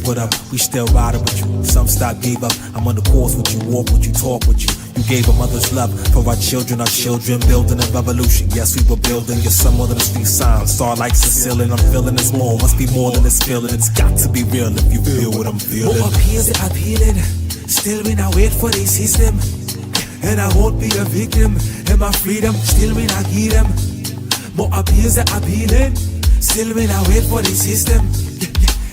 What up? We still riding with you. Some stop, gave up. I'm on the course with you, walk with you, talk with you. You gave a mother's love for our children, building a revolution. Yes, we were building. You're some more than a street sign. Star like Sicilian, I'm feeling it's more. Must be more than this feeling. It's got to be real if you feel what I'm feeling. More appears that I'm healing. Still when I wait for the system. And I won't be a victim. And my freedom, still when I get them. More appears that I'm healing. Still when I wait for the system.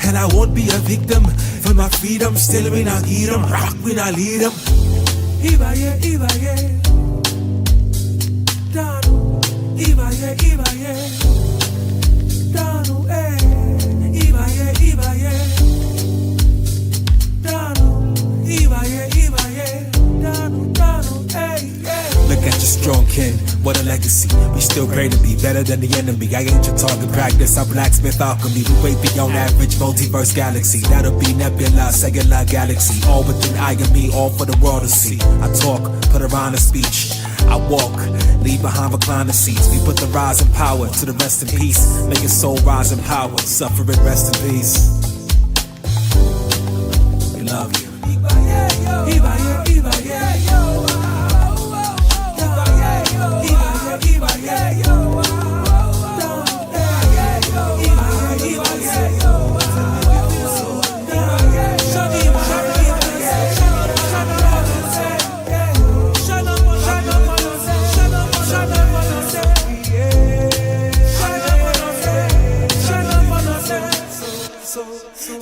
And I won't be a victim for my freedom. Still when I get them, rock when I lead them. Ibaye, Ibaye, Danu, Ibaye, Ibaye, Danu, Ibaye, Ibaye, Danu, Ibaye, Ibaye, Danu, Danu, Look at your strong kin, what a legacy. We still great to be better than the enemy. I ain't your target practice, I'm blacksmith alchemy. We way beyond average, multiverse galaxy. That'll be nebula, cellular galaxy. All within I and me, all for the world to see. I talk, put around a speech. I walk, leave behind recliner seats. We put the rise in power to the rest in peace. Make your soul rise in power, suffer it, rest in peace. We love you. Ibaye, Ibaye, Ibaye, yo.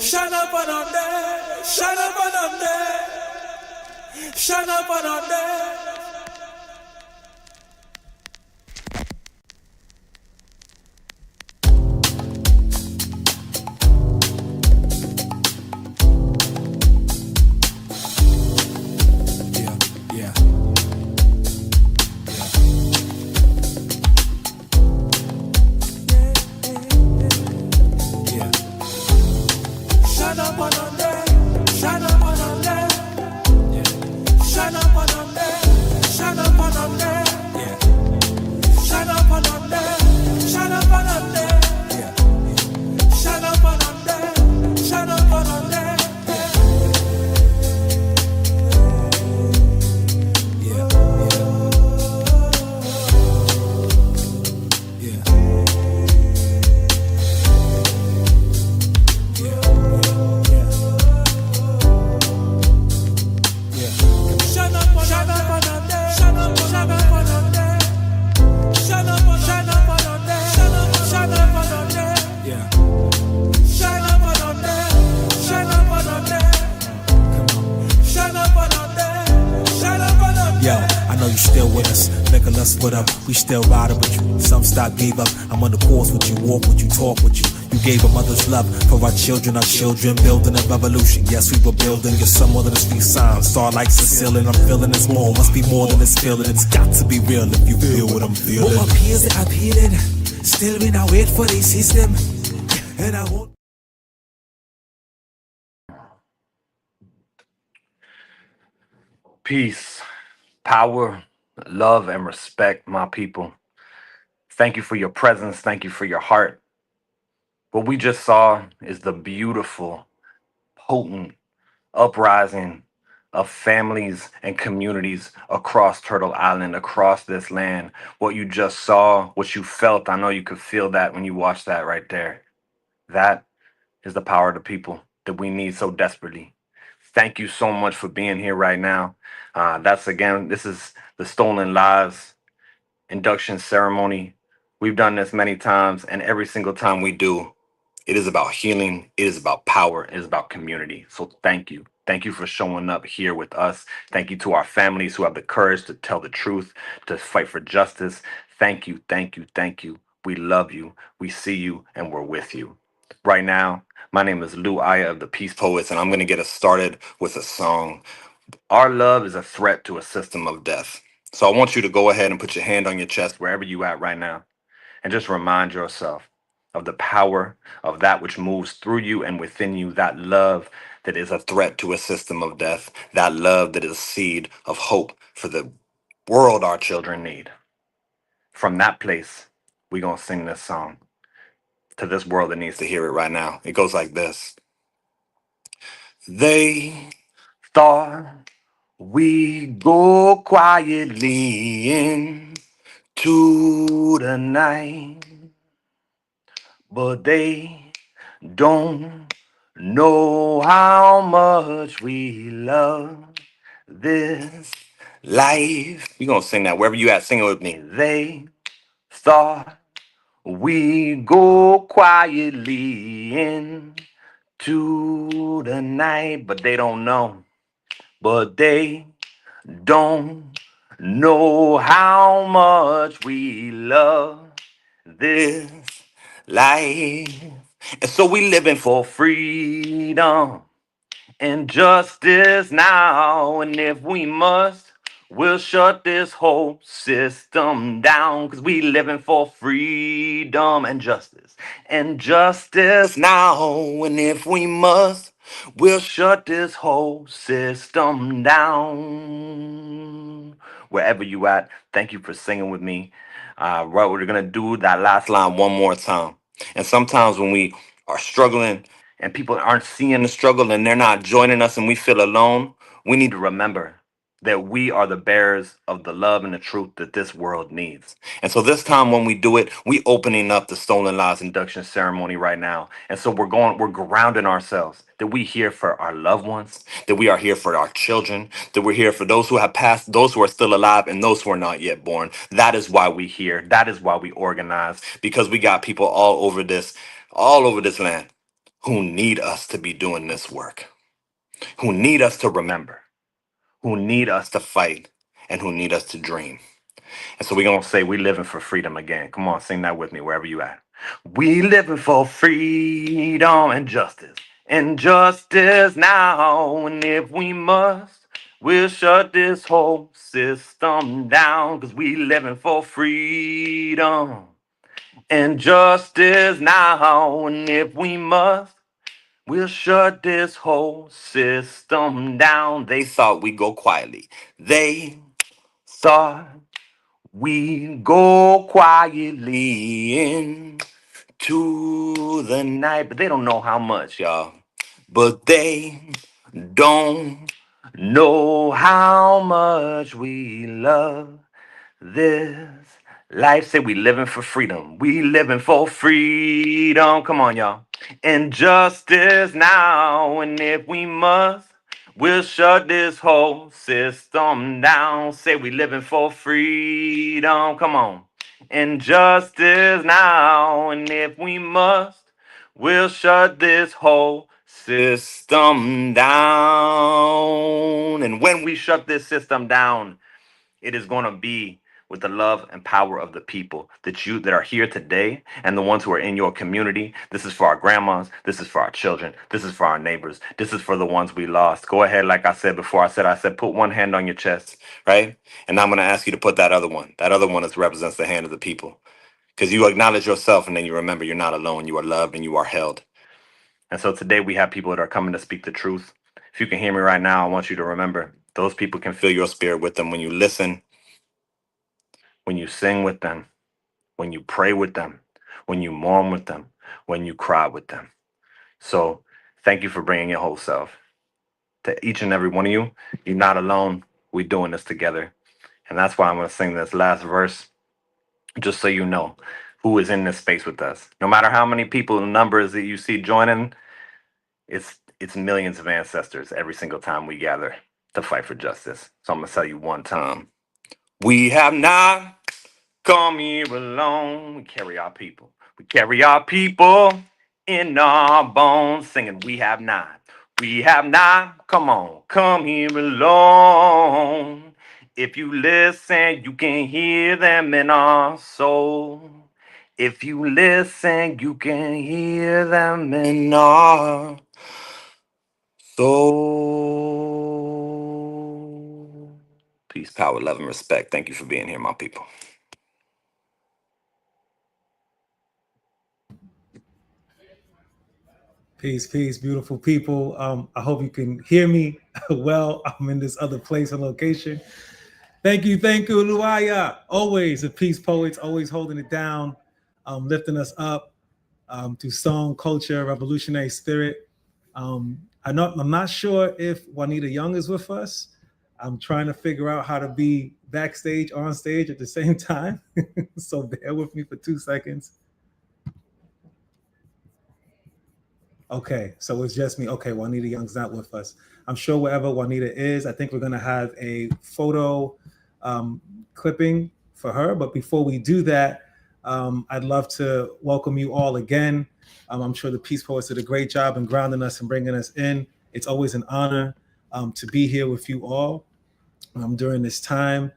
Shut up on there, shut up on there, shut up on there. What up? We still riding with you. Some stop, gave up. I'm on the course with you, walk with you, talk with you. You gave a mother's love for our children, building a revolution. Yes, we were building. You're some more than a street sign. Star like Sicilian, I'm feeling it's more. Must be more than this feeling. It's got to be real if you feel what I'm feeling. More appears that I'm healing. Still when I wait for the system. And I won't. Peace, power, love, and respect, my people. Thank you for your presence. Thank you for your heart. What we just saw is the beautiful, potent uprising of families and communities across Turtle Island, across this land. What you just saw, what you felt, I know you could feel that when you watched that right there. That is the power of the people that we need so desperately. Thank you so much for being here right now. This is the Stolen Lives Induction Ceremony. We've done this many times, and every single time we do, It is about healing. It is about power. It is about community. So thank you. Thank you for showing up here with us. Thank you to our families who have the courage to tell the truth, to fight for justice. Thank you, thank you, thank you. We love you. We see you, and we're with you. Right now, my name is Lou Aya of the Peace Poets, and I'm going to get us started with a song. Our love is a threat to a system of death. So I want you to go ahead and put your hand on your chest wherever you at right now and just remind yourself of the power of that which moves through you and within you, that love that is a threat to a system of death, that love that is a seed of hope for the world our children need. From that place, we're going to sing this song to this world that needs to hear it right now. It goes like this. They thought we go quietly into the night, but they don't know how much we love this life. You're gonna sing that wherever you at, sing it with me. They thought we go quietly into the night, but they don't know. But they don't know how much we love this life. And so we living for freedom and justice now. And if we must, we'll shut this whole system down. Cause we living for freedom and justice. And justice now. And if we must, we'll shut this whole system down. Wherever you at, thank you for singing with me. Right, we're gonna do that last line one more time. And sometimes when we are struggling and people aren't seeing the struggle and they're not joining us and we feel alone, we need to remember that we are the bearers of the love and the truth that this world needs. And so this time when we do it, we opening up the Stolen Lives Induction Ceremony right now. And so we're grounding ourselves that we here for our loved ones, that we are here for our children, that we're here for those who have passed, those who are still alive, and those who are not yet born. That is why we here. That is why we organize, because we got people all over this land who need us to be doing this work, who need us to remember, who need us to fight, and who need us to dream. And so we're going to say we living for freedom again. Come on, sing that with me wherever you at. We living for freedom and justice. And justice now. And if we must, we'll shut this whole system down. Because we living for freedom and justice now. And if we must, we'll shut this whole system down. They thought we'd go quietly. They thought we go quietly into the night, but they don't know how much, y'all. But they don't know how much we love this life. Say we living for freedom. We living for freedom. Come on, y'all. And justice now. And if we must, we'll shut this whole system down. Say we living for freedom. Come on. And justice now. And if we must, we'll shut this whole system down. And when we shut this system down, it is going to be with the love and power of the people that are here today and the ones who are in your community. This is for our grandmas. This is for our children. This is for our neighbors. This is for the ones we lost. Go ahead, like I said before. I said, put one hand on your chest, right? And I'm going to ask you to put that other one. That other one represents the hand of the people, because you acknowledge yourself and then you remember you're not alone. You are loved and you are held. And so today we have people that are coming to speak the truth. If you can hear me right now, I want you to remember those people can feel your spirit with them when you listen, when you sing with them, when you pray with them, when you mourn with them, when you cry with them. So thank you for bringing your whole self. To each and every one of you, you're not alone. We're doing this together. And that's why I'm going to sing this last verse, just so you know who is in this space with us. No matter how many people and numbers that you see joining, it's millions of ancestors every single time we gather to fight for justice. So I'm going to tell you one time. We have not come here alone. We carry our people. We carry our people in our bones, singing, we have not. We have not. Come on, come here alone. If you listen, you can hear them in our soul. If you listen, you can hear them in our soul. Peace, power, love, and respect. Thank you for being here, my people. Peace, peace, beautiful people. I hope you can hear me well. I'm in this other place and location. Thank you, Luaya. Always the peace poets, always holding it down, lifting us up through song, culture, revolutionary spirit. I'm not sure if Juanita Young is with us. I'm trying to figure out how to be backstage, on stage at the same time. So bear with me for 2 seconds. Okay, so it's just me. Okay, Juanita Young's not with us. I'm sure wherever Juanita is, I think we're going to have a photo clipping for her. But before we do that, I'd love to welcome you all again. I'm sure the Peace Poets did a great job in grounding us and bringing us in. It's always an honor to be here with you all during this time.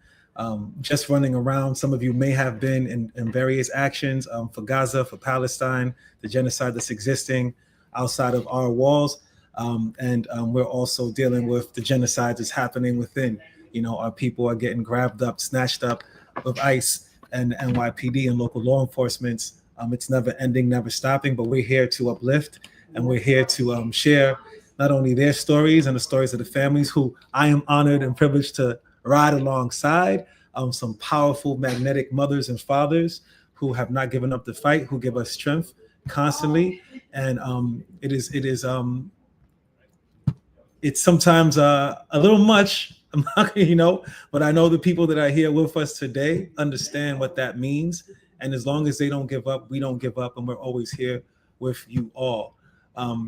Just running around. Some of you may have been in various actions for Gaza, for Palestine, the genocide that's existing outside of our walls. And we're also dealing with the genocide that's happening within. You know, our people are getting grabbed up, snatched up with ICE and NYPD and local law enforcement. It's never ending, never stopping, but we're here to uplift and we're here to share not only their stories and the stories of the families who I am honored and privileged to ride alongside, some powerful, magnetic mothers and fathers who have not given up the fight, who give us strength constantly. And it's sometimes a little much, you know, but I know the people that are here with us today understand what that means. And as long as they don't give up, we don't give up, and we're always here with you all.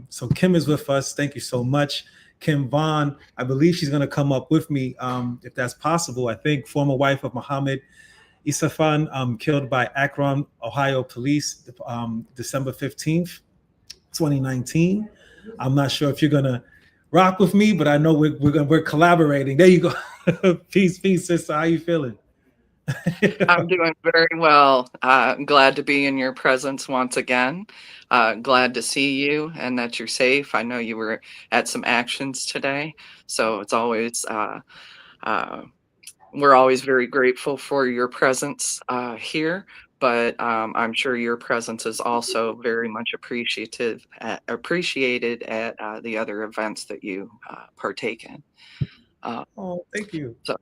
So Kim is with us. Thank you so much. Kim Vaughn, I believe she's going to come up with me, if that's possible. I think former wife of Muhammad Isaifan, killed by Akron, Ohio police, December 15th, 2019. I'm not sure if you're going to rock with me, but I know we're collaborating. There you go. Peace, sister. How you feeling? I'm doing very well. Glad to be in your presence once again. Glad to see you and that you're safe. I know you were at some actions today, so it's always we're always very grateful for your presence here. But I'm sure your presence is also very much appreciated at the other events that you partake in. Oh, thank you. So,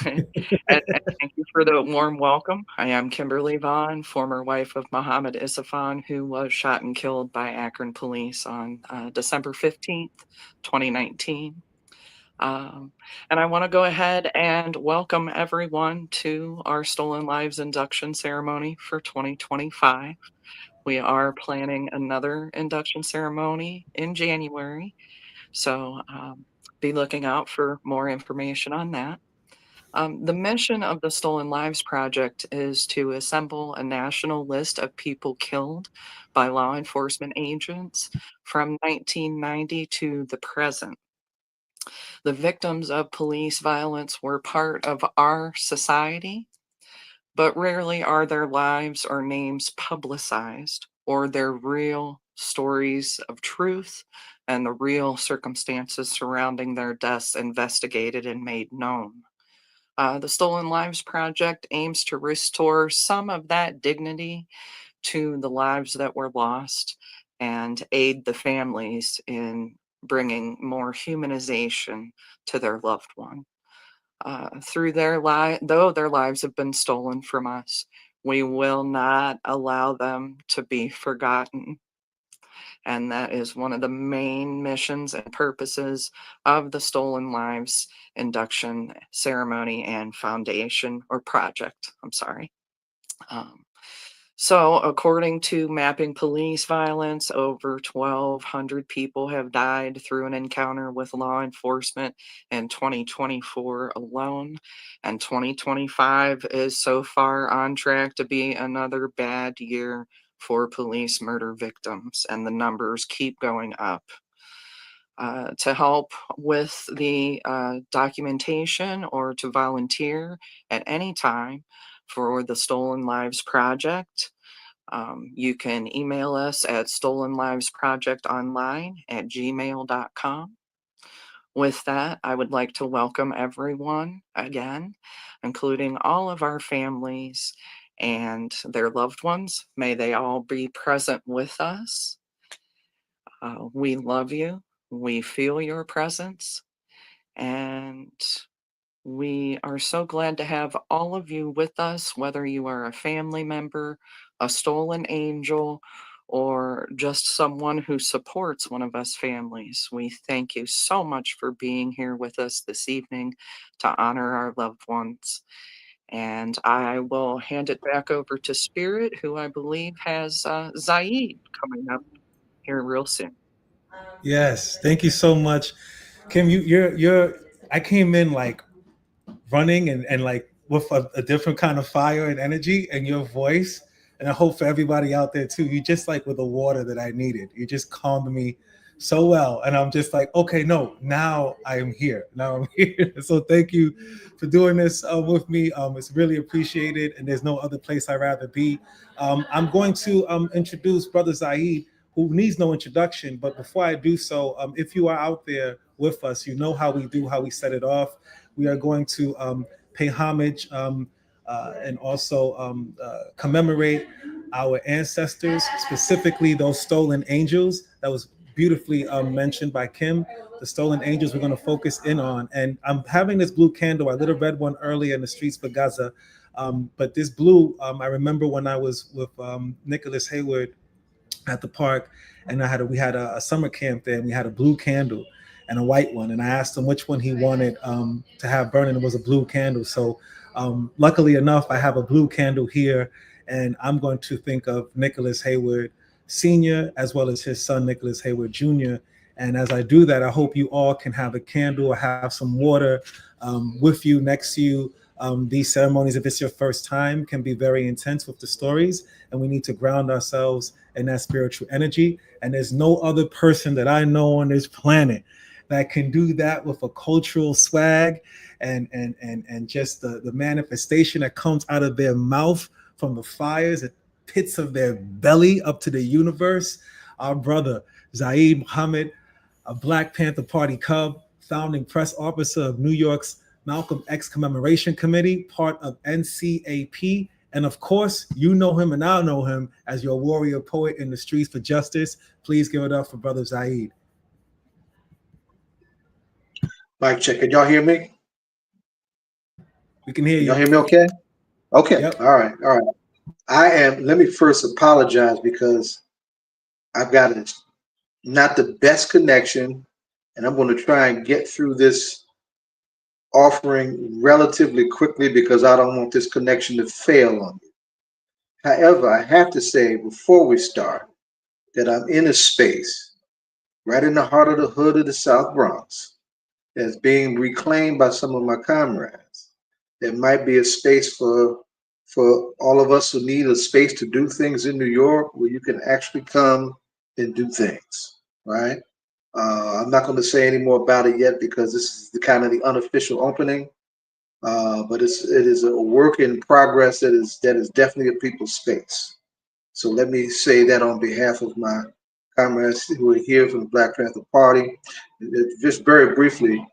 and thank you for the warm welcome. I am Kimberly Vaughn, former wife of Muhammad Isaifan, who was shot and killed by Akron police on December 15th, 2019. And I want to go ahead and welcome everyone to our Stolen Lives Induction Ceremony for 2025. We are planning another induction ceremony in January, so be looking out for more information on that. The mission of the Stolen Lives Project is to assemble a national list of people killed by law enforcement agents from 1990 to the present. The victims of police violence were part of our society, but rarely are their lives or names publicized or their real stories of truth and the real circumstances surrounding their deaths investigated and made known. The Stolen Lives Project aims to restore some of that dignity to the lives that were lost and aid the families in bringing more humanization to their loved one. Through though their lives have been stolen from us, we will not allow them to be forgotten. And that is one of the main missions and purposes of the Stolen Lives Induction Ceremony and Foundation or Project. I'm sorry. So, according to Mapping Police Violence, over 1,200 people have died through an encounter with law enforcement in 2024 alone. And 2025 is so far on track to be another bad year for police murder victims, and the numbers keep going up. To help with the documentation or to volunteer at any time for the Stolen Lives Project, you can email us at stolenlivesprojectonline@gmail.com. With that, I would like to welcome everyone again, including all of our families and their loved ones. May they all be present with us. We love you. We feel your presence. And we are so glad to have all of you with us, whether you are a family member, a stolen angel, or just someone who supports one of us families. We thank you so much for being here with us this evening to honor our loved ones. And I will hand it back over to Spirit, who I believe has Zayid coming up here real soon. Yes, thank you so much, Kim. You're. I came in like running and like with a different kind of fire and energy and your voice, and I hope for everybody out there too. You just like with the water that I needed. You just calmed me so well, and I'm just like, okay, no, now I am here. Now I'm here. So thank you for doing this with me. It's really appreciated, and there's no other place I'd rather be. I'm going to introduce Brother Zayid, who needs no introduction. But before I do so, if you are out there with us, you know how we do, how we set it off. We are going to pay homage and also commemorate our ancestors, specifically those stolen angels. That was beautifully mentioned by Kim. The stolen angels we're going to focus in on. And I'm having this blue candle. I lit a red one earlier in the streets for Gaza. But this blue, I remember when I was with Nicholas Hayward at the park, and we had a summer camp there, and we had a blue candle and a white one, and I asked him which one he wanted to have burning. It was a blue candle. So luckily enough, I have a blue candle here, and I'm going to think of Nicholas Hayward Sr. as well as his son Nicholas Hayward Jr. And as I do that, I hope you all can have a candle or have some water with you, next to you. These ceremonies, if it's your first time, can be very intense with the stories, and we need to ground ourselves in that spiritual energy. And there's no other person that I know on this planet that can do that with a cultural swag and just the manifestation that comes out of their mouth from the fires, the pits of their belly up to the universe. Our brother Zayid Muhammad, a Black Panther Party Cub, founding press officer of New York's Malcolm X Commemoration Committee, part of NCAP. And of course, you know him and I know him as your warrior poet in the streets for justice. Please give it up for Brother Zayid. Mic check. Can y'all hear me? We can hear you. Y'all hear me okay? Okay. Yep. All right. All right. Let me first apologize because I've got not the best connection, and I'm going to try and get through this offering relatively quickly because I don't want this connection to fail on you. However, I have to say before we start that I'm in a space right in the heart of the hood of the South Bronx that's being reclaimed by some of my comrades. There might be a space for all of us who need a space to do things in New York where you can actually come and do things, right? I'm not going to say any more about it yet because this is the kind of the unofficial opening, but it is a work in progress that is definitely a people's space. So let me say that on behalf of my comrades who are here from the Black Panther Party. Just very briefly,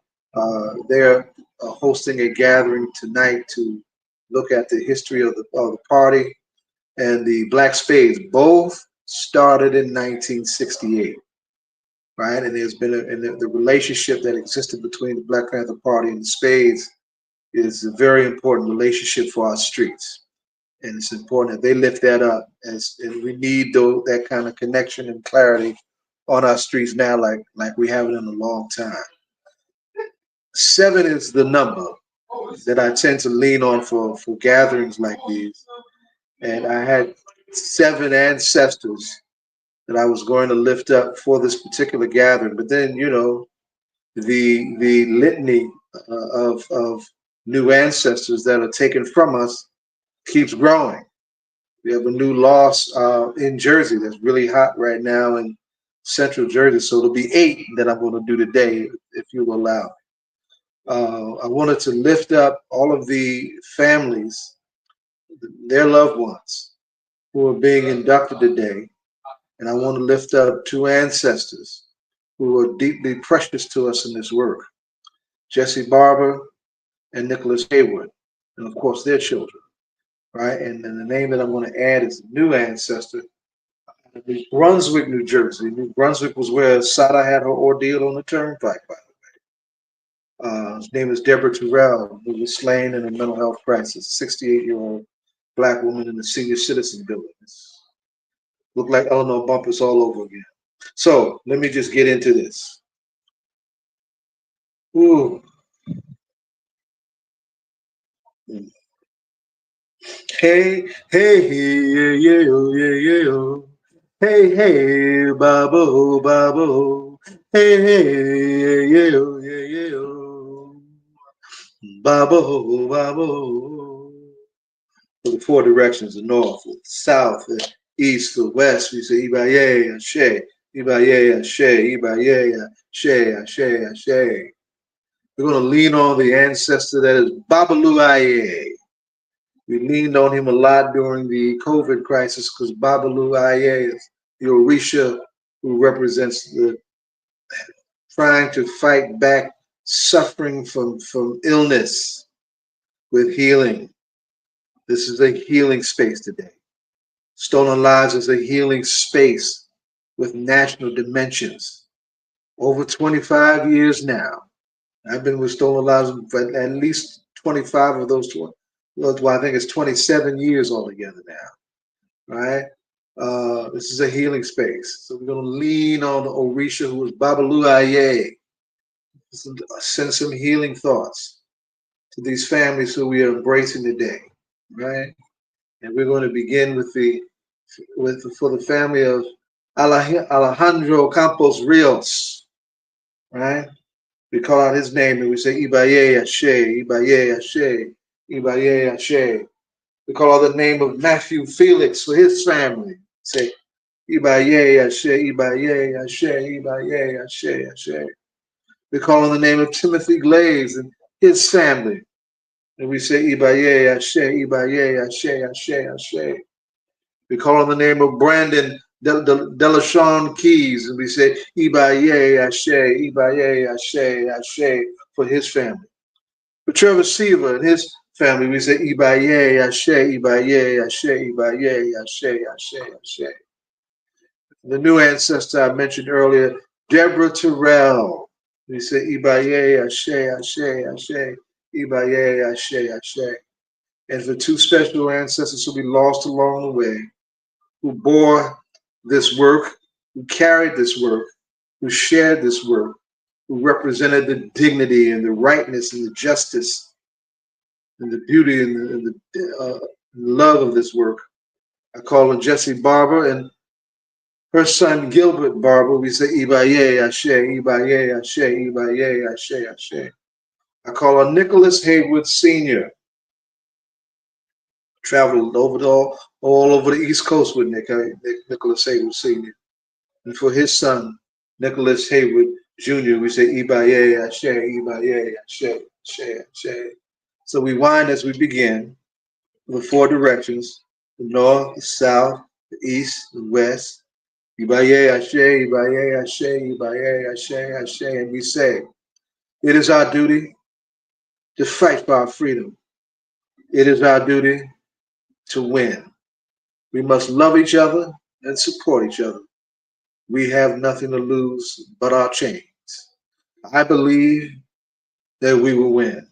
they're hosting a gathering tonight to look at the history of the party and the Black Spades. Both started in 1968. Right, and there's been the relationship that existed between the Black Panther Party and the Spades is a very important relationship for our streets, and it's important that they lift that up. And we need that kind of connection and clarity on our streets now, like we haven't in a long time. 7 is the number that I tend to lean on for gatherings like these, and I had 7 ancestors that I was going to lift up for this particular gathering. But then, you know, the litany of new ancestors that are taken from us keeps growing. We have a new loss in Jersey that's really hot right now in central Jersey. So it'll be 8 that I'm going to do today, if you will allow. I wanted to lift up all of the families, their loved ones who are being inducted today. And I want to lift up 2 ancestors who are deeply precious to us in this work, Jesse Barber and Nicholas Haywood, and of course their children, right? And then the name that I'm going to add is a new ancestor, New Brunswick, New Jersey. New Brunswick was where Sada had her ordeal on the turnpike, by the way. His name is Deborah Terrell, who was slain in a mental health crisis, 68-year-old Black woman in the senior citizen building. Looked like Eleanor Bumpus all over again. So let me just get into this. Ooh. Hey, hey, yeah, yeah, oh, yeah, yeah, oh. Hey, hey, babo, babo. Hey, hey, yeah, yeah, oh, yeah, yeah, oh. Babo, babo. For the 4 directions, the north, the south, the east, the west, we say Ibaye, Ashe, Ibaye, Ashe, Ibaye, Ashe, Ashe, Ashe. We're going to lean on the ancestor that is Babalu. We leaned on him a lot during the COVID crisis because Babalu is the Orisha who represents the trying to fight back suffering from illness with healing. This is a healing space today. Stolen Lives is a healing space with national dimensions. Over 25 years now. I've been with Stolen Lives for at least 25 of those 20. Well, I think it's 27 years altogether now, right? This is a healing space. So we're going to lean on the Orisha, who is Babalu Aye. Send some healing thoughts to these families who we are embracing today, right? And we're going to begin for the family of Alejandro Campos Rios, right? We call out his name and we say Ibaye Ashe, Ibaye Ashe, Ibaye Ashe. We call out the name of Matthew Felix for his family. Say Ibaye Ashe, Ibaye Ashe, Ibaye Ashe, Ashe. We call on the name of Timothy Glaze and his family. And we say Ibaye Ashe, Ibaye Ashe, Ashe, Ashe. We call on the name of Brandon Delashon Keys, and we say Ibaye Ashe, Ibaye Ashe, Ashe for his family. For Trevor Seever and his family, we say Ibaye Ashe, Ibaye Ashe, Ibaye Ashe, Ashe, Ashe. The new ancestor I mentioned earlier, Deborah Terrell, we say Ibaye Ashe, Ashe, Ashe, Ibaye Ashe, Ashe. And for 2 special ancestors who we lost along the way, who bore this work, who carried this work, who shared this work, who represented the dignity and the rightness and the justice and the beauty and the love of this work. I call on Jesse Barber and her son Gilbert Barber. We say Ibaye Ashe, Ibaye Ashe, Ibaye Ashe, Ashe. I call on Nicholas Haywood Sr. Traveled all over the East Coast with Nicholas Haywood Sr. And for his son, Nicholas Haywood Jr., we say Ibaye Ashe, Ibaye Ashe, Ashe, Ashe. So we wind as we begin the 4 directions, the north, the south, the east, the west. Ibaye Ashe, Ibaye Ashe, Ibaye Ashe, Ashe. And we say, it is our duty to fight for our freedom. It is our duty to win. We must love each other and support each other. We have nothing to lose but our chains. I believe that we will win.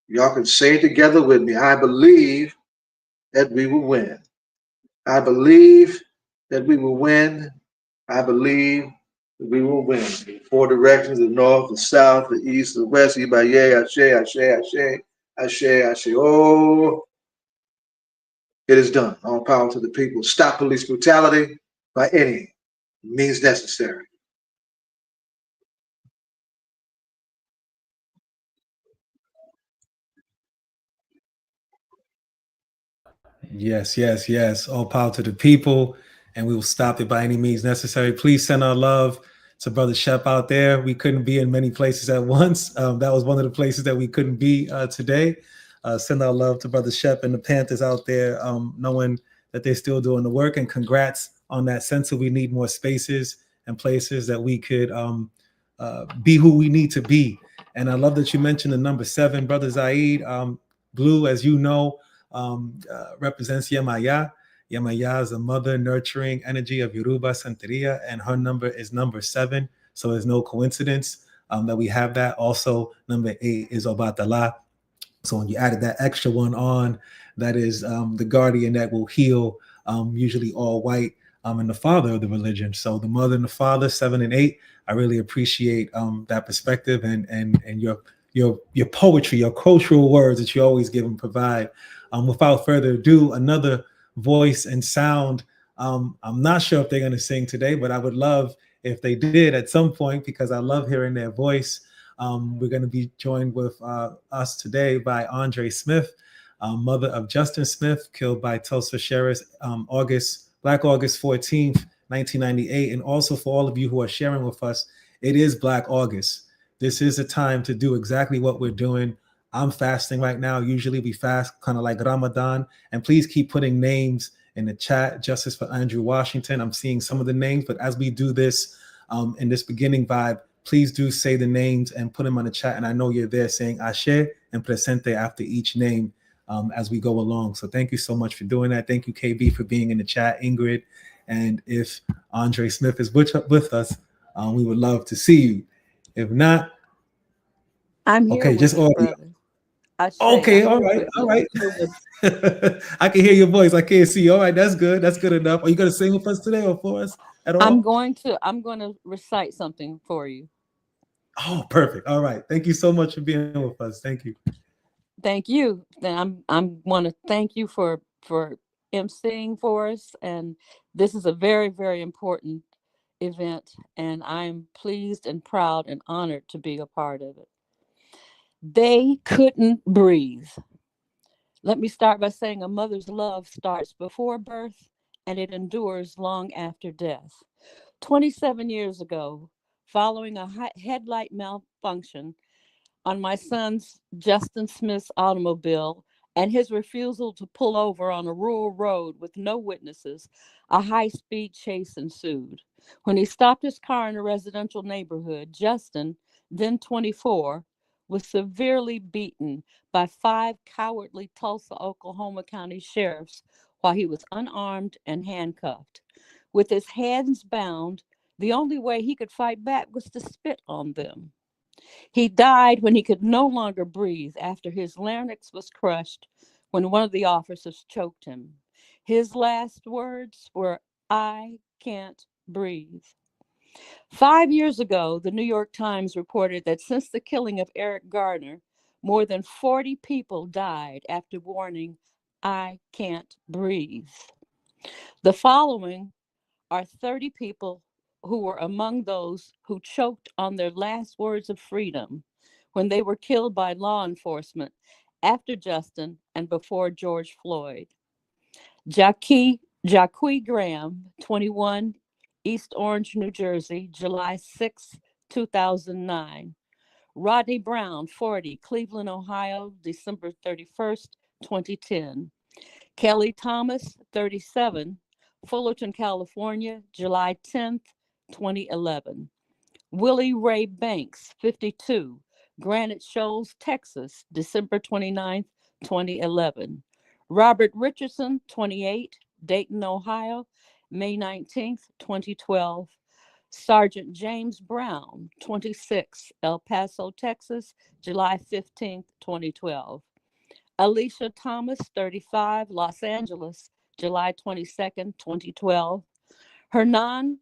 Y'all can say it together with me. I believe that we will win. I believe that we will win. I believe that we will win. 4 directions, the north, the south, the east, the west. Ibaye, Ashe, Ashe, Ashe, Ashe, Ashe. Oh, it is done. All power to the people. Stop police brutality by any means necessary. Yes, yes, yes. All power to the people, and we will stop it by any means necessary. Please send our love to Brother Shep out there. We couldn't be in many places at once. That was one of the places that we couldn't be today. Send our love to Brother Shep and the Panthers out there, knowing that they're still doing the work. And congrats on that center. We need more spaces and places that we could be who we need to be. And I love that you mentioned the number 7, Brother Zayid. Blue, as you know, represents Yemaya. Yemaya is a mother nurturing energy of Yoruba Santeria, and her number is number 7. So there's no coincidence that we have that. Also, number 8 is Obatala. So when you added that extra one on, that is the guardian that will heal, usually all white, and the father of the religion. So the mother and the father, 7 and 8. I really appreciate that perspective and your poetry, your cultural words that you always give and provide. Without further ado, another voice and sound. I'm not sure if they're going to sing today, but I would love if they did at some point, because I love hearing their voice. We're going to be joined with us today by Andre Smith, mother of Justin Smith, killed by Tulsa sheriffs Black August 14th, 1998. And also for all of you who are sharing with us, it is Black August. This is a time to do exactly what we're doing. I'm fasting right now. Usually we fast kind of like Ramadan. And please keep putting names in the chat. Justice for Andrew Washington. I'm seeing some of the names, but as we do this in this beginning vibe, please do say the names and put them on the chat. And I know you're there saying Ashe and Presente after each name as we go along. So thank you so much for doing that. Thank you, KB, for being in the chat, Ingrid. And if Andre Smith is with us, we would love to see you. If not, I'm here. Okay, just audio. Brother. Okay, all right. I can hear your voice. I can't see. All right, that's good. That's good enough. Are you going to sing with us today or for us at all? I'm going to recite something for you. Oh, perfect. All right. Thank you so much for being with us. Thank you. Thank you. Then I'm want to thank you for emceeing for us, and this is a very, very important event, and I'm pleased and proud and honored to be a part of it. They couldn't breathe. Let me start by saying a mother's love starts before birth and it endures long after death. 27 years ago, following a headlight malfunction on my son's Justin Smith's automobile and his refusal to pull over on a rural road with no witnesses, a high-speed chase ensued. When he stopped his car in a residential neighborhood, Justin, then 24, was severely beaten by 5 cowardly Tulsa, Oklahoma County sheriffs while he was unarmed and handcuffed. With his hands bound, the only way he could fight back was to spit on them. He died when he could no longer breathe after his larynx was crushed when one of the officers choked him. His last words were, "I can't breathe." 5 years ago, the New York Times reported that since the killing of Eric Garner, more than 40 people died after warning, "I can't breathe." The following are 30 people who were among those who choked on their last words of freedom when they were killed by law enforcement after Justin and before George Floyd. Jackie Graham, 21, East Orange, New Jersey, July 6, 2009. Rodney Brown, 40, Cleveland, Ohio, December 31st, 2010. Kelly Thomas, 37, Fullerton, California, July 10th, 2011. Willie Ray Banks, 52, Granite Shoals, Texas, December 29th, 2011. Robert Richardson, 28, Dayton, Ohio, May 19th, 2012. Sergeant James Brown, 26, El Paso, Texas, July 15th, 2012. Alicia Thomas, 35, Los Angeles, July 22nd, 2012. Hernan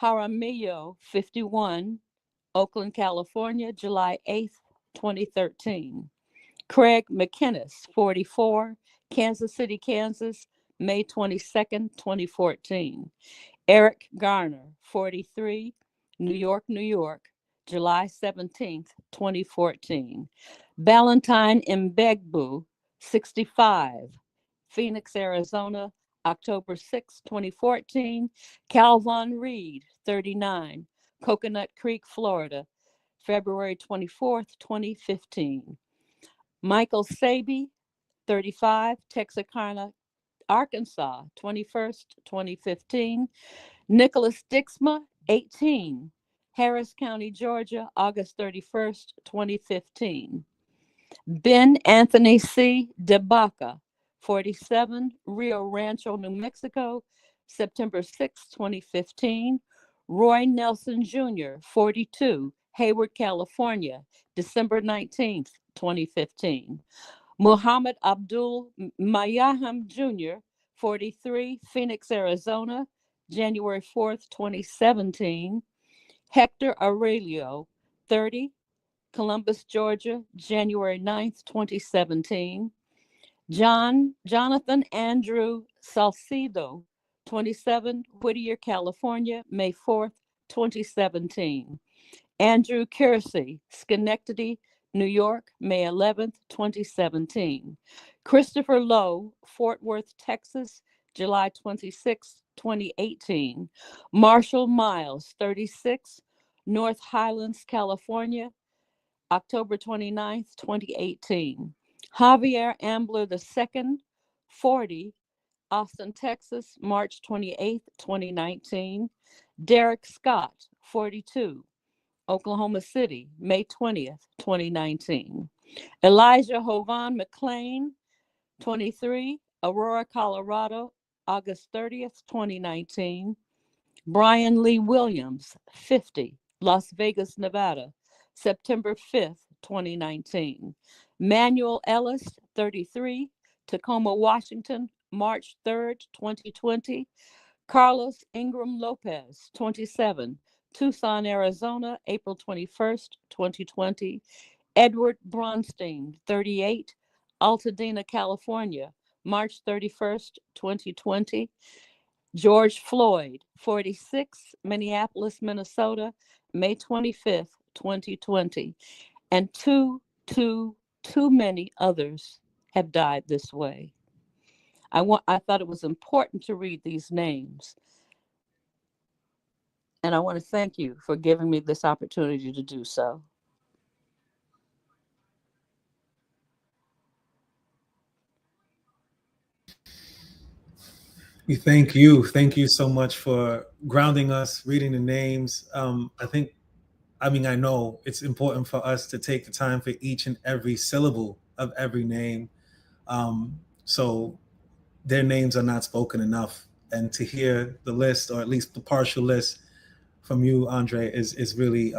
Jaramillo, 51, Oakland, California, July 8th, 2013. Craig McInnes, 44, Kansas City, Kansas, May 22nd, 2014. Eric Garner, 43, New York, New York, July 17th, 2014. Valentine Mbegbu, 65, Phoenix, Arizona, October 6, 2014. Calvin Reed, 39, Coconut Creek, Florida, February 24th, 2015. Michael Saby, 35, Texarkana, Arkansas, 21st, 2015. Nicholas Dixma, 18, Harris County, Georgia, August 31st, 2015. Ben Anthony C. DeBaca, 47, Rio Rancho, New Mexico, September 6, 2015. Roy Nelson Jr., 42, Hayward, California, December 19th, 2015. Muhammad Abdul Mayaham Jr., 43, Phoenix, Arizona, January 4th, 2017. Hector Aurelio, 30, Columbus, Georgia, January 9th, 2017. Jonathan Andrew Salcido, 27, Whittier, California, May 4th, 2017. Andrew Kersey, Schenectady, New York, May 11th, 2017. Christopher Lowe, Fort Worth, Texas, July 26, 2018. Marshall Miles, 36, North Highlands, California, October 29th, 2018. Javier Ambler II, 40, Austin, Texas, March 28th, 2019. Derek Scott, 42, Oklahoma City, May 20th, 2019. Elijah Hovan McLean, 23, Aurora, Colorado, August 30th, 2019. Brian Lee Williams, 50, Las Vegas, Nevada, September 5th, 2019. Manuel Ellis, 33, Tacoma, Washington, March 3rd, 2020. Carlos Ingram Lopez, 27, Tucson, Arizona, April 21st, 2020. Edward Bronstein, 38, Altadena, California, March 31st, 2020. George Floyd, 46, Minneapolis, Minnesota, May 25th, 2020. And too many others have died this way. I thought it was important to read these names. And I want to thank you for giving me this opportunity to do so. We thank you. Thank you so much for grounding us, reading the names. I know it's important for us to take the time for each and every syllable of every name. So their names are not spoken enough. And to hear the list, or at least the partial list from you, Andre, is really,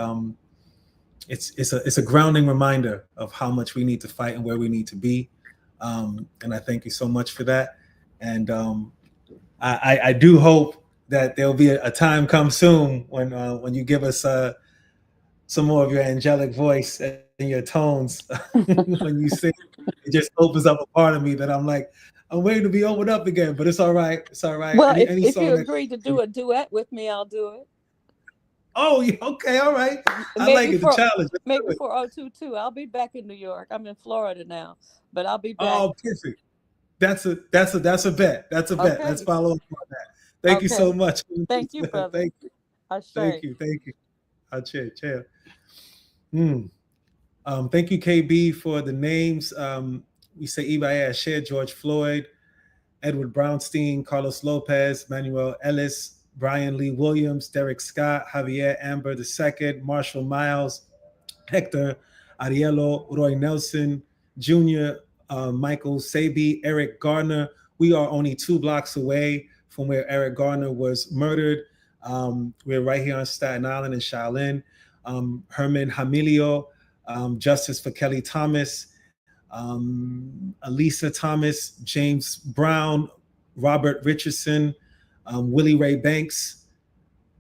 it's a grounding reminder of how much we need to fight and where we need to be. And I thank you so much for that. And I do hope that there'll be a time come soon when you give us some more of your angelic voice and your tones when you sing. It just opens up a part of me that I'm like, I'm waiting to be opened up again, but it's all right. It's all right. Well, if you agree to do a duet with me, I'll do it. Oh, okay, all right. I like it, the challenge. Maybe for 022. I'll be back in New York. I'm in Florida now, but I'll be back. Oh, perfect. That's a bet. That's a bet. Let's follow up on that. Thank you so much. Thank you, brother. Thank you. Thank you. I'll chair. Thank you, KB, for the names. We say Ibaya shared George Floyd, Edward Brownstein, Carlos Lopez, Manuel Ellis, Brian Lee Williams, Derek Scott, Javier Amber II, Marshall Miles, Hector Ariello, Roy Nelson Jr., Michael Saby, Eric Gardner. We are only 2 blocks away from where Eric Gardner was murdered. We're right here on Staten Island in Shaolin. Herman Hamilio, Justice for Kelly Thomas, Elisa Thomas, James Brown, Robert Richardson, Willie Ray Banks,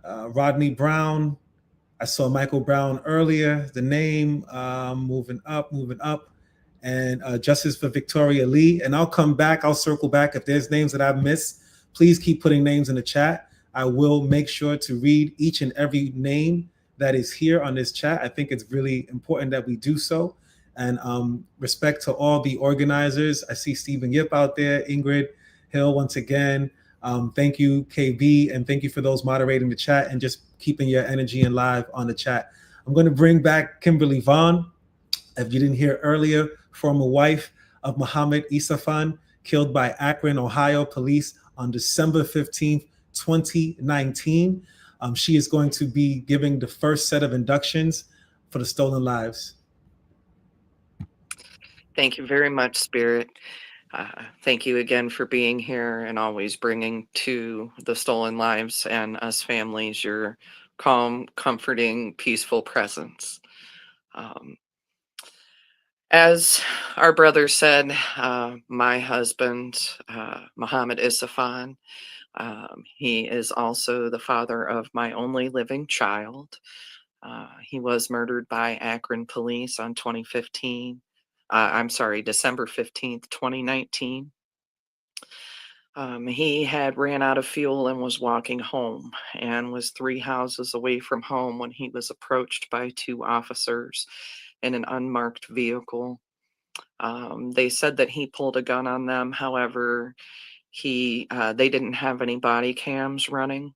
Rodney Brown. I saw Michael Brown earlier, the name, moving up. And Justice for Victoria Lee. And I'll circle back. If there's names that I've missed, please keep putting names in the chat. I will make sure to read each and every name that is here on this chat. I think it's really important that we do so. And respect to all the organizers. I see Stephen Yip out there, Ingrid Hill once again. Thank you, KB, and thank you for those moderating the chat and just keeping your energy and live on the chat. I'm going to bring back Kimberly Vaughn. If you didn't hear earlier, former wife of Muhammad Isaifan, killed by Akron, Ohio police on December 15th, 2019. She is going to be giving the first set of inductions for the Stolen Lives. Thank you very much, Spirit. Thank you again for being here and always bringing to the Stolen Lives and us families your calm, comforting, peaceful presence. As our brother said, my husband, Muhammad Isaifan, he is also the father of my only living child. He was murdered by Akron police on December 15th, 2019. He had ran out of fuel and was walking home and was 3 houses away from home when he was approached by 2 officers in an unmarked vehicle. They said that he pulled a gun on them. However, they didn't have any body cams running.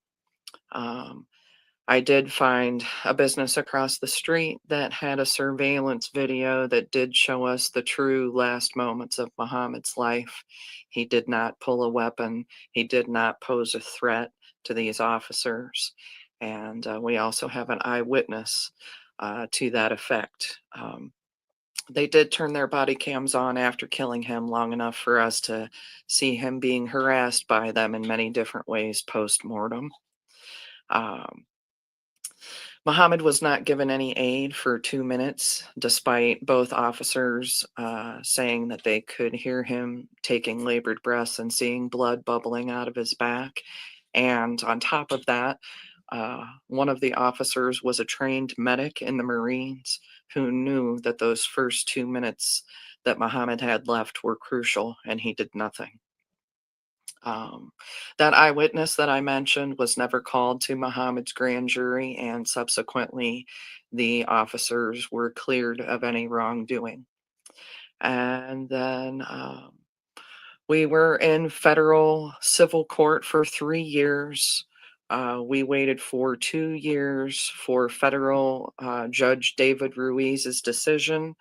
I did find a business across the street that had a surveillance video that did show us the true last moments of Muhammad's life. He did not pull a weapon. He did not pose a threat to these officers. And we also have an eyewitness to that effect. They did turn their body cams on after killing him long enough for us to see him being harassed by them in many different ways post-mortem. Muhammad was not given any aid for 2 minutes, despite both officers saying that they could hear him taking labored breaths and seeing blood bubbling out of his back. And on top of that, one of the officers was a trained medic in the Marines who knew that those first 2 minutes that Muhammad had left were crucial, and he did nothing. That eyewitness that I mentioned was never called to Muhammad's grand jury, and subsequently the officers were cleared of any wrongdoing. And then we were in federal civil court for 3 years. We waited for 2 years for federal Judge David Ruiz's decision,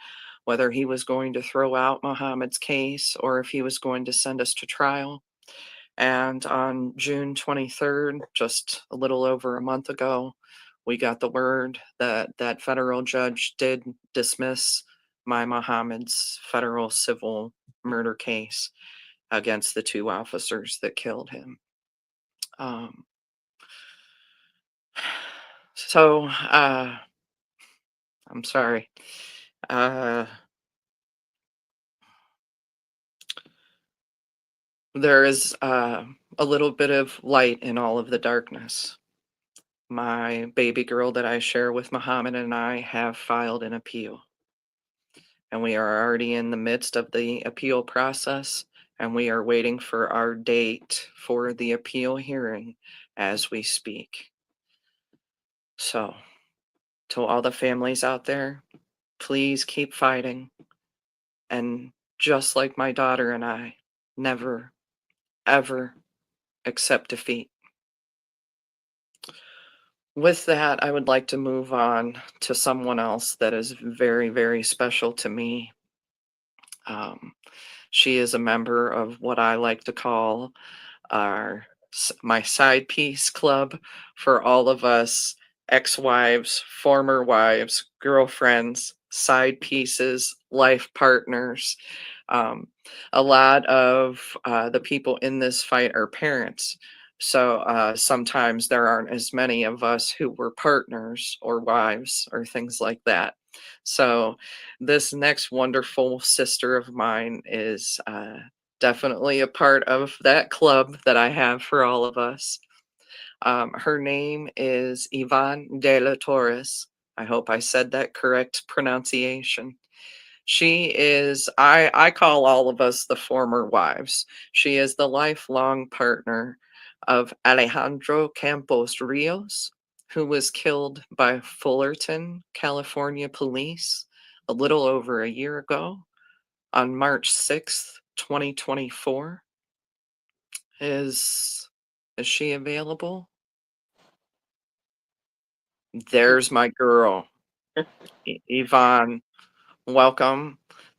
whether he was going to throw out Muhammad's case or if he was going to send us to trial. And on June 23rd, just a little over a month ago, we got the word that that federal judge did dismiss my Muhammad's federal civil murder case against the 2 officers that killed him. So, I'm sorry. There is a little bit of light in all of the darkness. My baby girl that I share with Muhammad and I have filed an appeal. And we are already in the midst of the appeal process, and we are waiting for our date for the appeal hearing as we speak. So, to all the families out there, please keep fighting. And just like my daughter and I, never, ever accept defeat. With that, I would like to move on to someone else that is very, very special to me. She is a member of what I like to call my side piece club for all of us ex-wives, former wives, girlfriends, side pieces, life partners. A lot of the people in this fight are parents. So sometimes there aren't as many of us who were partners or wives or things like that. So this next wonderful sister of mine is definitely a part of that club that I have for all of us. Her name is Yvonne de la Torres. I hope I said that correct pronunciation. She is, I call all of us the former wives. She is the lifelong partner of Alejandro Campos Rios, who was killed by Fullerton, California police a little over a year ago on March 6th, 2024. Is she available? There's my girl. Yvonne, welcome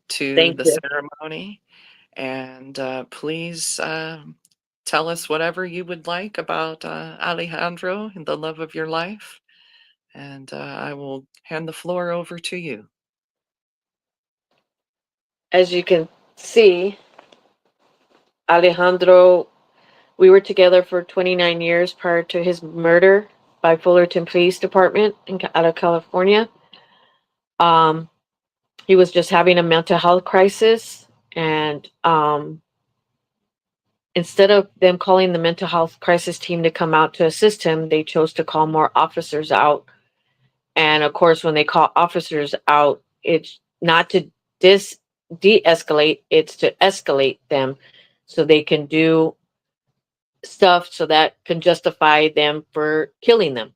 to Thank the you. ceremony. And please tell us whatever you would like about Alejandro and the love of your life. And I will hand the floor over to you. As you can see, Alejandro, we were together for 29 years prior to his murder by Fullerton Police Department out of California. He was just having a mental health crisis, and instead of them calling the mental health crisis team to come out to assist him, they chose to call more officers out. And of course, when they call officers out, it's not to de-escalate, it's to escalate them so they can do stuff so that can justify them for killing them.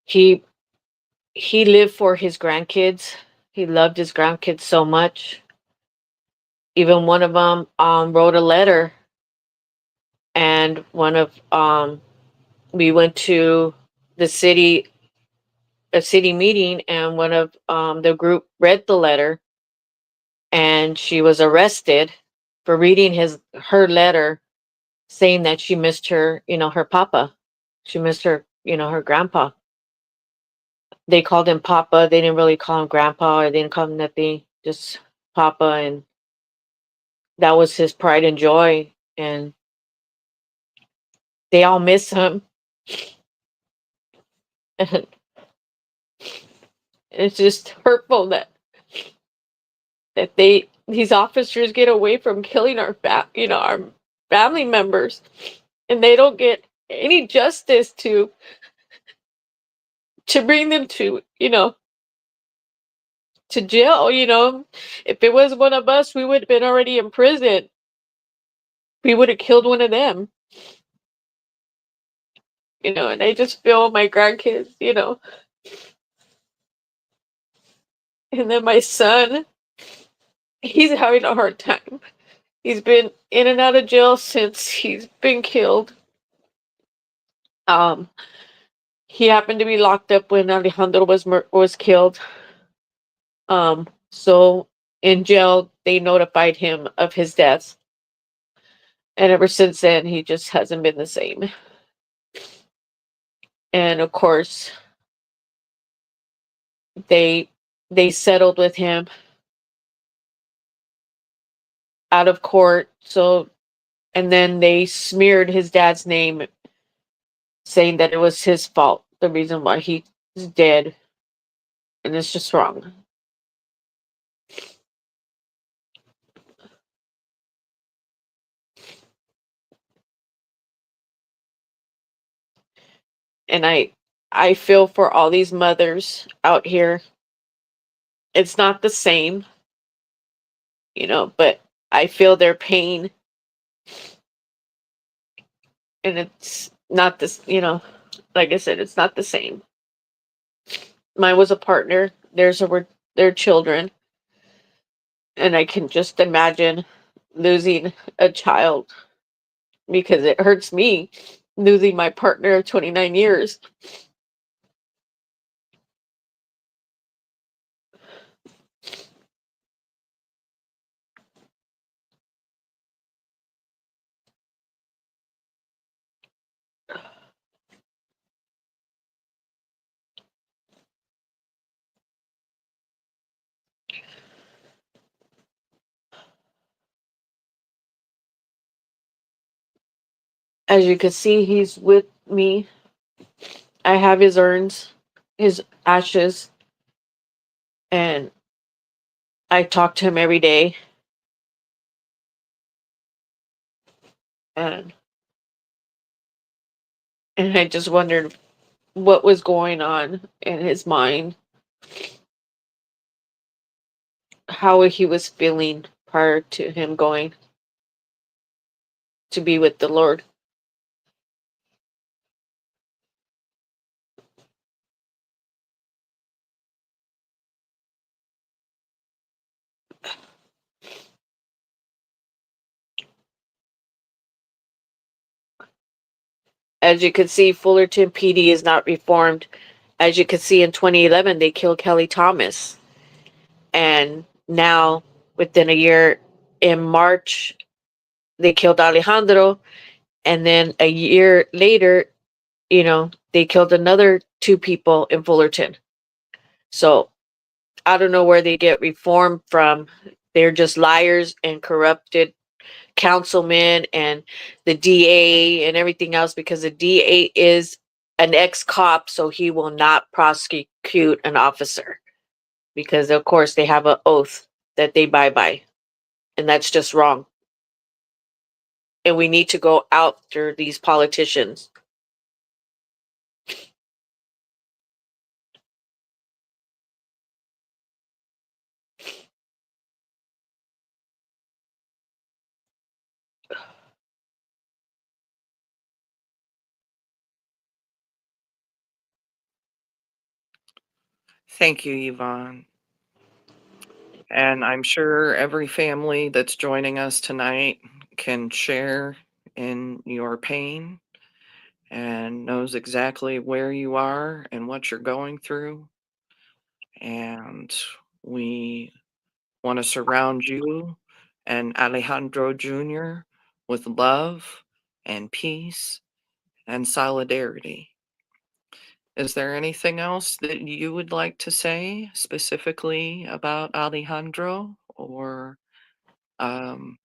He lived for his grandkids. He loved his grandkids so much. Even one of them wrote a letter, and we went to a city meeting, and one of the group read the letter, and she was arrested for reading her letter, saying that she missed her papa. She missed her grandpa. They called him Papa. They didn't really call him Grandpa, or they didn't call him nothing, just Papa. And that was his pride and joy. And they all miss him. And it's just hurtful that these officers get away from killing our family members, and they don't get any justice to bring them to to jail. If it was one of us, we would have been already in prison. We would have killed one of them. And I just feel my grandkids, and then my son, he's having a hard time. He's been in and out of jail since he's been killed. He happened to be locked up when Alejandro was killed. So in jail, they notified him of his death. And ever since then, he just hasn't been the same. And of course, they settled with him out of court. And then they smeared his dad's name, saying that it was his fault, the reason why he's dead. And it's just wrong. And I feel for all these mothers out here. It's not the same, but I feel their pain. And it's not this, like I said, it's not the same. Mine was a partner. Theirs were their children. And I can just imagine losing a child, because it hurts me losing my partner of 29 years. As you can see, he's with me. I have his urns, his ashes, and I talk to him every day. And I just wondered what was going on in his mind, how he was feeling prior to him going to be with the Lord. as you can see, Fullerton PD is not reformed. As you can see, in 2011, they killed Kelly Thomas. And now, within a year, in March, they killed Alejandro. And then a year later, you know, they killed another 2 people in Fullerton. So I don't know where they get reformed from. They're just liars and corrupted councilmen and the DA and everything else, because the DA is an ex-cop, so he will not prosecute an officer because, of course, they have an oath that they buy by, and that's just wrong. And we need to go after these politicians. Thank you, Yvonne. And I'm sure every family that's joining us tonight can share in your pain and knows exactly where you are and what you're going through. And we want to surround you and Alejandro Jr. with love and peace and solidarity. Is there anything else that you would like to say specifically about Alejandro, or um,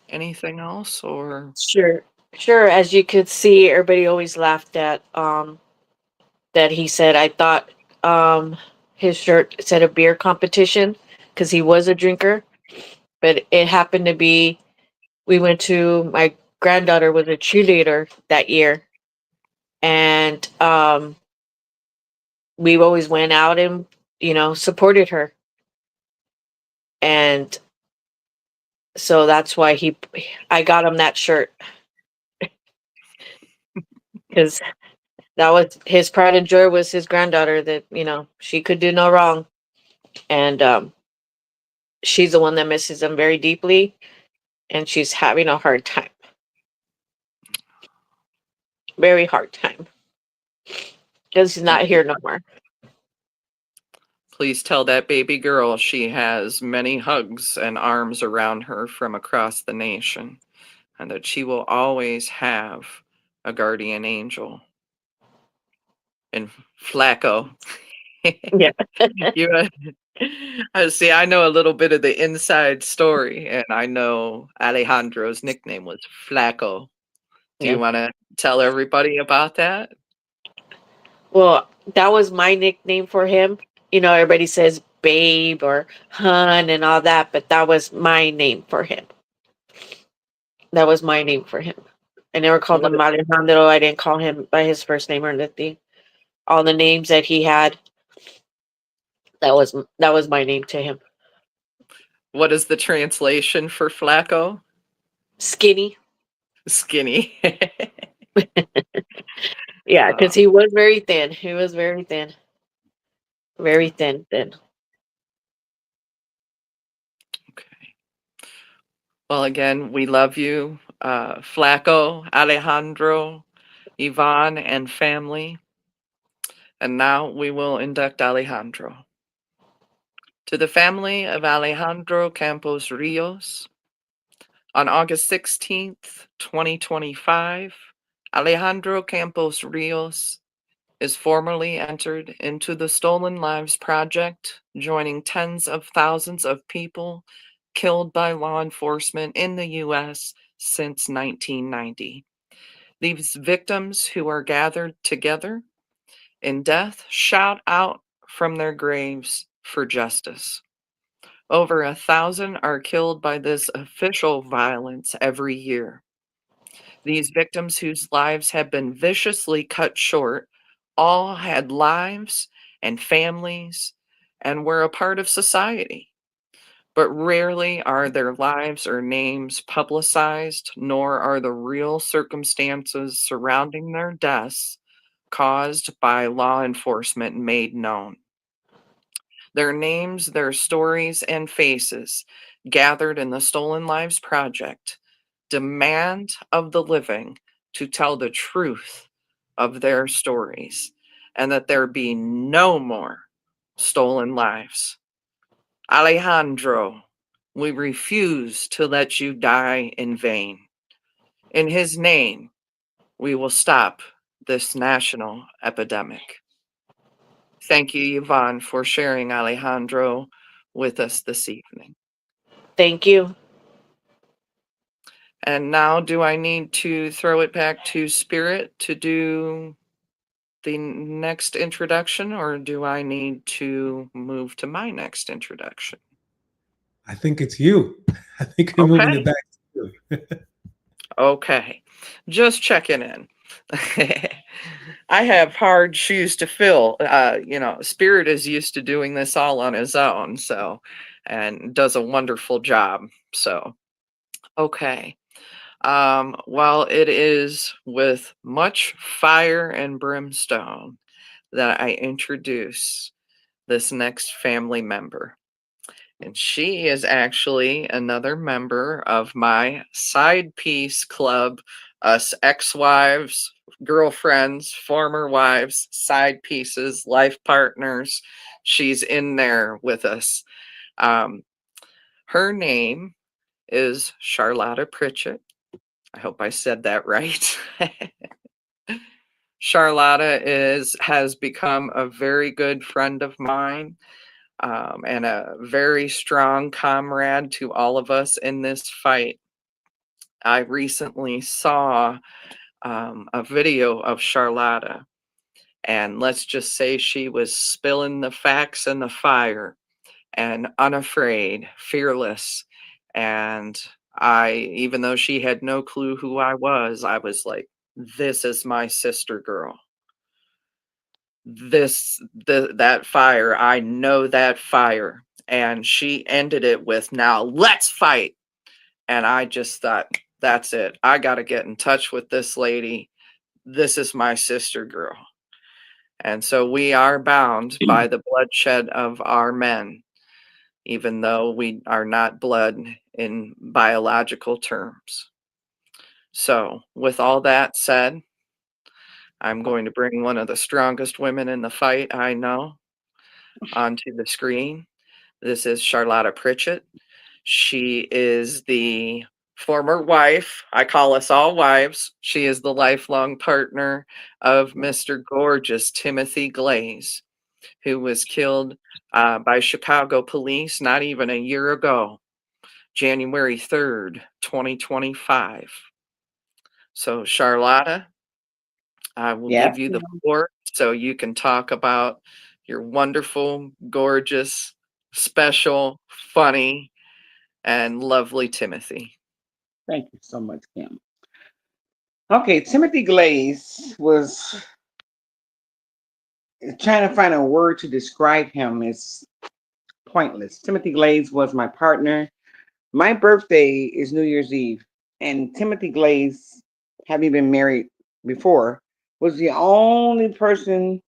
anything else? Or Sure. Sure. As you could see, everybody always laughed at that he said, I thought his shirt said a beer competition because he was a drinker, but it happened to be, we went to, my granddaughter was a cheerleader that year, and we always went out and, you know, supported her. And so that's why I got him that shirt, because that was his pride and joy, was his granddaughter, that, you know, she could do no wrong. And she's the one that misses him very deeply, and she's having a hard time. Very hard time. Because he's not here no more. please tell that baby girl she has many hugs and arms around her from across the nation, and that she will always have a guardian angel. And Flacco. Yeah. You see, I know a little bit of the inside story, and I know Alejandro's nickname was Flacco. Do you Yeah. want to tell everybody about that? Well, that was my nickname for him. You know, everybody says babe or hun and all that, but that was my name for him. That was my name for him. I never called What him Alejandro. I didn't call him by his first name or anything. All the names that he had, that was my name to him. what is the translation for Flacco? Skinny. Skinny. Yeah, because he was very thin. He was very thin. Very thin. Okay. Well, again, we love you, Flacco, Alejandro, Yvonne, and family. And now we will induct Alejandro. To the family of Alejandro Campos Rios, on August 16th, 2025, Alejandro Campos Rios is formally entered into the Stolen Lives Project, joining tens of thousands of people killed by law enforcement in the U.S. since 1990. These victims who are gathered together in death shout out from their graves for justice. Over 1,000 are killed by this official violence every year. These victims, whose lives have been viciously cut short, all had lives and families and were a part of society. But rarely are their lives or names publicized, nor are the real circumstances surrounding their deaths caused by law enforcement made known. Their names, their stories, and faces, gathered in the Stolen Lives Project, demand of the living to tell the truth of their stories, and that there be no more stolen lives. Alejandro, we refuse to let you die in vain. In his name, we will stop this national epidemic. Thank you, Yvonne, for sharing Alejandro with us this evening. Thank you. And now, do I need to throw it back to Spirit to do the next introduction, or do I need to move to my next introduction? I think it's you. I think you're moving it back to you. Okay, just checking in. I have hard shoes to fill. Spirit is used to doing this all on his own, and does a wonderful job. So, okay. Well, it is with much fire and brimstone that I introduce this next family member. And she is actually another member of my side piece club, us ex-wives, girlfriends, former wives, side pieces, life partners. She's in there with us. Her name is Charlotta Pritchett. I hope I said that right. Charlotta has become a very good friend of mine, and a very strong comrade to all of us in this fight. I recently saw a video of Charlotta, and let's just say she was spilling the facts in the fire and unafraid, fearless. And even though she had no clue who I was like, this is my sister girl. That fire, I know that fire. And she ended it with, now let's fight. And I just thought, that's it. I got to get in touch with this lady. This is my sister girl. And so we are bound by the bloodshed of our men, even though we are not blood in biological terms. So, with all that said, I'm going to bring one of the strongest women in the fight I know onto the screen. This is Charlotta Pritchett. She is the former wife. I call us all wives. She is the lifelong partner of Mr. Gorgeous Timothy Glaze, who was killed by Chicago police not even a year ago, January 3rd, 2025. So, Charlotta, I will give you the floor so you can talk about your wonderful, gorgeous, special, funny, and lovely Timothy. Thank you so much, Kim. Okay, Timothy Glaze was trying to find a word to describe him is pointless. Timothy Glaze was my partner. My birthday is New Year's Eve, and Timothy Glaze, having been married before, was the only person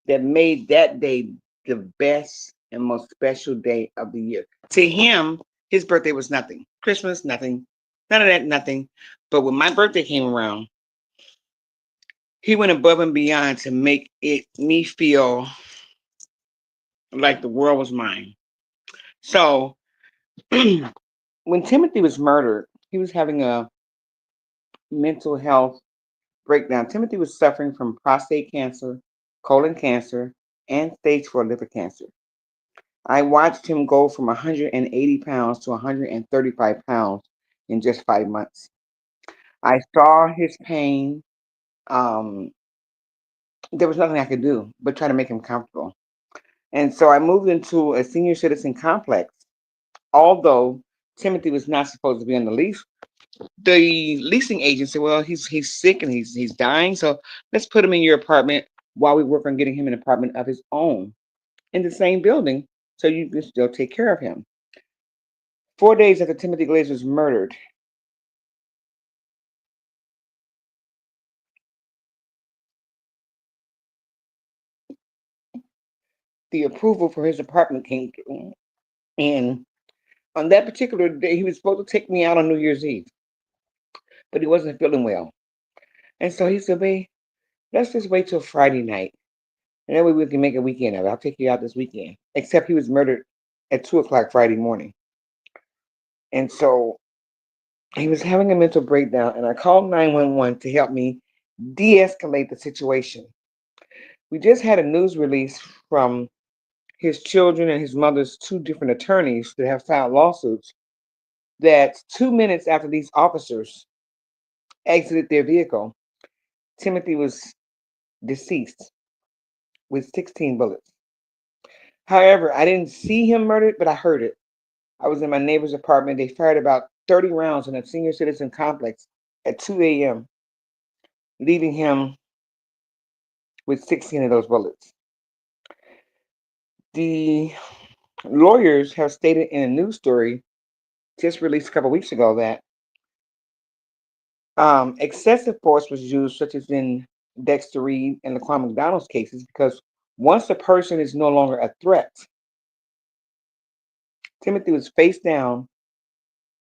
that made that day the best and most special day of the year. To him, his birthday was nothing. Christmas, nothing. None of that, nothing. But when my birthday came around, he went above and beyond to make me feel like the world was mine. So when Timothy was murdered, he was having a mental health breakdown. Timothy was suffering from prostate cancer, colon cancer, and stage 4 liver cancer. I watched him go from 180 pounds to 135 pounds in just 5 months. I saw his pain. There was nothing I could do but try to make him comfortable. And so I moved into a senior citizen complex. Although Timothy was not supposed to be on the lease, the leasing agent said, "Well, he's sick and he's dying, so let's put him in your apartment while we work on getting him an apartment of his own in the same building, so you can still take care of him." 4 days after Timothy Glaze was murdered, the approval for his apartment came through, and on that particular day, he was supposed to take me out on New Year's Eve, but he wasn't feeling well, and so he said, "Babe, let's just wait till Friday night. And that way we can make a weekend of it. I'll take you out this weekend. Except he was murdered at 2 o'clock Friday morning. And so he was having a mental breakdown, and I called 911 to help me de escalate the situation. We just had a news release from his children and his mother's two different attorneys that have filed lawsuits that 2 minutes after these officers exited their vehicle, Timothy was deceased with 16 bullets. However, I didn't see him murdered, but I heard it. I was in my neighbor's apartment. They fired about 30 rounds in a senior citizen complex at 2 a.m., leaving him with 16 of those bullets. The lawyers have stated in a news story just released a couple weeks ago that excessive force was used, such as in Dexter Reed and Laquan McDonald's cases, because once a person is no longer a threat, Timothy was face down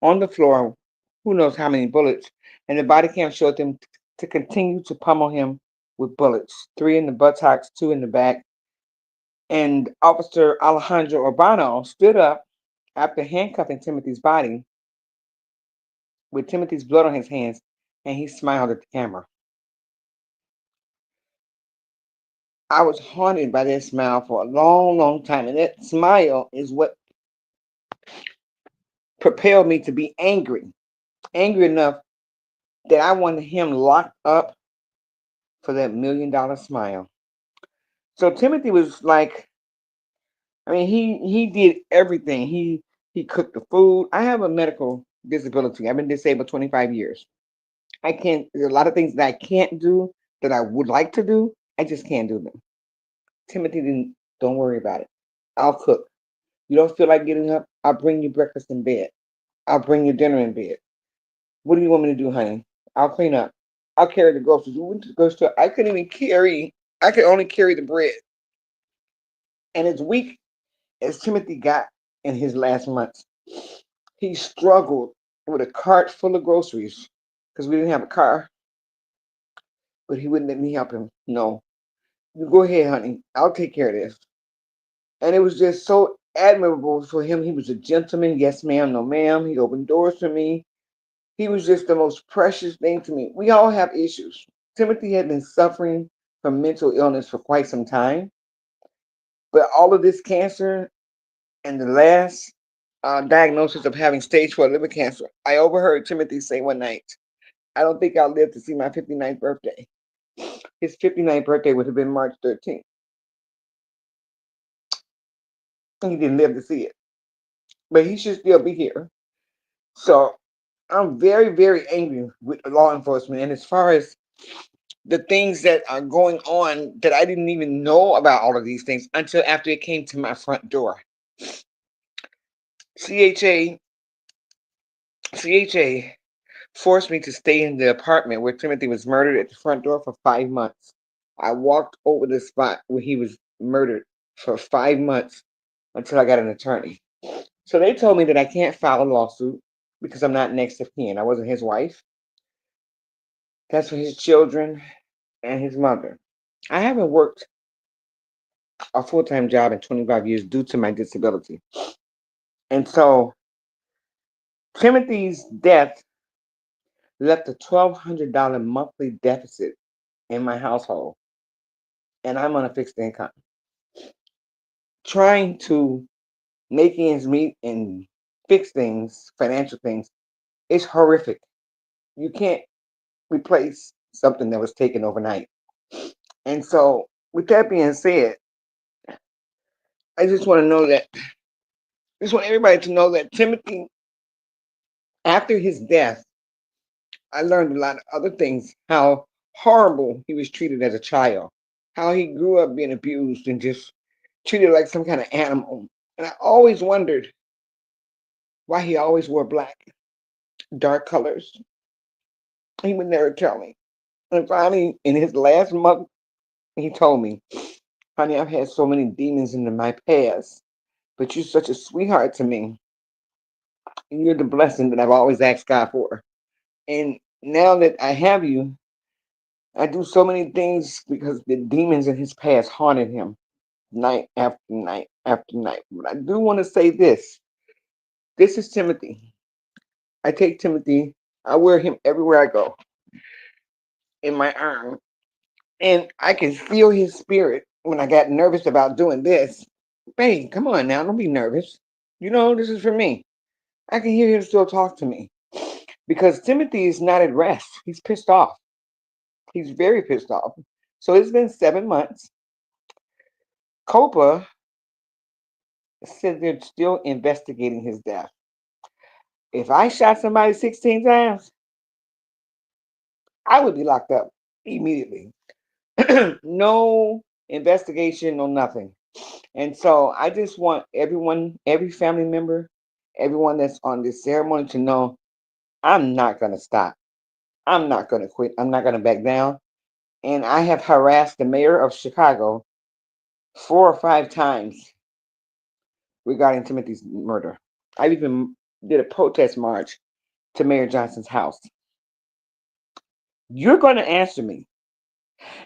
on the floor, who knows how many bullets, and the body cam showed them to continue to pummel him with bullets, 3 in the buttocks, 2 in the back. And Officer Alejandro Urbano stood up after handcuffing Timothy's body with Timothy's blood on his hands, and he smiled at the camera. I was haunted by that smile for a long, long time, and that smile is what propelled me to be angry enough that I wanted him locked up for that $1 million smile. So Timothy was like, I mean, he did everything. He cooked the food. I have a medical disability. I've been disabled 25 years. I can't. There's a lot of things that I can't do that I would like to do. I just can't do them. Timothy didn't. Don't worry about it. I'll cook. You don't feel like getting up? I'll bring you breakfast in bed. I'll bring you dinner in bed. What do you want me to do, honey? I'll clean up. I'll carry the groceries. We went to the grocery store. I couldn't even carry. I could only carry the bread. And as weak as Timothy got in his last months, he struggled with a cart full of groceries because we didn't have a car. But he wouldn't let me help him. No, you go ahead, honey. I'll take care of this. And it was just so admirable for him. He was a gentleman. Yes, ma'am. No, ma'am. He opened doors for me. He was just the most precious thing to me. We all have issues. Timothy had been suffering from mental illness for quite some time. But all of this cancer and the last diagnosis of having stage 4 liver cancer, I overheard Timothy say one night, I don't think I'll live to see my 59th birthday. His 59th birthday would have been March 13th. He didn't live to see it. But he should still be here. So I'm very, very angry with law enforcement. And as far as the things that are going on, that I didn't even know about all of these things until after it came to my front door. CHA forced me to stay in the apartment where Timothy was murdered at the front door for 5 months. I walked over the spot where he was murdered for 5 months until I got an attorney. So they told me that I can't file a lawsuit because I'm not next of kin. I wasn't his wife. That's for his children and his mother. I haven't worked a full-time job in 25 years due to my disability. And so Timothy's death left a $1,200 monthly deficit in my household. And I'm on a fixed income. Trying to make ends meet and fix things, financial things, is horrific. You can't replace something that was taken overnight. And so, with that being said, I just want to know that, I just want everybody to know that Timothy, after his death, I learned a lot of other things, how horrible he was treated as a child, how he grew up being abused and just treated like some kind of animal. And I always wondered why he always wore black, dark colors. He would never tell me. And finally, in his last month, he told me, honey, I've had so many demons in my past, but you're such a sweetheart to me. You're the blessing that I've always asked God for. And now that I have you, I do so many things because the demons in his past haunted him night after night after night. But I do want to say this. This is Timothy. I take Timothy, I wear him everywhere I go in my arm. And I can feel his spirit when I got nervous about doing this. Hey, come on now, don't be nervous. You know, this is for me. I can hear him still talk to me because Timothy is not at rest. He's pissed off. He's very pissed off. So it's been 7 months. COPA said they're still investigating his death. If I shot somebody 16 times, I would be locked up immediately. No investigation, no nothing. And so I just want everyone, every family member, everyone that's on this ceremony to know I'm not going to stop. I'm not going to quit. I'm not going to back down. And I have harassed the mayor of Chicago 4 or 5 times regarding Timothy's murder. I even did a protest march to Mayor Johnson's house. You're going to answer me,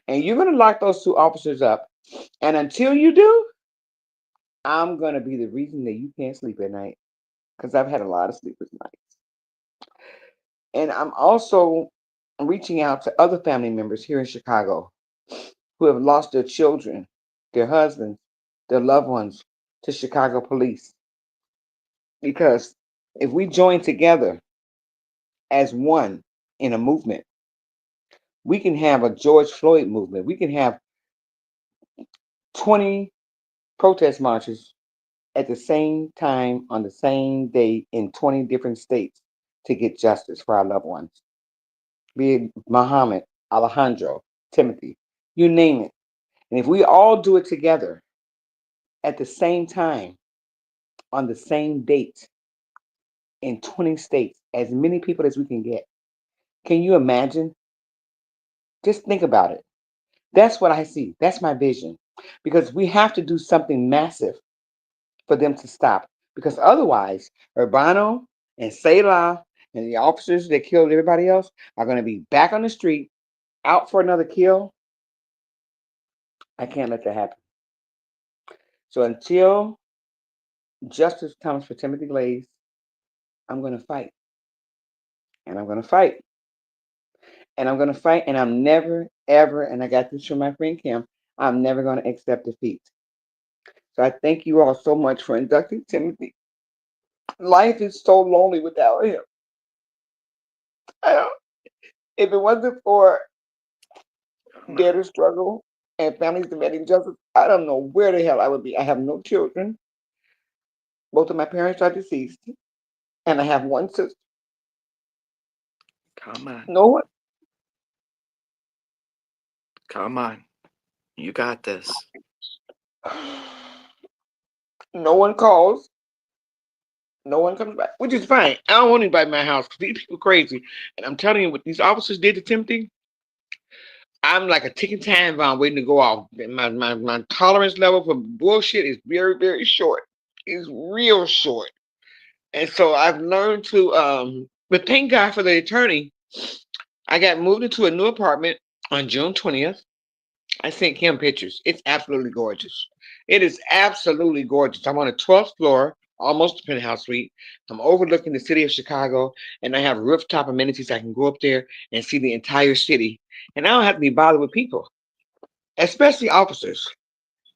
and you're going to lock those 2 officers up. And until you do, I'm going to be the reason that you can't sleep at night because I've had a lot of sleepless nights. And I'm also reaching out to other family members here in Chicago who have lost their children, their husbands, their loved ones to Chicago police. Because if we join together as one in a movement, we can have a George Floyd movement. We can have 20 protest marches at the same time on the same day in 20 different states to get justice for our loved ones. Be it Muhammad, Alejandro, Timothy, you name it. And if we all do it together at the same time on the same date in 20 states, as many people as we can get, can you imagine? Just think about it. That's what I see. That's my vision. Because we have to do something massive for them to stop. Because otherwise, Urbano and Selah and the officers that killed everybody else are going to be back on the street, out for another kill. I can't let that happen. So until justice comes for Timothy Glaze, I'm going to fight. And I'm going to fight. And I'm going to fight. And I'm never, ever, and I got this from my friend Kim, I'm never going to accept defeat. So I thank you all so much for inducting Timothy. Life is so lonely without him. If it wasn't for Dare to Struggle and Families Demanding Justice, I don't know where the hell I would be. I have no children. Both of my parents are deceased. And I have one sister. Come on. No one. Come on. You got this. No one calls. No one comes back, which is fine. I don't want anybody in my house because these people are crazy. And I'm telling you, what these officers did to Timothy, I'm like a ticking time bomb waiting to go off. My tolerance level for bullshit is very, very short. It's real short. And so I've learned to, but thank God for the attorney. I got moved into a new apartment on June 20th. I sent him pictures. It's absolutely gorgeous. It is absolutely gorgeous. I'm on the 12th floor, almost a penthouse suite. I'm overlooking the city of Chicago, and I have rooftop amenities. I can go up there and see the entire city. And I don't have to be bothered with people, especially officers.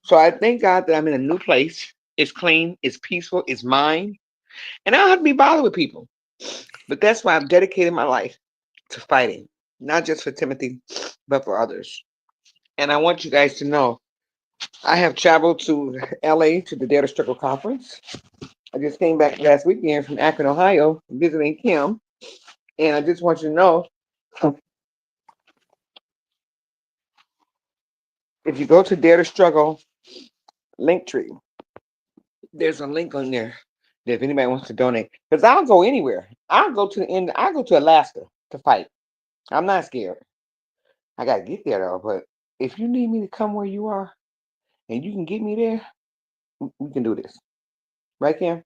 So I thank God that I'm in a new place. It's clean, it's peaceful, it's mine. And I don't have to be bothered with people. But that's why I've dedicated my life to fighting, not just for Timothy, but for others. And I want you guys to know I have traveled to LA to the Dare to Struggle conference. I just came back last weekend from Akron, Ohio, visiting Kim. And I just want you to know if you go to Dare to Struggle Linktree, there's a link on there that if anybody wants to donate, because I'll go anywhere. I'll go to the end, I'll go to Alaska to fight. I'm not scared. I got to get there though. But if you need me to come where you are and you can get me there, we can do this. Right, Kim?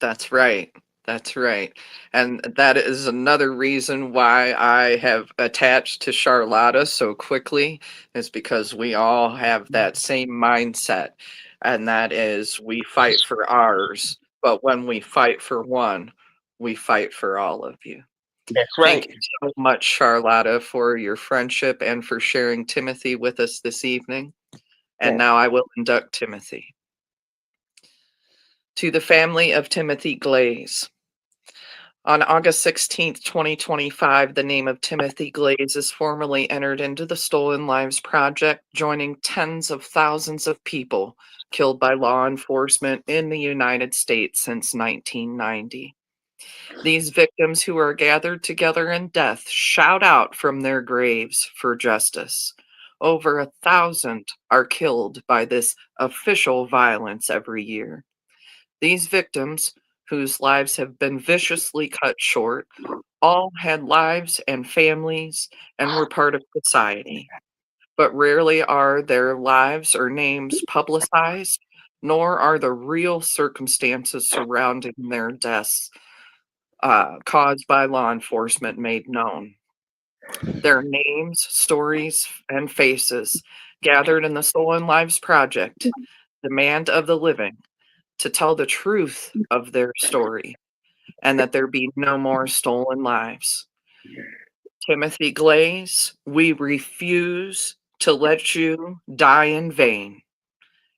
That's right. That's right. And that is another reason why I have attached to Charlotta so quickly, is because we all have that same mindset. And that is, we fight for ours, but when we fight for one, we fight for all of you. That's Thank right. you so much, Charlotta, for your friendship and for sharing Timothy with us this evening. And Yes. now I will induct Timothy. To the family of Timothy Glaze. On August 16th, 2025, the name of Timothy Glaze is formally entered into the Stolen Lives Project, joining tens of thousands of people killed by law enforcement in the United States since 1990. These victims who are gathered together in death shout out from their graves for justice. Over 1,000 are killed by this official violence every year. These victims, whose lives have been viciously cut short, all had lives and families and were part of society. But rarely are their lives or names publicized, nor are the real circumstances surrounding their deaths caused by law enforcement made known. Their names, stories, and faces gathered in the Stolen Lives Project demand of the living to tell the truth of their story and that there be no more stolen lives. Timothy Glaze, we refuse to let you die in vain.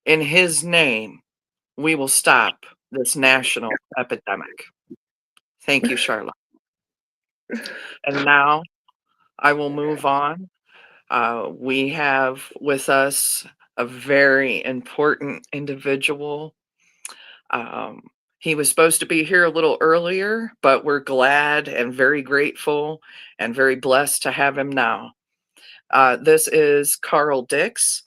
In his name, we will stop this national epidemic. Thank you, Charlotte. And now I will move on. We have with us a very important individual. Um, he was supposed to be here a little earlier, but we're glad and very grateful and very blessed to have him now. This is Carl Dix.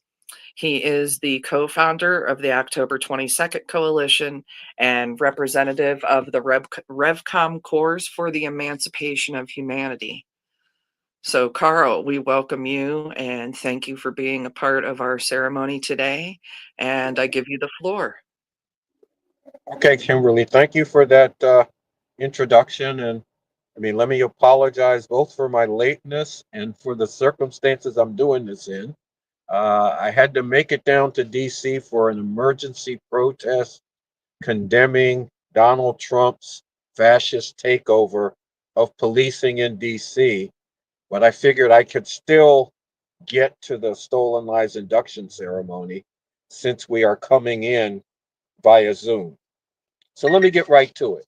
He is the co-founder of the October 22nd Coalition and representative of the RevCom Corps for the Emancipation of Humanity. So, Carl, we welcome you and thank you for being a part of our ceremony today. And I give you the floor. Okay, Kimberly, thank you for that introduction. And I mean, let me apologize both for my lateness and for the circumstances I'm doing this in. I had to make it down to DC for an emergency protest condemning Donald Trump's fascist takeover of policing in DC. But I figured I could still get to the Stolen Lives Induction Ceremony since we are coming in via Zoom. So let me get right to it.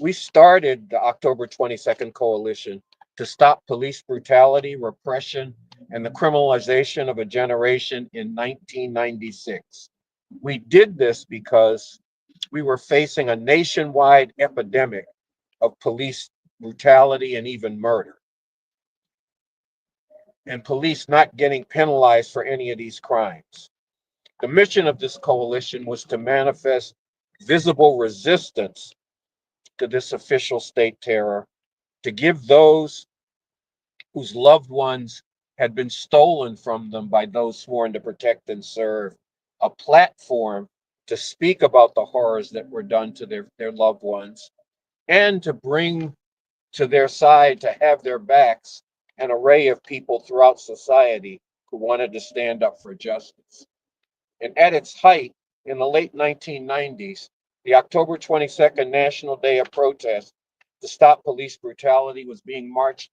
We started the October 22nd Coalition to stop police brutality, repression, and the criminalization of a generation in 1996. We did this because we were facing a nationwide epidemic of police brutality and even murder, and police not getting penalized for any of these crimes. The mission of this coalition was to manifest visible resistance to this official state terror, to give those whose loved ones had been stolen from them by those sworn to protect and serve a platform to speak about the horrors that were done to their loved ones, and to bring to their side, to have their backs, an array of people throughout society who wanted to stand up for justice. And at its height, in the late 1990s, the October 22nd National Day of Protest to stop police brutality was being marked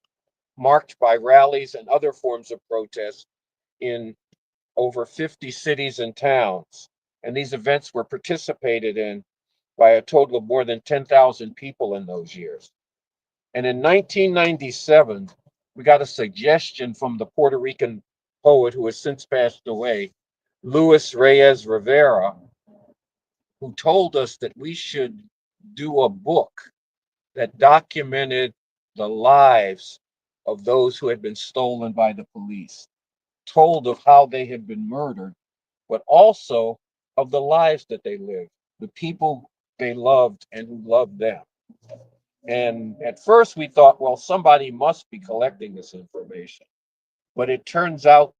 by rallies and other forms of protest in over 50 cities and towns. And these events were participated in by a total of more than 10,000 people in those years. And in 1997, we got a suggestion from the Puerto Rican poet who has since passed away, Luis Reyes Rivera, who told us that we should do a book that documented the lives of those who had been stolen by the police, told of how they had been murdered, but also of the lives that they lived, the people they loved and who loved them. And at first we thought, well, somebody must be collecting this information. But it turns out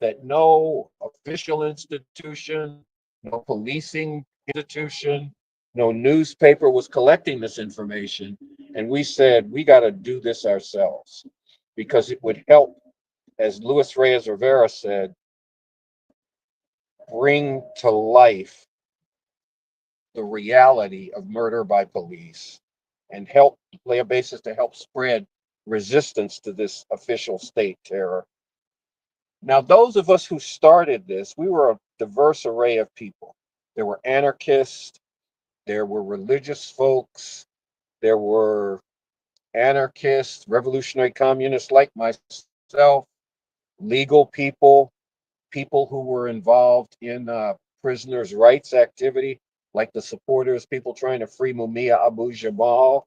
that no official institution, no policing institution, No newspaper was collecting this information, and we said we got to do this ourselves because it would help, as Luis Reyes Rivera said, bring to life the reality of murder by police and help lay a basis to help spread resistance to this official state terror. Now, those of us who started this, we were a diverse array of people. There were anarchists, there were religious folks, there were anarchists, revolutionary communists like myself, legal people, people who were involved in prisoners' rights activity, like the supporters, people trying to free Mumia Abu Jamal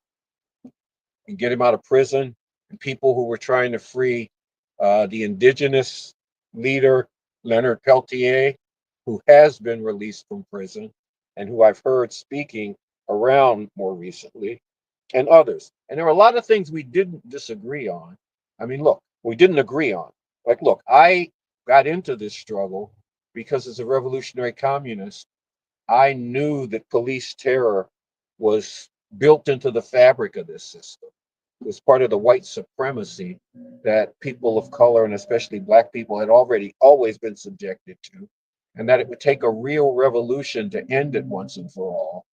and get him out of prison, and people who were trying to free the indigenous leader, Leonard Peltier, who has been released from prison and who I've heard speaking around more recently, and others. And there were a lot of things we didn't disagree on. I mean, look, we didn't agree on. Like, look, I got into this struggle because as a revolutionary communist, I knew that police terror was built into the fabric of this system. It was part of the white supremacy that people of color and especially Black people had already always been subjected to, and that it would take a real revolution to end it once and for all.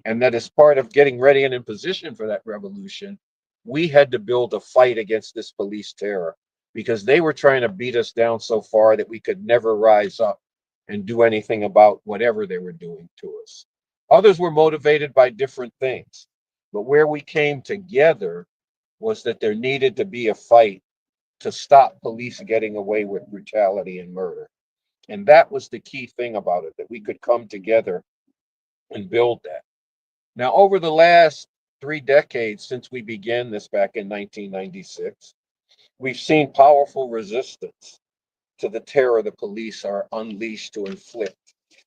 And that as part of getting ready and in position for that revolution, we had to build a fight against this police terror because they were trying to beat us down so far that we could never rise up and do anything about whatever they were doing to us. Others were motivated by different things, but where we came together was that there needed to be a fight to stop police getting away with brutality and murder. And that was the key thing about it, that we could come together and build that. Now, over the last 3 decades since we began this back in 1996, we've seen powerful resistance to the terror the police are unleashed to inflict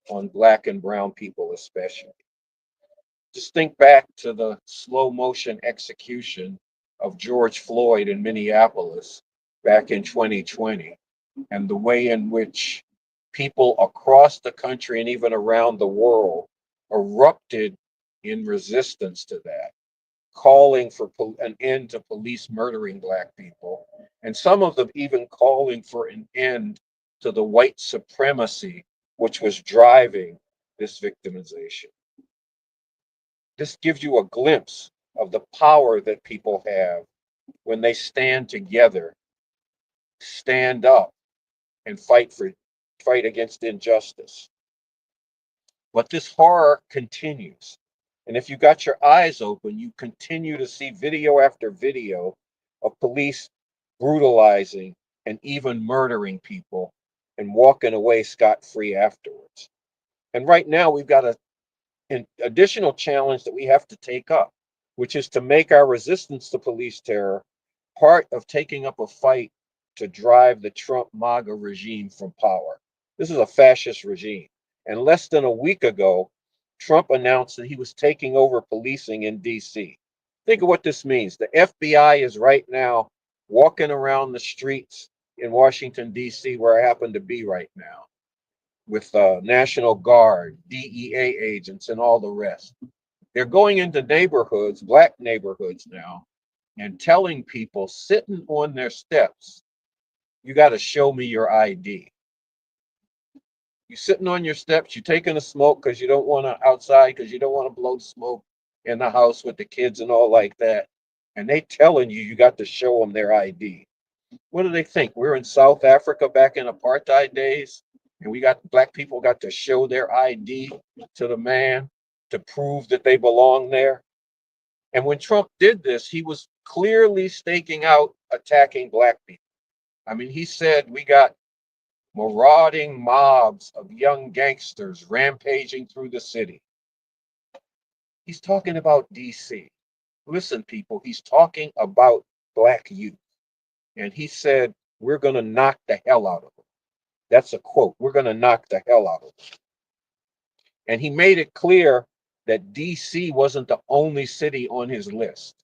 on Black and brown people, especially. Just think back to the slow motion execution of George Floyd in Minneapolis back in 2020, and the way in which people across the country and even around the world erupted in resistance to that, calling for an end to police murdering Black people, and some of them even calling for an end to the white supremacy which was driving this victimization. This gives you a glimpse of the power that people have when they stand together, stand up, and fight against injustice. But this horror continues. And if you got your eyes open, you continue to see video after video of police brutalizing and even murdering people and walking away scot-free afterwards. And right now, we've got an additional challenge that we have to take up, which is to make our resistance to police terror part of taking up a fight to drive the Trump MAGA regime from power. This is a fascist regime. And less than a week ago, Trump announced that he was taking over policing in DC. Think of what this means. The FBI is right now walking around the streets in Washington, DC, where I happen to be right now, with National Guard, DEA agents, and all the rest. They're going into neighborhoods, Black neighborhoods now, and telling people sitting on their steps, you got to show me your ID. You're sitting on your steps, you're taking a smoke because you don't want to outside, because you don't want to blow smoke in the house with the kids and all like that. And they telling you got to show them their ID. What do they think? We're in South Africa back in apartheid days, and we got Black people got to show their ID to the man to prove that they belong there. And when Trump did this, he was clearly staking out attacking Black people. I mean, he said we got marauding mobs of young gangsters rampaging through the city. He's talking about DC. Listen, people, he's talking about Black youth. And he said, we're going to knock the hell out of them. That's a quote. We're going to knock the hell out of them. And he made it clear that DC wasn't the only city on his list.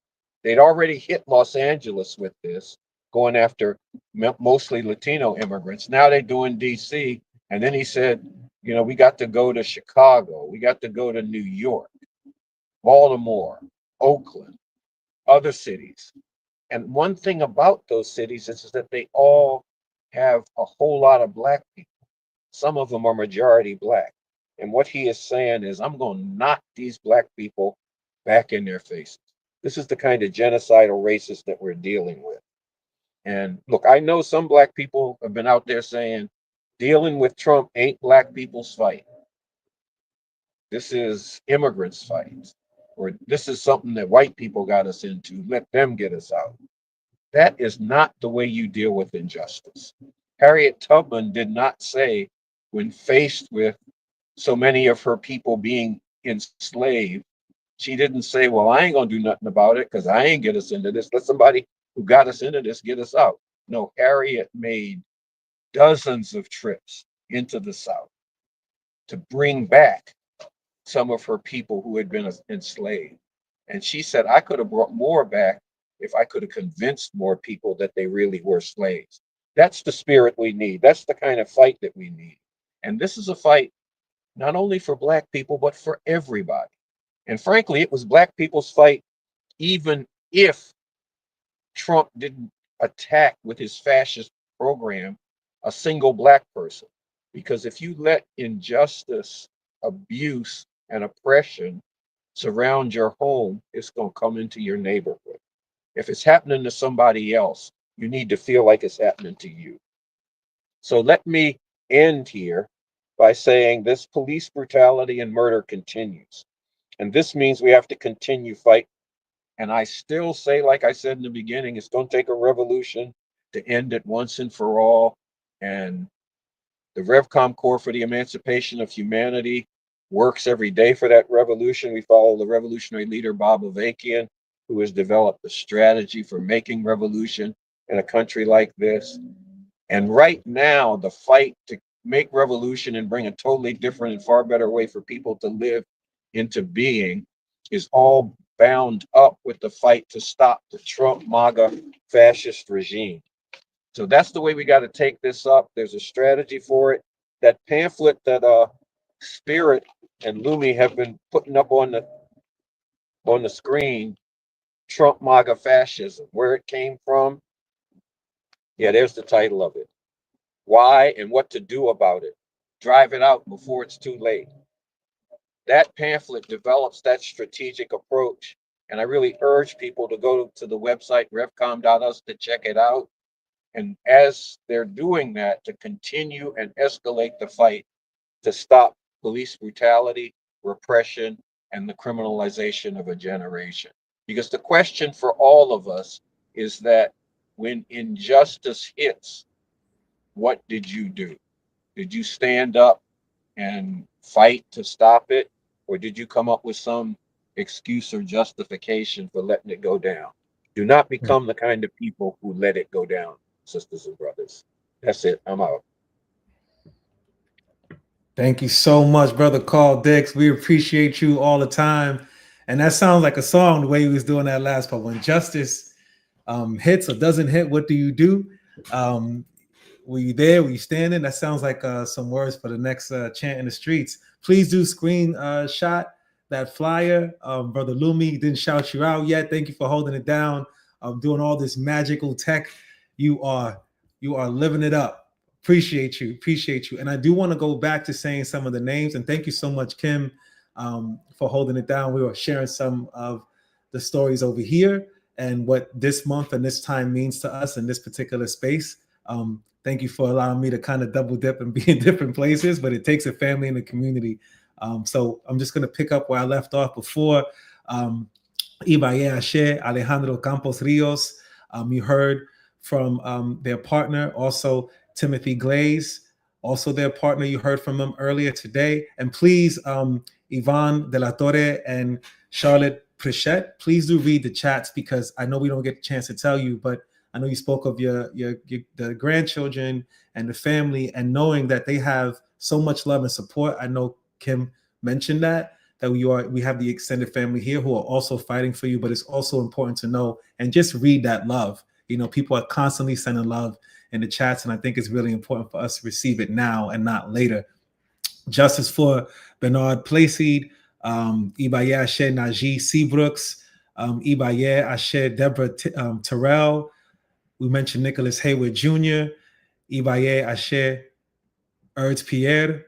They'd already hit Los Angeles with this, going after mostly Latino immigrants. Now they're doing DC. And then he said, we got to go to Chicago. We got to go to New York. Baltimore, Oakland, other cities. And one thing about those cities is that they all have a whole lot of Black people. Some of them are majority Black. And what he is saying is, I'm going to knock these Black people back in their faces. This is the kind of genocidal racist that we're dealing with. And look, I know some Black people have been out there saying, dealing with Trump ain't Black people's fight. This is immigrants' fight. Or this is something that white people got us into. Let them get us out. That is not the way you deal with injustice. Harriet Tubman did not say, when faced with so many of her people being enslaved, she didn't say, well, I ain't going to do nothing about it because I ain't get us into this. Let somebody who got us into this get us out. No, Harriet made dozens of trips into the South to bring back some of her people who had been enslaved. And she said, I could have brought more back if I could have convinced more people that they really were slaves. That's the spirit we need. That's the kind of fight that we need. And this is a fight not only for Black people, but for everybody. And frankly, it was Black people's fight, even if Trump didn't attack with his fascist program a single Black person. Because if you let injustice, abuse, and oppression surround your home, it's going to come into your neighborhood. If it's happening to somebody else, you need to feel like it's happening to you. So let me end here by saying this police brutality and murder continues. And this means we have to continue fighting. And I still say, like I said in the beginning, it's going to take a revolution to end it once and for all. And the RevCom Corps for the Emancipation of Humanity works every day for that revolution. We follow the revolutionary leader, Bob Avakian, who has developed a strategy for making revolution in a country like this. And right now, the fight to make revolution and bring a totally different and far better way for people to live into being is all bound up with the fight to stop the Trump MAGA fascist regime. So that's the way we got to take this up. There's a strategy for it. That pamphlet that Spirit and Lumi have been putting up on the screen, Trump MAGA fascism, where it came from. Yeah, there's the title of it. Why and what to do about it. Drive it out before it's too late. That pamphlet develops that strategic approach. And I really urge people to go to the website, revcom.us, to check it out. And as they're doing that, to continue and escalate the fight to stop police brutality, repression, and the criminalization of a generation. Because the question for all of us is that when injustice hits, what did you do? Did you stand up and fight to stop it? Or did you come up with some excuse or justification for letting it go down? Do not become the kind of people who let it go down, sisters and brothers. That's it. I'm out. Thank you so much, Brother Carl Dix. We appreciate you all the time. And that sounds like a song, the way he was doing that last part. When justice hits or doesn't hit, what do you do? Were you there? Were you standing? That sounds like some words for the next chant in the streets. Please do screenshot that flyer. Brother Lumi didn't shout you out yet. Thank you for holding it down, doing all this magical tech. You are living it up. Appreciate you. And I do want to go back to saying some of the names. And thank you so much, Kim, for holding it down. We were sharing some of the stories over here and what this month and this time means to us in this particular space. Thank you for allowing me to kind of double dip and be in different places, but it takes a family and a community. So I'm just going to pick up where I left off before. Ibaye Ashe, Alejandro Campos Rios. You heard from their partner, also Timothy Glaze, also their partner. You heard from them earlier today. And please, Yvonne De La Torre and Charlotte Prichette, please do read the chats, because I know we don't get a chance to tell you, but I know you spoke of the grandchildren and the family, and knowing that they have so much love and support. I know Kim mentioned that we have the extended family here who are also fighting for you, but it's also important to know and just read that love. You know, people are constantly sending love in the chats, and I think it's really important for us to receive it now and not later. Justice for Bernard Playseed, Ibaye Ashe Najee Seabrooks, Ibaye Ashe Deborah Terrell. We mentioned Nicholas Hayward Jr., Ibaye Ashe Eudes Pierre,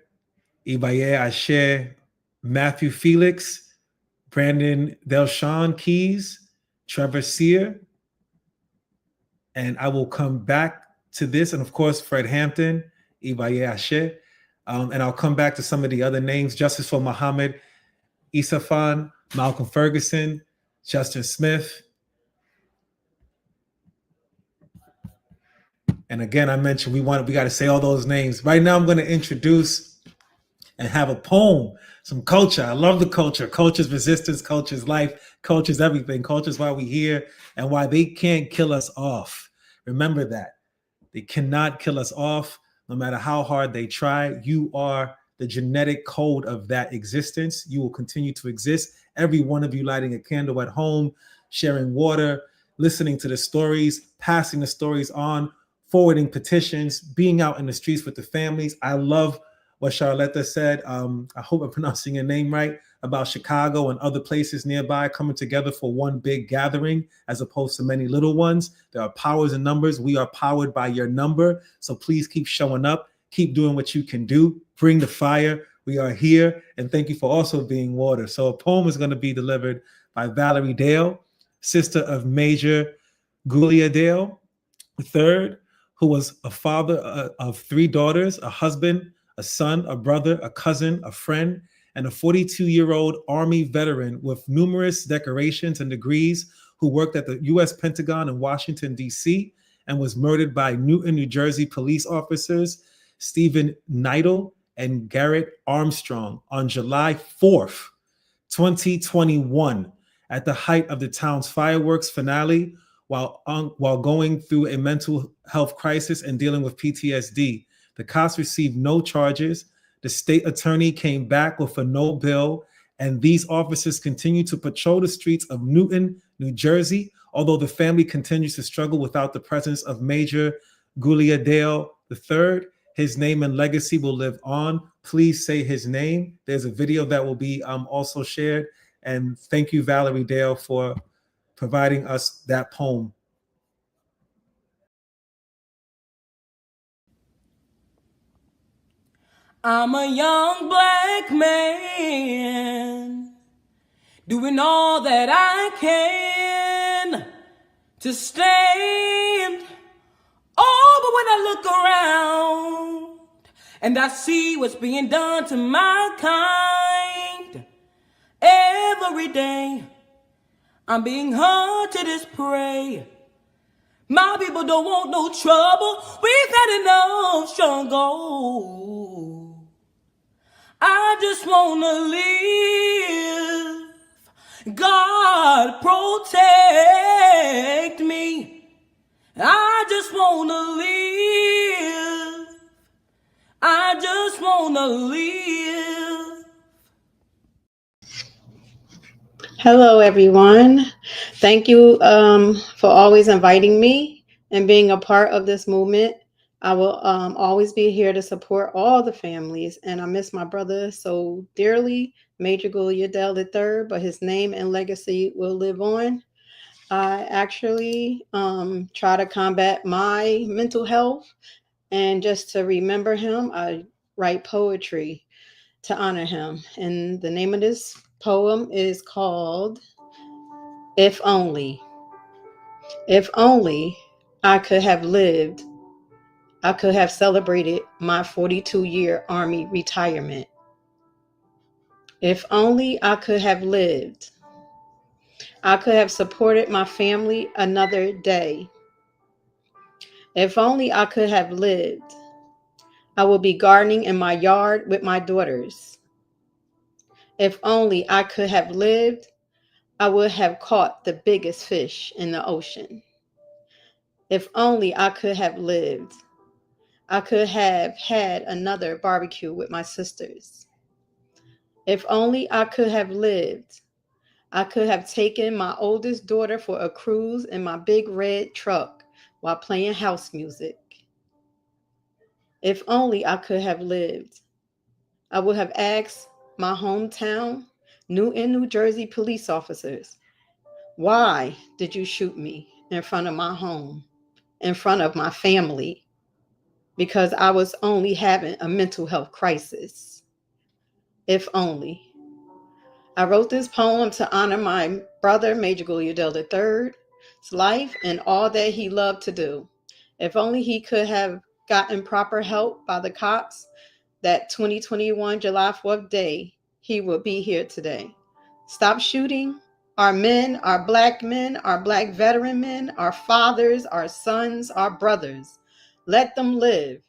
Ibaye Ashe Matthew Felix, Brandon Delshawn Keys, Trevor Sear, and I will come back to this, and of course, Fred Hampton, Ibaye Ashe, and I'll come back to some of the other names, Justice for Muhammad, Isaifan, Malcolm Ferguson, Justin Smith. And again, I mentioned we got to say all those names. Right now, I'm going to introduce and have a poem, some culture. I love the culture. Culture's resistance, culture's life, culture's everything. Culture's why we're here and why they can't kill us off. Remember that. They cannot kill us off, no matter how hard they try. You are the genetic code of that existence. You will continue to exist. Every one of you lighting a candle at home, sharing water, listening to the stories, passing the stories on, forwarding petitions, being out in the streets with the families. I love what Charlotta said. I hope I'm pronouncing your name right, about Chicago and other places nearby coming together for one big gathering as opposed to many little ones. There are powers in numbers. We are powered by your number. So please keep showing up. Keep doing what you can do. Bring the fire. We are here. And thank you for also being water. So a poem is going to be delivered by Valerie Dale, sister of Major Gulia Dale III, who was a father of 3 daughters, a husband, a son, a brother, a cousin, a friend, and a 42-year-old Army veteran with numerous decorations and degrees who worked at the U.S. Pentagon in Washington, D.C., and was murdered by Newton, New Jersey police officers Stephen Neidl and Garrett Armstrong on July 4th, 2021, at the height of the town's fireworks finale while going through a mental health crisis and dealing with PTSD. The cops received no charges. The state attorney came back with a no bill, and these officers continue to patrol the streets of Newton, New Jersey, although the family continues to struggle without the presence of Major Gulia Dale III. His name and legacy will live on. Please say his name. There's a video that will be also shared. And thank you, Valerie Dale, for providing us that poem. I'm a young black man doing all that I can to stand. Oh, but when I look around and I see what's being done to my kind, every day I'm being hunted as prey. My people don't want no trouble. We've had enough struggle. I just wanna live. God protect me. I just wanna live. I just wanna live. Hello, everyone. Thank you for always inviting me and being a part of this movement. I will always be here to support all the families, and I miss my brother so dearly, Major Gulia Dale III, but his name and legacy will live on. I actually try to combat my mental health, and just to remember him, I write poetry to honor him. And the name of this poem is called If Only. If only I could have lived, I could have celebrated my 42-year Army retirement. If only I could have lived, I could have supported my family another day. If only I could have lived, I would be gardening in my yard with my daughters. If only I could have lived, I would have caught the biggest fish in the ocean. If only I could have lived, I could have had another barbecue with my sisters. If only I could have lived, I could have taken my oldest daughter for a cruise in my big red truck while playing house music. If only I could have lived, I would have asked my hometown New Jersey police officers, why did you shoot me in front of my home, in front of my family? Because I was only having a mental health crisis. If only. I wrote this poem to honor my brother, Major Guliadel III's life and all that he loved to do. If only he could have gotten proper help by the cops that 2021 July 4th day, he would be here today. Stop shooting our men, our black veteran men, our fathers, our sons, our brothers. Let them live.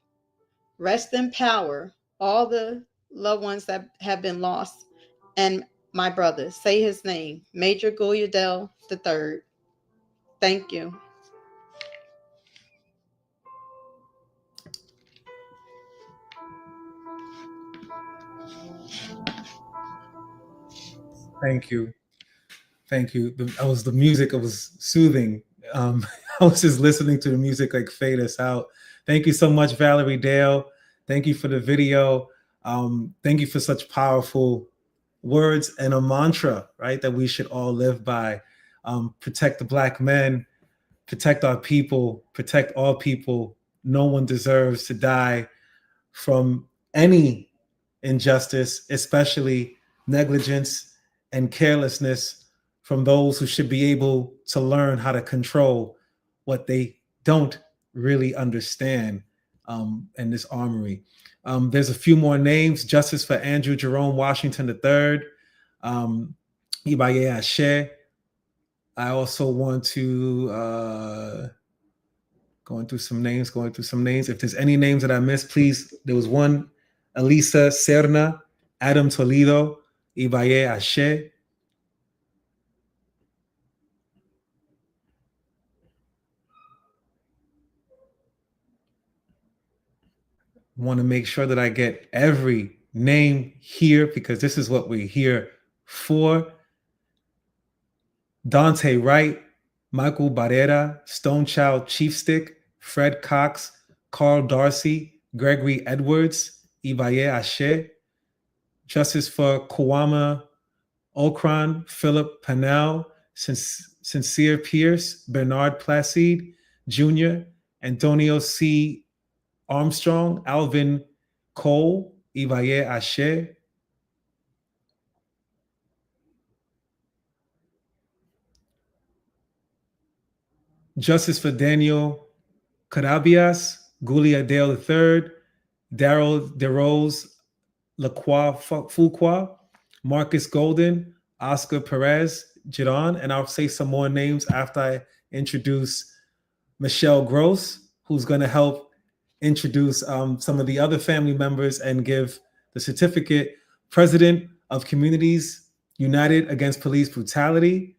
Rest in power, all the loved ones that have been lost. And my brother, say his name, Major Guliadel III. Thank you. Thank you. Thank you. That was the music. It was soothing. I was just listening to the music like fade us out. Thank you so much, Valerie Dale. Thank you for the video. Thank you for such powerful words and a mantra, right, that we should all live by. Protect the Black men, protect our people, protect all people. No one deserves to die from any injustice, especially negligence and carelessness from those who should be able to learn how to control what they don't really understand in this armory. There's a few more names. Justice for Andrew Jerome Washington III. Ibaye Ashe. I also want to going through some names. If there's any names that I missed, please. There was one, Elisa Serna, Adam Toledo, Ibaye Ashe. Want to make sure that I get every name here because this is what we're here for. Dante Wright, Michael Barrera, Stonechild Chiefstick, Fred Cox, Carl Darcy, Gregory Edwards, Ibaye Ashe. Justice for Kwame Okran, Philip Pannell, Sincere Pierce, Bernard Placide Jr., Antonio C. Armstrong, Alvin Cole, Ibaye Ashe. Justice for Daniel Carabias, Guliadel III, Daryl DeRose, Lacroix Fuqua, Marcus Golden, Oscar Perez, Jiran, and I'll say some more names after I introduce Michelle Gross, who's going to help introduce some of the other family members and give the certificate. President of Communities United Against Police Brutality.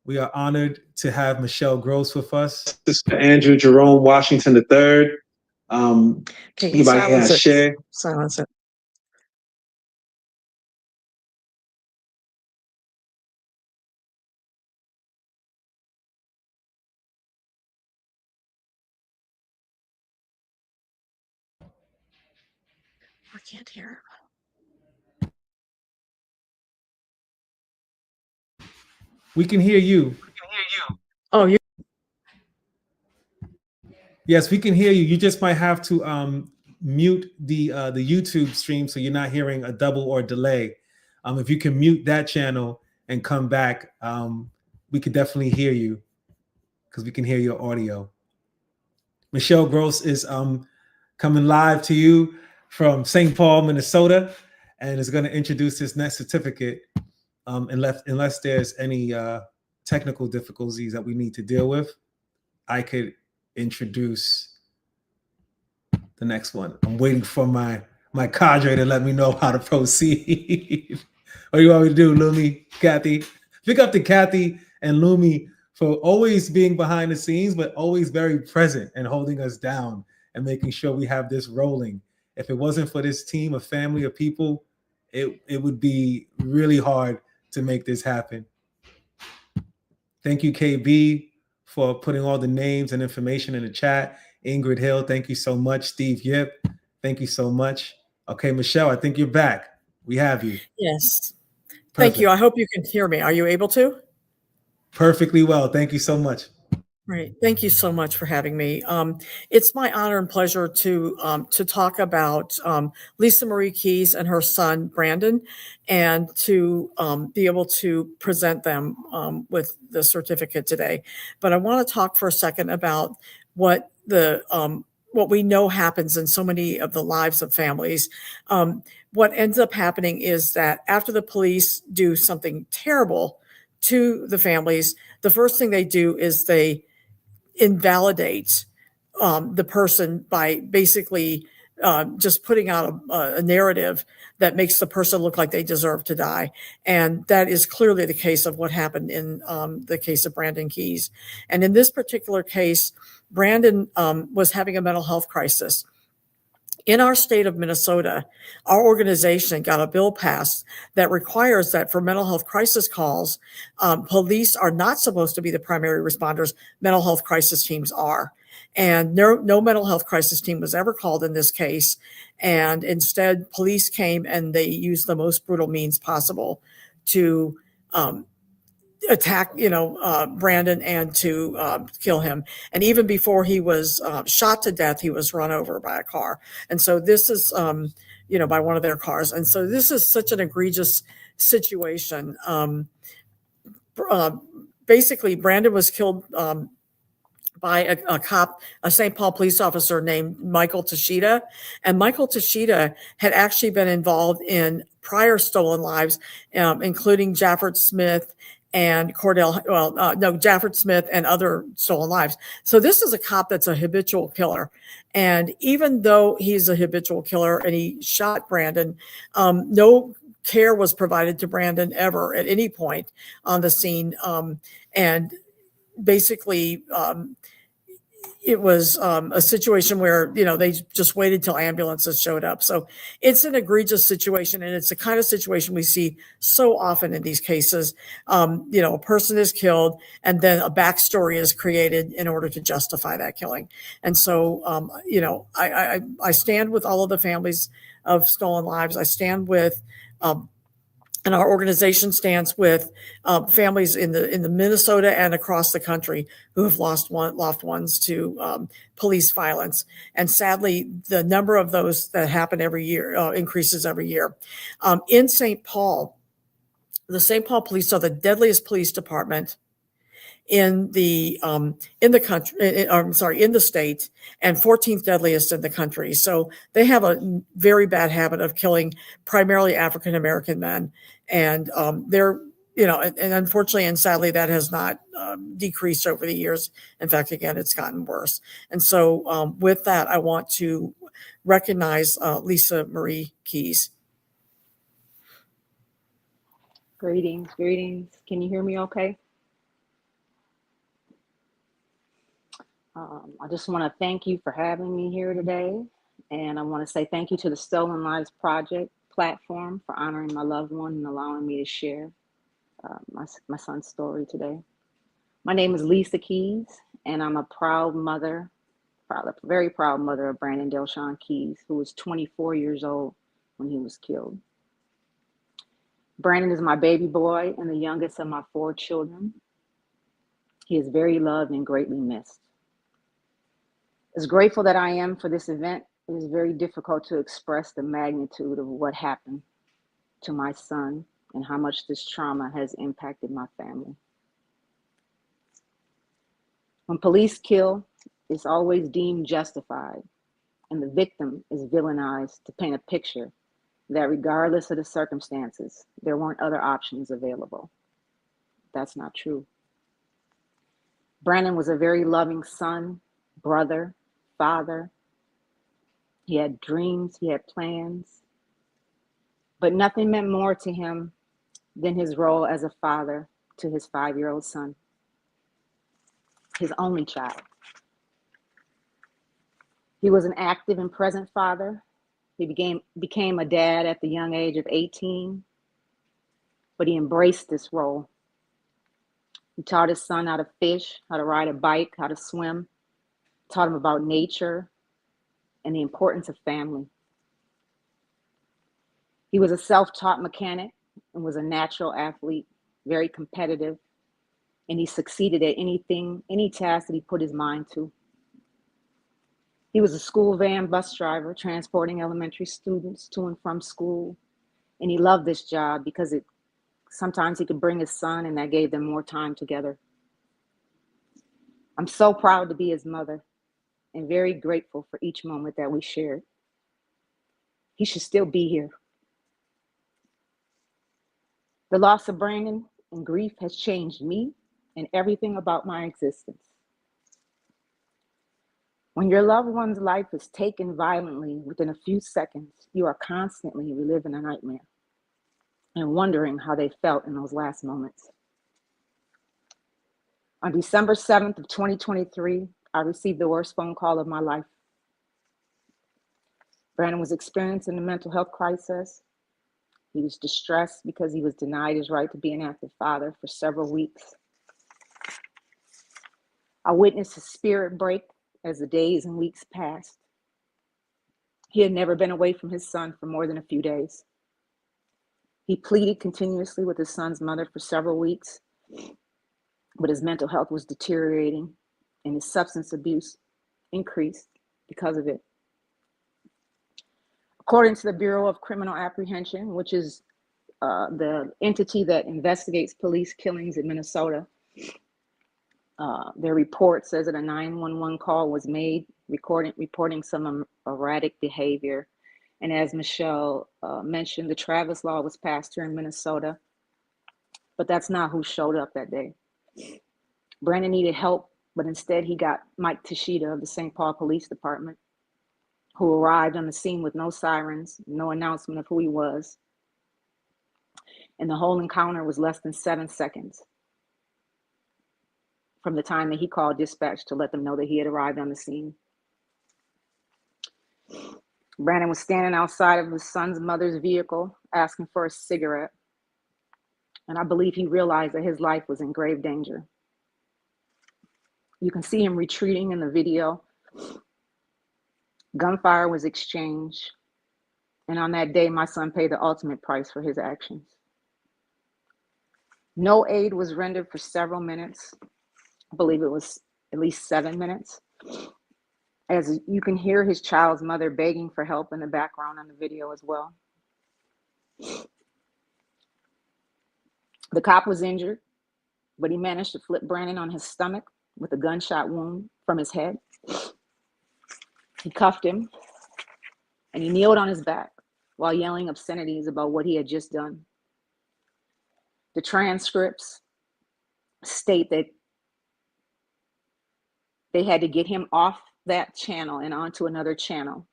We are honored to have Michelle Gross with us. Sister Andrew Jerome Washington III. Silence it. I can't hear. We can hear you. Oh, you. Yes, we can hear you. You just might have to mute the YouTube stream so you're not hearing a double or delay. If you can mute that channel and come back, we could definitely hear you because we can hear your audio. Michelle Gross is coming live to you from St. Paul, Minnesota, and is going to introduce this next certificate unless there's any technical difficulties that we need to deal with. I could introduce the next one. I'm waiting for my cadre to let me know how to proceed. What do you want me to do, Lumi, Kathy? Pick up to Kathy and Lumi for always being behind the scenes, but always very present and holding us down and making sure we have this rolling. If it wasn't for this team, a family of people, it would be really hard to make this happen. Thank you, KB, for putting all the names and information in the chat. Ingrid Hill, thank you so much. Steve Yip, thank you so much. Okay, Michelle, I think you're back. We have you. Yes. Thank you. Perfect. I hope you can hear me. Are you able to? Perfectly well. Thank you so much. Right. Thank you so much for having me. It's my honor and pleasure to talk about Lisa Marie Keyes and her son Brandon, and to be able to present them with the certificate today. But I want to talk for a second about what what we know happens in so many of the lives of families. What ends up happening is that after the police do something terrible to the families, the first thing they do is they invalidate the person by basically just putting out a narrative that makes the person look like they deserve to die. And that is clearly the case of what happened in the case of Brandon Keyes. And in this particular case, Brandon was having a mental health crisis. In our state of Minnesota, our organization got a bill passed that requires that for mental health crisis calls, police are not supposed to be the primary responders. Mental health crisis teams are. And no mental health crisis team was ever called in this case. And instead, police came and they used the most brutal means possible to attack, Brandon, and to kill him. And even before he was shot to death, he was run over by a car. And so this is, by one of their cars. And so this is such an egregious situation. Basically, Brandon was killed by a cop, a St. Paul police officer named Michael Tashida. And Michael Tashida had actually been involved in prior stolen lives, including Jafford Smith and Jafford Smith and other stolen lives. So this is a cop that's a habitual killer. And even though he's a habitual killer and he shot Brandon, no care was provided to Brandon ever at any point on the scene. And basically, it was a situation where, they just waited till ambulances showed up. So it's an egregious situation, and it's the kind of situation we see so often in these cases. A person is killed and then a backstory is created in order to justify that killing. And so, I stand with all of the families of stolen lives. I stand with, and our organization stands with families in the Minnesota and across the country who have lost loved ones to police violence. And sadly, the number of those that happen every year increases every year. In St. Paul, the St. Paul Police are the deadliest police department in the country. In the state, and 14th deadliest in the country. So they have a very bad habit of killing primarily African American men, and they're and unfortunately and sadly that has not decreased over the years. In fact, again, it's gotten worse. And so with that, I want to recognize Lisa Marie Keyes. Greetings. Can you hear me okay? I just want to thank you for having me here today. And I want to say thank you to the Stolen Lives Project platform for honoring my loved one and allowing me to share my son's story today. My name is Lisa Keyes, and I'm a very proud mother of Brandon Delshawn Keyes, who was 24 years old when he was killed. Brandon is my baby boy and the youngest of my 4 children. He is very loved and greatly missed. As grateful that I am for this event, it is very difficult to express the magnitude of what happened to my son and how much this trauma has impacted my family. When police kill, it's always deemed justified, and the victim is villainized to paint a picture that regardless of the circumstances, there weren't other options available. That's not true. Brandon was a very loving son, brother, father. He had dreams, he had plans, but nothing meant more to him than his role as a father to his 5-year-old son, his only child. He was an active and present father. He became a dad at the young age of 18, but he embraced this role. He taught his son how to fish, how to ride a bike, how to swim, taught him about nature and the importance of family. He was a self-taught mechanic and was a natural athlete, very competitive, and he succeeded at anything, any task that he put his mind to. He was a school van bus driver, transporting elementary students to and from school, and he loved this job because sometimes he could bring his son, and that gave them more time together. I'm so proud to be his mother and very grateful for each moment that we shared. He should still be here. The loss of Brandon and grief has changed me and everything about my existence. When your loved one's life is taken violently within a few seconds, you are constantly reliving a nightmare and wondering how they felt in those last moments. On December 7th of 2023, I received the worst phone call of my life. Brandon was experiencing a mental health crisis. He was distressed because he was denied his right to be an active father for several weeks. I witnessed his spirit break as the days and weeks passed. He had never been away from his son for more than a few days. He pleaded continuously with his son's mother for several weeks, but his mental health was deteriorating and his substance abuse increased because of it. According to the Bureau of Criminal Apprehension, which is the entity that investigates police killings in Minnesota, their report says that a 911 call was made reporting some erratic behavior. And as Michelle mentioned, the Travis law was passed here in Minnesota, but that's not who showed up that day. Brandon needed help, but instead he got Mike Tashida of the St. Paul Police Department, who arrived on the scene with no sirens, no announcement of who he was. And the whole encounter was less than 7 seconds from the time that he called dispatch to let them know that he had arrived on the scene. Brandon was standing outside of his son's mother's vehicle asking for a cigarette. And I believe he realized that his life was in grave danger. You can see him retreating in the video. Gunfire was exchanged. And on that day, my son paid the ultimate price for his actions. No aid was rendered for several minutes. I believe it was at least 7 minutes. As you can hear his child's mother begging for help in the background on the video as well. The cop was injured, but he managed to flip Brandon on his stomach with a gunshot wound from his head. He cuffed him and he kneeled on his back while yelling obscenities about what he had just done. The transcripts state that they had to get him off that channel and onto another channel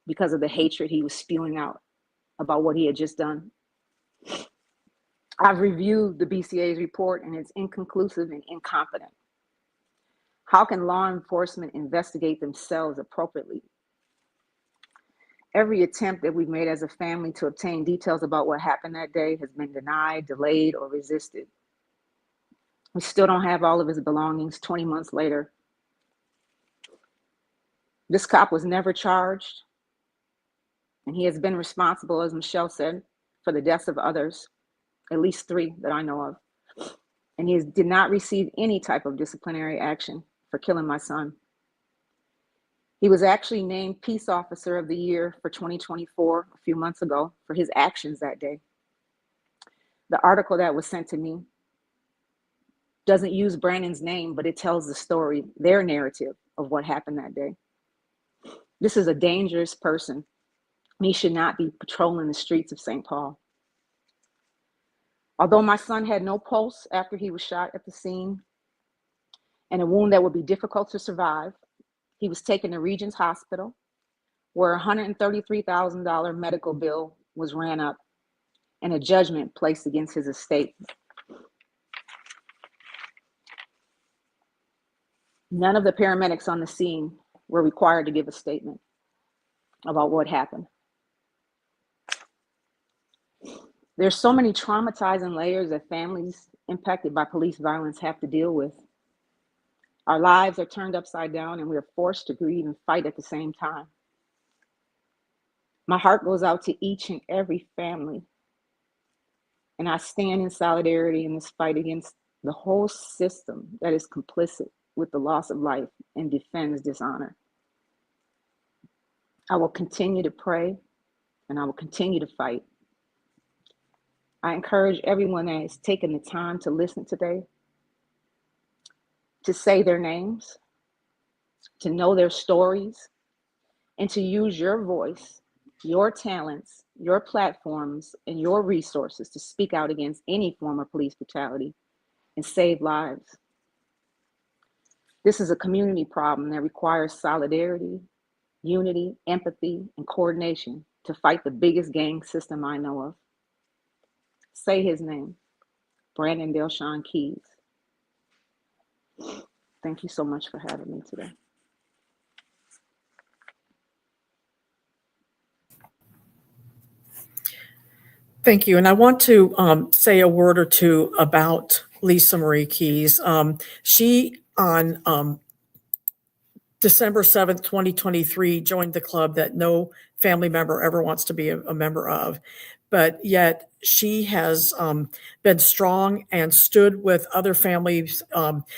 because of the hatred he was spewing out about what he had just done. I've reviewed the BCA's report and it's inconclusive and incompetent. How can law enforcement investigate themselves appropriately? Every attempt that we've made as a family to obtain details about what happened that day has been denied, delayed, or resisted. We still don't have all of his belongings 20 months later. This cop was never charged, and he has been responsible, as Michelle said, for the deaths of others, at least 3 that I know of. And he did not receive any type of disciplinary action for killing my son. He was actually named Peace Officer of the Year for 2024 a few months ago for his actions that day. The article that was sent to me doesn't use Brandon's name, but it tells the story, their narrative of what happened that day. This is a dangerous person. He should not be patrolling the streets of St. Paul. Although my son had no pulse after he was shot at the scene and a wound that would be difficult to survive, he was taken to Regents Hospital, where a $133,000 medical bill was ran up and a judgment placed against his estate. None of the paramedics on the scene were required to give a statement about what happened. There's so many traumatizing layers that families impacted by police violence have to deal with. Our lives are turned upside down and we are forced to grieve and fight at the same time. My heart goes out to each and every family And I stand in solidarity in this fight against the whole system that is complicit with the loss of life and defends dishonor. I will continue to pray and I will continue to fight. I encourage everyone that has taken the time to listen today to say their names, to know their stories, and to use your voice, your talents, your platforms, and your resources to speak out against any form of police brutality and save lives. This is a community problem that requires solidarity, unity, empathy, and coordination to fight the biggest gang system I know of. Say his name, Brandon Delshawn Keys. Thank you so much for having me today. Thank you. And I want to say a word or two about Lisa Marie Keys. She, on December 7th, 2023, joined the club that no family member ever wants to be a member of. But yet she has been strong and stood with other families.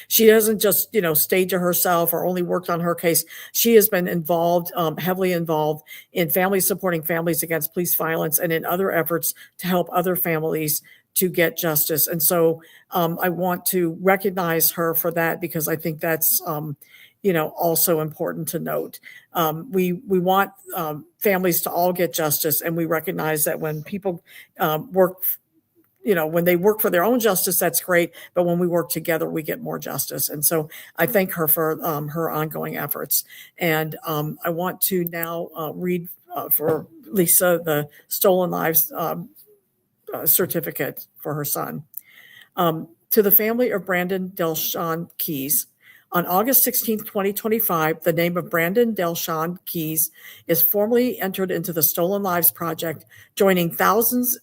She doesn't just, stay to herself or only worked on her case. She has been involved, heavily involved in supporting families against police violence and in other efforts to help other families to get justice. And so I want to recognize her for that, because I think that's also important to note. We want families to all get justice, and we recognize that when people work, when they work for their own justice, that's great, but when we work together, we get more justice. And so I thank her for her ongoing efforts. And I want to now read for Lisa the Stolen Lives certificate for her son. To the family of Brandon Delshawn Keys, on August 16, 2025, the name of Brandon Delshawn Keys is formally entered into the Stolen Lives Project, joining tens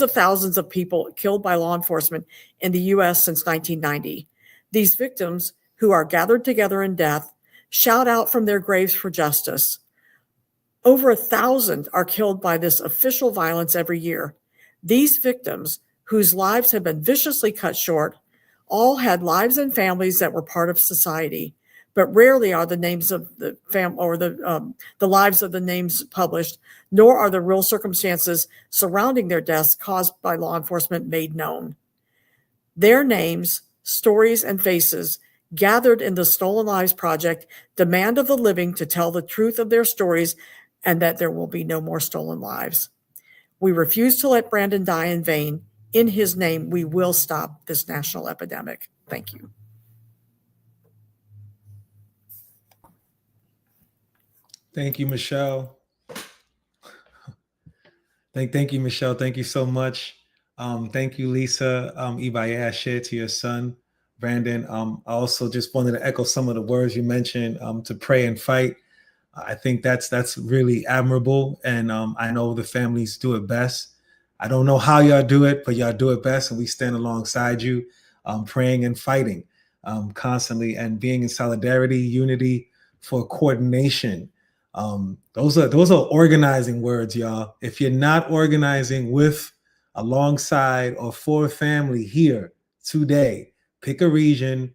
of thousands of people killed by law enforcement in the U.S. since 1990. These victims, who are gathered together in death, shout out from their graves for justice. Over 1,000 are killed by this official violence every year. These victims, whose lives have been viciously cut short, all had lives and families that were part of society, but rarely are the names of the the lives of the names published, nor are the real circumstances surrounding their deaths caused by law enforcement made known. Their names, stories, and faces gathered in the Stolen Lives Project demand of the living to tell the truth of their stories and that there will be no more stolen lives. We refuse to let Brandon die in vain. In his name, we will stop this national epidemic. Thank you. Thank you, Michelle. Thank you, Michelle. Thank you so much. Thank you, Lisa. Ibayashe, to your son, Brandon. I also just wanted to echo some of the words you mentioned, to pray and fight. I think that's really admirable. And I know the families do it best. I don't know how y'all do it, but y'all do it best. And we stand alongside you, praying and fighting constantly, and being in solidarity, unity, for coordination. Those are organizing words, y'all. If you're not organizing with, alongside, or for family here today, pick a region,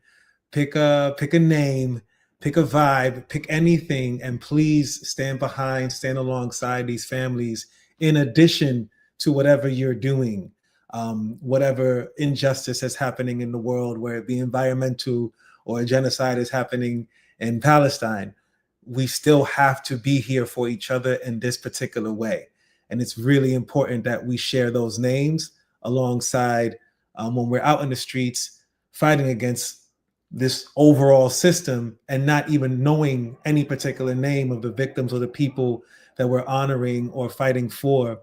pick a name, pick a vibe, pick anything, and please stand behind, stand alongside these families, in addition to whatever you're doing, whatever injustice is happening in the world, where it be environmental or genocide is happening in Palestine. We still have to be here for each other in this particular way. And it's really important that we share those names alongside when we're out in the streets fighting against this overall system, and not even knowing any particular name of the victims or the people that we're honoring or fighting for.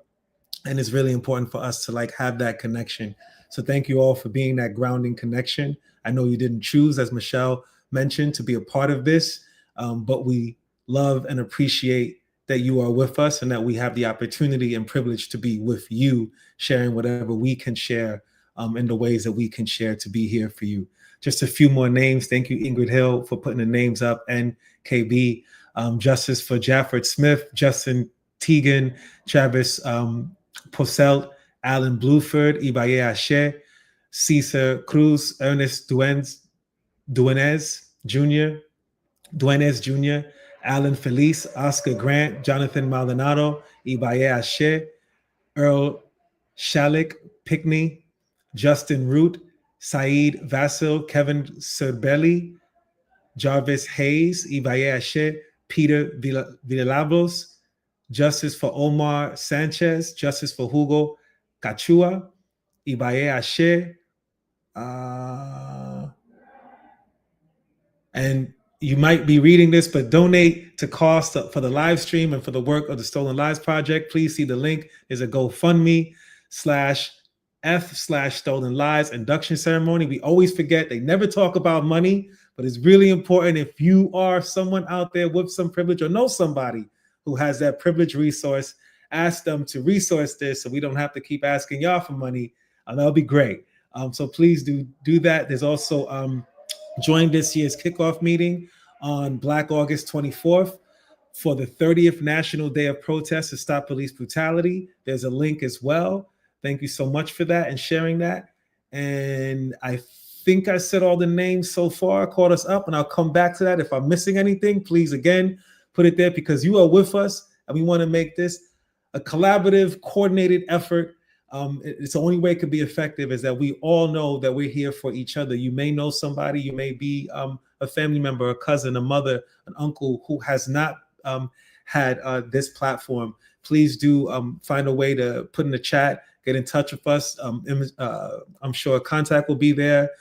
And it's really important for us to have that connection. So thank you all for being that grounding connection. I know you didn't choose, as Michelle mentioned, to be a part of this, but we love and appreciate that you are with us, and that we have the opportunity and privilege to be with you, sharing whatever we can share in the ways that we can share, to be here for you. Just a few more names. Thank you, Ingrid Hill, for putting the names up, and KB. Justice for Jafford Smith, Justin Teagan, Travis Posselt, Alan Bluford, Ibaye Ashe, Cesar Cruz, Ernest Duenes Jr., Alan Felice, Oscar Grant, Jonathan Maldonado, Ibaye Ashe, Earl Shalik Pickney, Justin Root, Saeed Vasil, Kevin Serbelli, Jarvis Hayes, Ibaye Ashe, Peter Villalobos, Justice for Omar Sanchez, Justice for Hugo Cachua, Ibaye Ashe, and you might be reading this, but donate to cost for the live stream and for the work of the Stolen Lives Project. Please see the link. There's a GoFundMe/F/Stolen Lives Induction Ceremony. We always forget, they never talk about money, but it's really important. If you are someone out there with some privilege or know somebody who has that privilege resource, ask them to resource this so we don't have to keep asking y'all for money. That'll be great. So please do that. There's also join this year's kickoff meeting on Black August 24th for the 30th National Day of Protest to Stop Police Brutality. There's a link as well. Thank you so much for that and sharing that. And I think I said all the names so far, caught us up, and I'll come back to that. If I'm missing anything, please, again, put it there because you are with us and we want to make this a collaborative, coordinated effort. It's the only way it could be effective is that we all know that we're here for each other. You may know somebody, you may be a family member, a cousin, a mother, an uncle who has not had this platform. Please do find a way to put in the chat, get in touch with us. I'm sure contact will be there.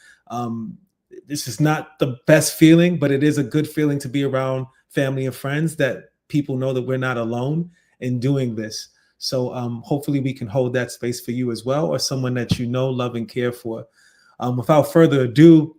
This is not the best feeling, but it is a good feeling to be around family and friends that people know that we're not alone in doing this. So hopefully we can hold that space for you as well, or someone that you know, love, and care for. Without further ado,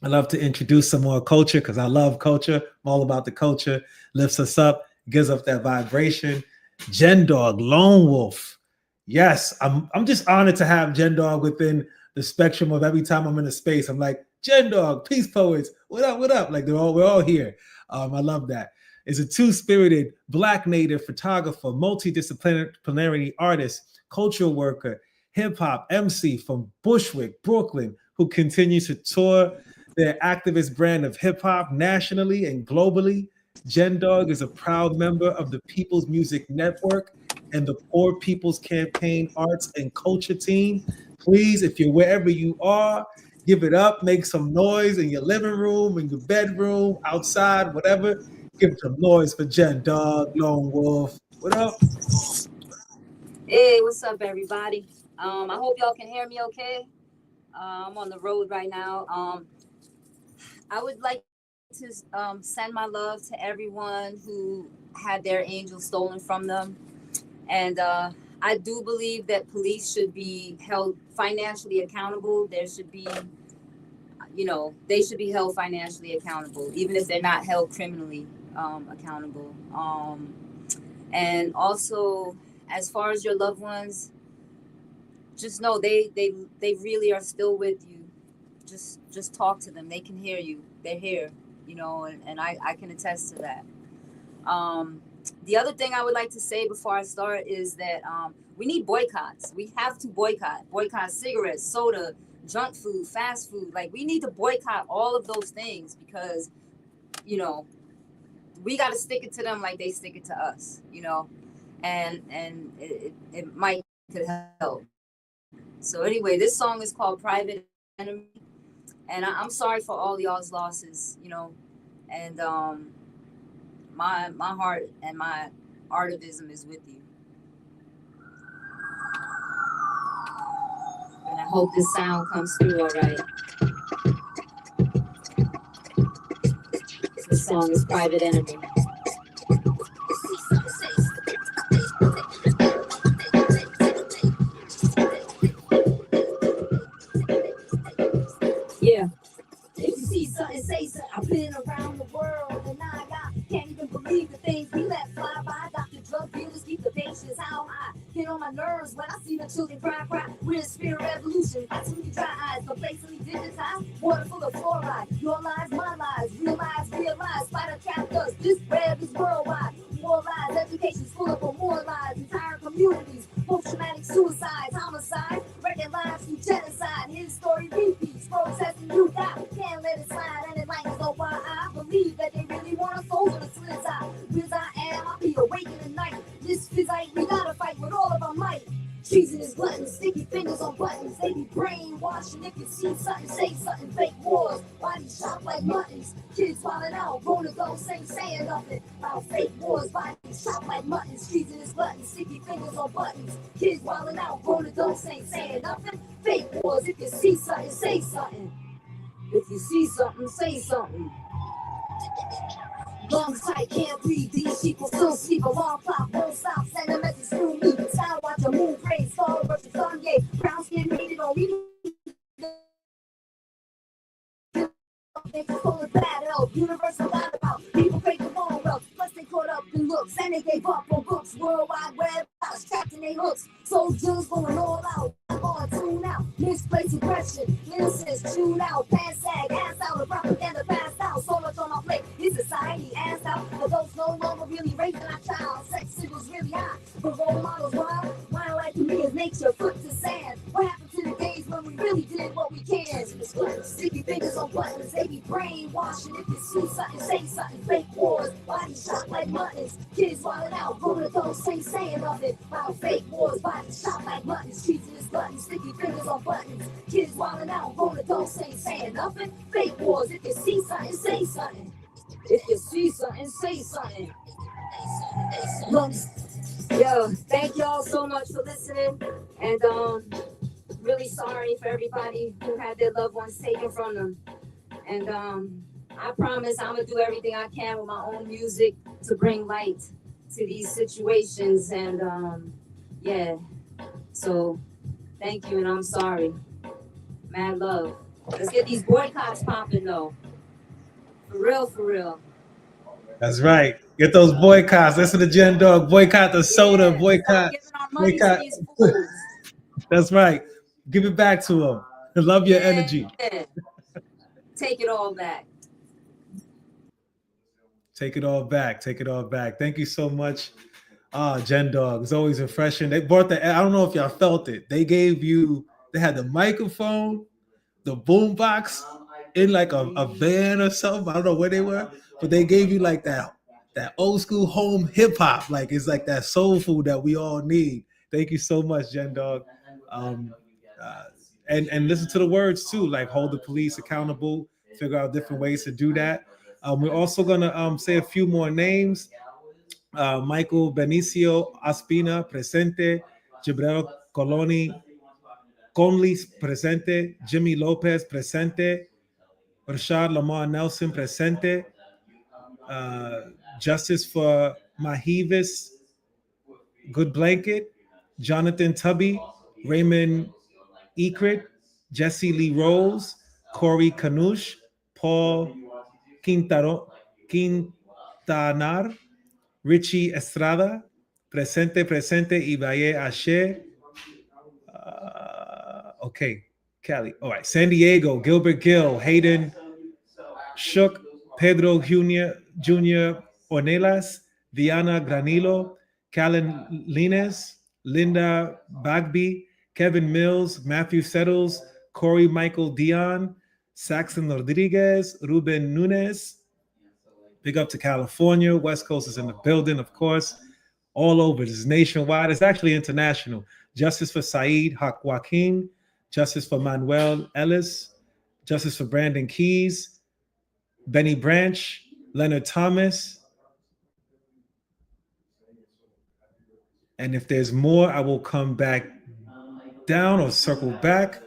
I'd love to introduce some more culture because I love culture. I'm all about the culture. Lifts us up, gives up that vibration. Gen Dog, Lone Wolf. Yes, I'm just honored to have Gen Dog within the spectrum of every time I'm in a space. I'm like, Gen Dog, Peace Poets, what up, what up? Like we're all here. I love that. Is a two-spirited Black native photographer, multidisciplinary artist, cultural worker, hip-hop MC from Bushwick, Brooklyn, who continues to tour their activist brand of hip-hop nationally and globally. Gen Dog is a proud member of the People's Music Network and the Poor People's Campaign Arts and Culture team. Please, if you're wherever you are, give it up, make some noise in your living room, in your bedroom, outside, whatever. Give some noise for Gen Dog, Lone Wolf. What up? Hey, what's up, everybody? I hope y'all can hear me okay. I'm on the road right now. I would like to send my love to everyone who had their angels stolen from them. And I do believe that police should be held financially accountable. There should be, they should be held financially accountable, even if they're not held criminally accountable. And also, as far as your loved ones, just know they really are still with you. Just talk to them. They can hear you. They're here, and I can attest to that. The other thing I would like to say before I start is that we need boycotts. We have to boycott cigarettes, soda, junk food, fast food. Like, we need to boycott all of those things because, we got to stick it to them like they stick it to us, and it might could help. So anyway, this song is called Private Enemy, and I'm sorry for all y'all's losses, and my heart and my artivism is with you. And I hope this sound comes through all right. This song is Private Enemy. Yeah. If you see something, say something. I've been around the world and I can't even believe the things we let fly by. Got the drug dealers, keep the patience how high. Get on my nerves when I see the children cry. We're in spirit revolution. Got too many dry eyes, complacently digitized. Water full of fluoride. Your lies, my lies. Realize. Spider captors. This web is worldwide. More lies. Education's full of more lies. Entire communities. Post-traumatic suicides. Homicides. This physique, we gotta fight with all of our might. Treasonous gluttons, sticky fingers on buttons. They be brainwashing. If you see something, say something. Fake wars, bodies chopped like muttons. Kids wildin' out, grown adults ain't saying nothing. About fake wars, bodies chopped like muttons. Treasonous gluttons, sticky fingers on buttons. Kids wildin' out, grown adults ain't saying nothing. Fake wars, if you see something, say something. If you see something, say something. Lungs tight, can't breathe. These people still sleep. Alarm clock won't stop. Send a message through me. Sound watch a moon praise. Star versus Kanye. Brown skin rated on me. They full of bad health. Universal got about. People break the wrong wealth. Plus they caught up in looks. And they gave up on books. World Wide Web. Trapped in their hooks. Soldiers going all out. On tune out. Misplaced aggression. Innocence tune out. Pass sag. Ass out. The propaganda passed out. So much on my plate. This society ass out. Adults no longer really raising our child. Sex signals really high. But role models wild. Wild like to me is nature. Foot to sand. What happened to the days when we really did what we can? Sticky fingers on buttons. They be brainwashing. If you see something, say something. Fake wars. Bodies shot like muttons. Kids wildin' out. Grown adults ain't saying nothing. About fake wars. Bodies shot like muttons. Treasonous buttons. Sticky fingers on buttons. Kids wildin' out. Grown adults ain't saying nothing. Fake wars. If you see something, say something. If you see something, say something. Yo, thank y'all so much for listening. And really sorry for everybody who had their loved ones taken from them. And I promise I'm gonna do everything I can with my own music to bring light to these situations. And yeah, so thank you, and I'm sorry. Mad love. Let's get these boycotts popping though. For real, for real. That's right. Get those boycotts. Listen to Jen Dog. Boycott the soda. Boycott. Boycott. That's right. Give it back to them. I love your energy. Take it all back. Take it all back. Take it all back. Thank you so much. Jen Dog. It's always refreshing. They brought I don't know if y'all felt it. They had the microphone, the boom box in like a van or something. I don't know where they were, but they gave you like that old school home hip hop. Like it's like that soul food that we all need. Thank you so much, Jen Dog. And listen to the words too, like hold the police accountable, figure out different ways to do that. We're also gonna say a few more names. Michael Benicio Aspina, presente. Jibril Conley, presente. Jimmy Lopez, presente. Rashad Lamar Nelson, presente. Justice for Mahivis Good Blanket. Jonathan Tubby, Raymond Ekrit, Jesse Lee Rose, Corey Kanush, Paul Quintanar, Richie Estrada, presente, Ibaye Ashe. Okay, Cali. All right, San Diego, Gilbert Gill, Hayden Shook, Pedro Jr. Ornelas, Diana Granilo, Callan Lines, Linda Bagby, Kevin Mills, Matthew Settles, Corey Michael Dion, Saxon Rodriguez, Ruben Nunez. Big up to California. West Coast is in the building, of course. All over. This is nationwide. It's actually international. Justice for Saeed Joaquin. Justice for Manuel Ellis. Justice for Brandon Keys. Benny Branch. Leonard Thomas. And if there's more, I will come back down or circle back.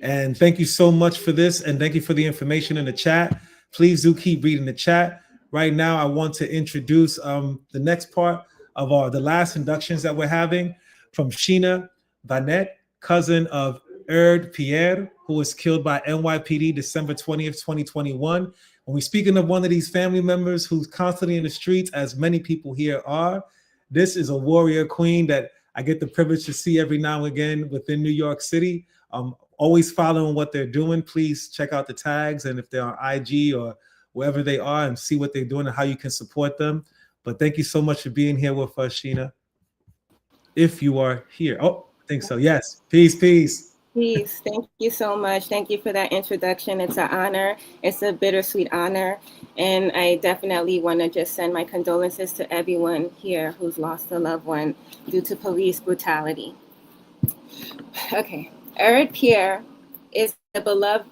And thank you so much for this. And thank you for the information in the chat. Please do keep reading the chat. Right now, I want to introduce the next part of the last inductions that we're having from Sheena Vanette, cousin of Pierre, who was killed by NYPD December 20th, 2021. When we're speaking of one of these family members who's constantly in the streets, as many people here are, this is a warrior queen that I get the privilege to see every now and again within New York City. Always following what they're doing. Please check out the tags, and if they're on IG or wherever they are, and see what they're doing and how you can support them. But thank you so much for being here with us, Sheena. If you are here. Oh, I think so. Yes. Peace. Peace. Thank you so much. Thank you for that introduction. It's an honor. It's a bittersweet honor. And I definitely want to just send my condolences to everyone here who's lost a loved one due to police brutality. Okay. Pierre is a beloved,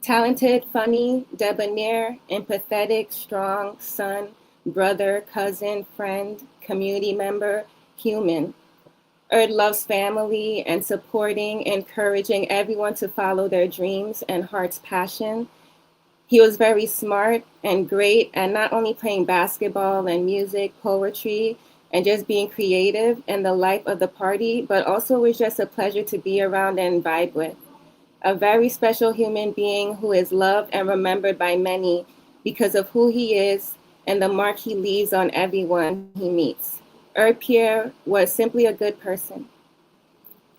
talented, funny, debonair, empathetic, strong son, brother, cousin, friend, community member, human. Loves family and supporting, encouraging everyone to follow their dreams and heart's passion. He was very smart and great at not only playing basketball and music, poetry, and just being creative in the life of the party, but also was just a pleasure to be around and vibe with. A very special human being who is loved and remembered by many because of who he is and the mark he leaves on everyone he meets. Pierre was simply a good person.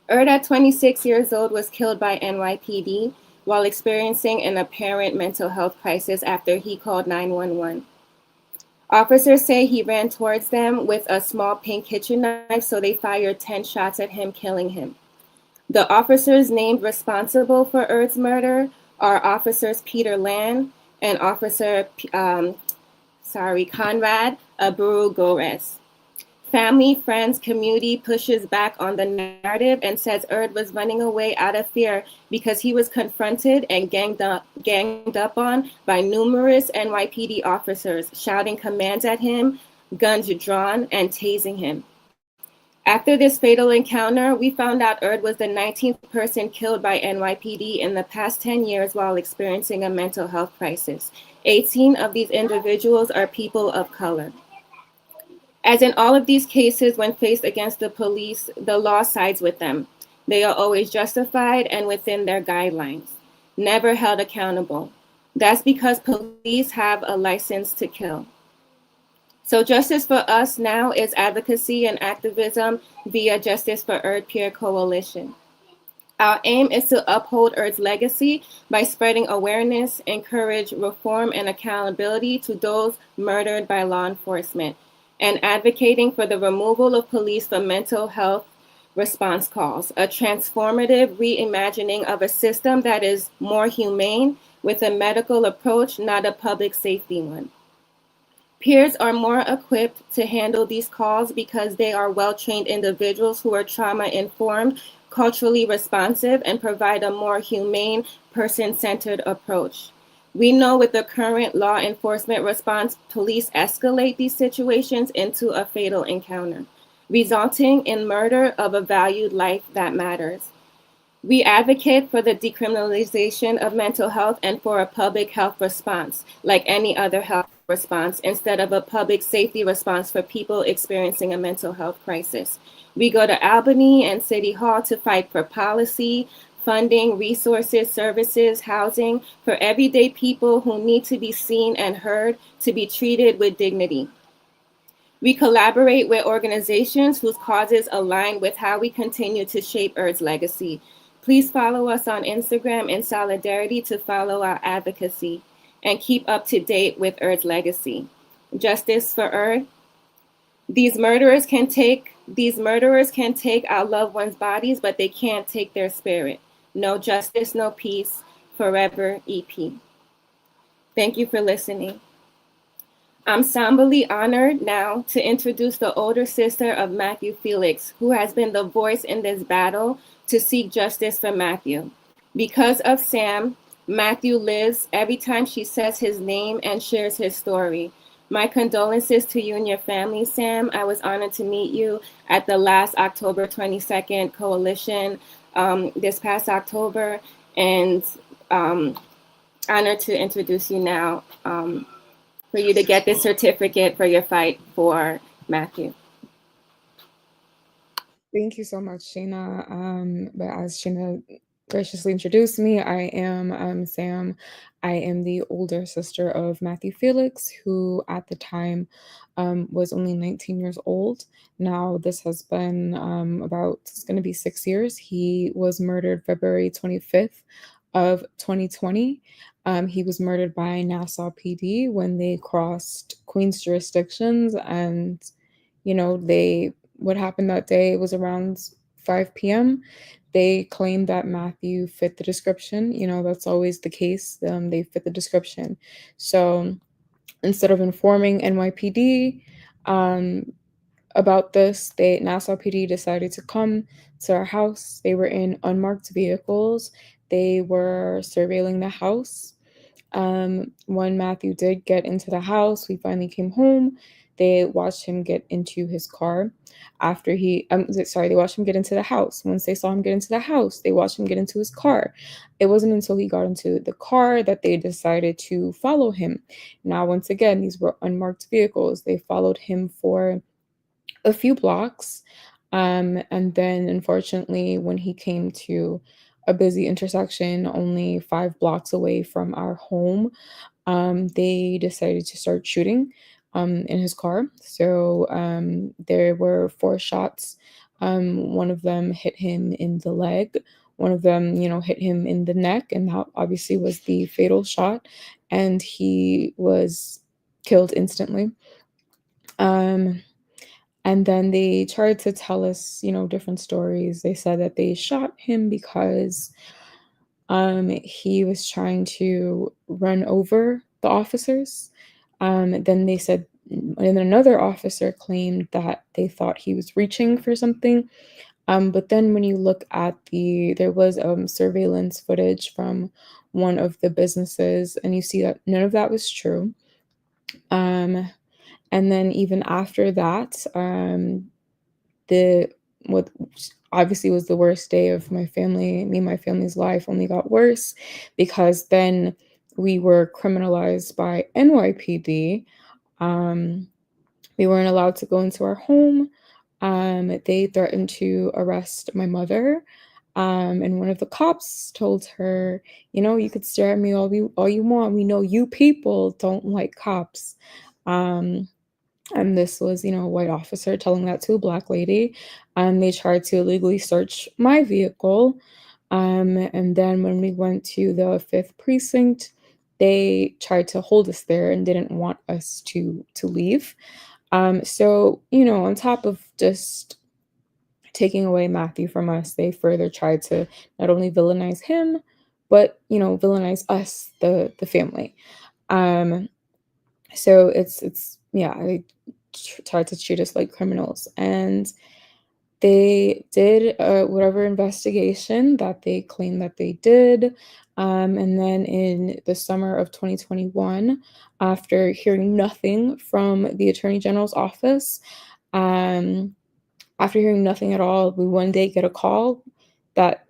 at 26 years old, was killed by NYPD while experiencing an apparent mental health crisis after he called 911. Officers say he ran towards them with a small pink kitchen knife, so they fired 10 shots at him, killing him. The officers named responsible for Erd's murder are Officers Peter Land and Officer Conrad Aburu Gores. Family, friends, community pushes back on the narrative and says Erd was running away out of fear because he was confronted and ganged up on by numerous NYPD officers, shouting commands at him, guns drawn, and tasing him. After this fatal encounter, we found out Erd was the 19th person killed by NYPD in the past 10 years while experiencing a mental health crisis. 18 of these individuals are people of color. As in all of these cases, when faced against the police, the law sides with them. They are always justified and within their guidelines, never held accountable. That's because police have a license to kill. So justice for us now is advocacy and activism via Justice for Pierre Coalition. Our aim is to uphold Erd's legacy by spreading awareness, encourage reform and accountability to those murdered by law enforcement, and advocating for the removal of police from mental health response calls, a transformative reimagining of a system that is more humane with a medical approach, not a public safety one. Peers are more equipped to handle these calls because they are well-trained individuals who are trauma-informed, culturally responsive, and provide a more humane, person-centered approach. We know with the current law enforcement response, police escalate these situations into a fatal encounter, resulting in murder of a valued life that matters. We advocate for the decriminalization of mental health and for a public health response, like any other health response, instead of a public safety response for people experiencing a mental health crisis. We go to Albany and City Hall to fight for policy, funding, resources, services, housing for everyday people who need to be seen and heard to be treated with dignity. We collaborate with organizations whose causes align with how we continue to shape Erd's legacy. Please follow us on Instagram in solidarity to follow our advocacy and keep up to date with Erd's legacy. Justice for Erd. These murderers can take our loved ones' bodies, but they can't take their spirit. No justice, no peace, forever EP. Thank you for listening. I'm somberly honored now to introduce the older sister of Matthew Felix, who has been the voice in this battle to seek justice for Matthew. Because of Sam, Matthew lives every time she says his name and shares his story. My condolences to you and your family, Sam. I was honored to meet you at the last October 22nd coalition this past October, and honored to introduce you now for you to get this certificate for your fight for Matthew. Thank you so much, Sheena. But as Sheena graciously introduced me, I am Sam. I am the older sister of Matthew Felix, who at the time was only 19 years old. Now this has been it's going to be 6 years. He was murdered February 25th of 2020. He was murdered by Nassau PD when they crossed Queens jurisdictions, and what happened that day was around 5 p.m. They claimed that Matthew fit the description. That's always the case. They fit the description. So instead of informing NYPD about this, Nassau PD decided to come to our house. They were in unmarked vehicles. They were surveilling the house. When Matthew did get into the house, we finally came home. They watched him get into his car. They watched him get into the house. Once they saw him get into the house, they watched him get into his car. It wasn't until he got into the car that they decided to follow him. Now, once again, these were unmarked vehicles. They followed him for a few blocks. And then, unfortunately, when he came to a busy intersection only 5 blocks away from our home, they decided to start shooting in his car. So there were 4 shots. One of them hit him in the leg. One of them, hit him in the neck, and that obviously was the fatal shot. And he was killed instantly. And then they tried to tell us, different stories. They said that they shot him because he was trying to run over the officers. Then they said, and another officer claimed that they thought he was reaching for something. But then when you look at there was surveillance footage from one of the businesses, and you see that none of that was true. And then even after that, what obviously was the worst day of me and my family's life only got worse, because then we were criminalized by NYPD. We weren't allowed to go into our home. They threatened to arrest my mother. And one of the cops told her, you could stare at me all you want. We know you people don't like cops. And this was, a white officer telling that to a Black lady. They tried to illegally search my vehicle. And then when we went to the 5th precinct, they tried to hold us there and didn't want us to leave. So, on top of just taking away Matthew from us, they further tried to not only villainize him, but, villainize us, the family. So they tried to treat us like criminals, and they did whatever investigation that they claimed that they did. And then in the summer of 2021, after hearing nothing from the Attorney General's office, after hearing nothing at all, we one day get a call that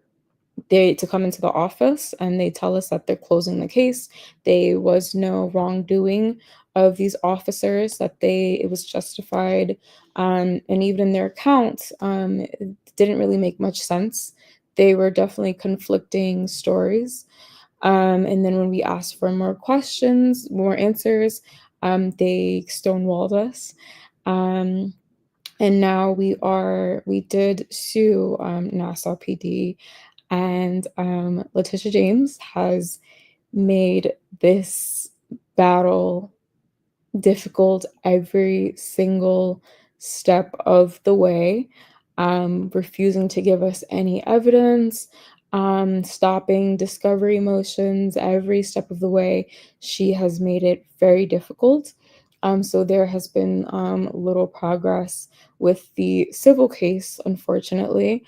to come into the office, and they tell us that they're closing the case. There was no wrongdoing of these officers, that it was justified. And even in their accounts, it didn't really make much sense. They were definitely conflicting stories. And then when we asked for more questions, more answers, they stonewalled us. And now we did sue Nassau PD, and Letitia James has made this battle difficult every single step of the way, refusing to give us any evidence, stopping discovery motions every step of the way. She has made it very difficult. So there has been little progress with the civil case, unfortunately.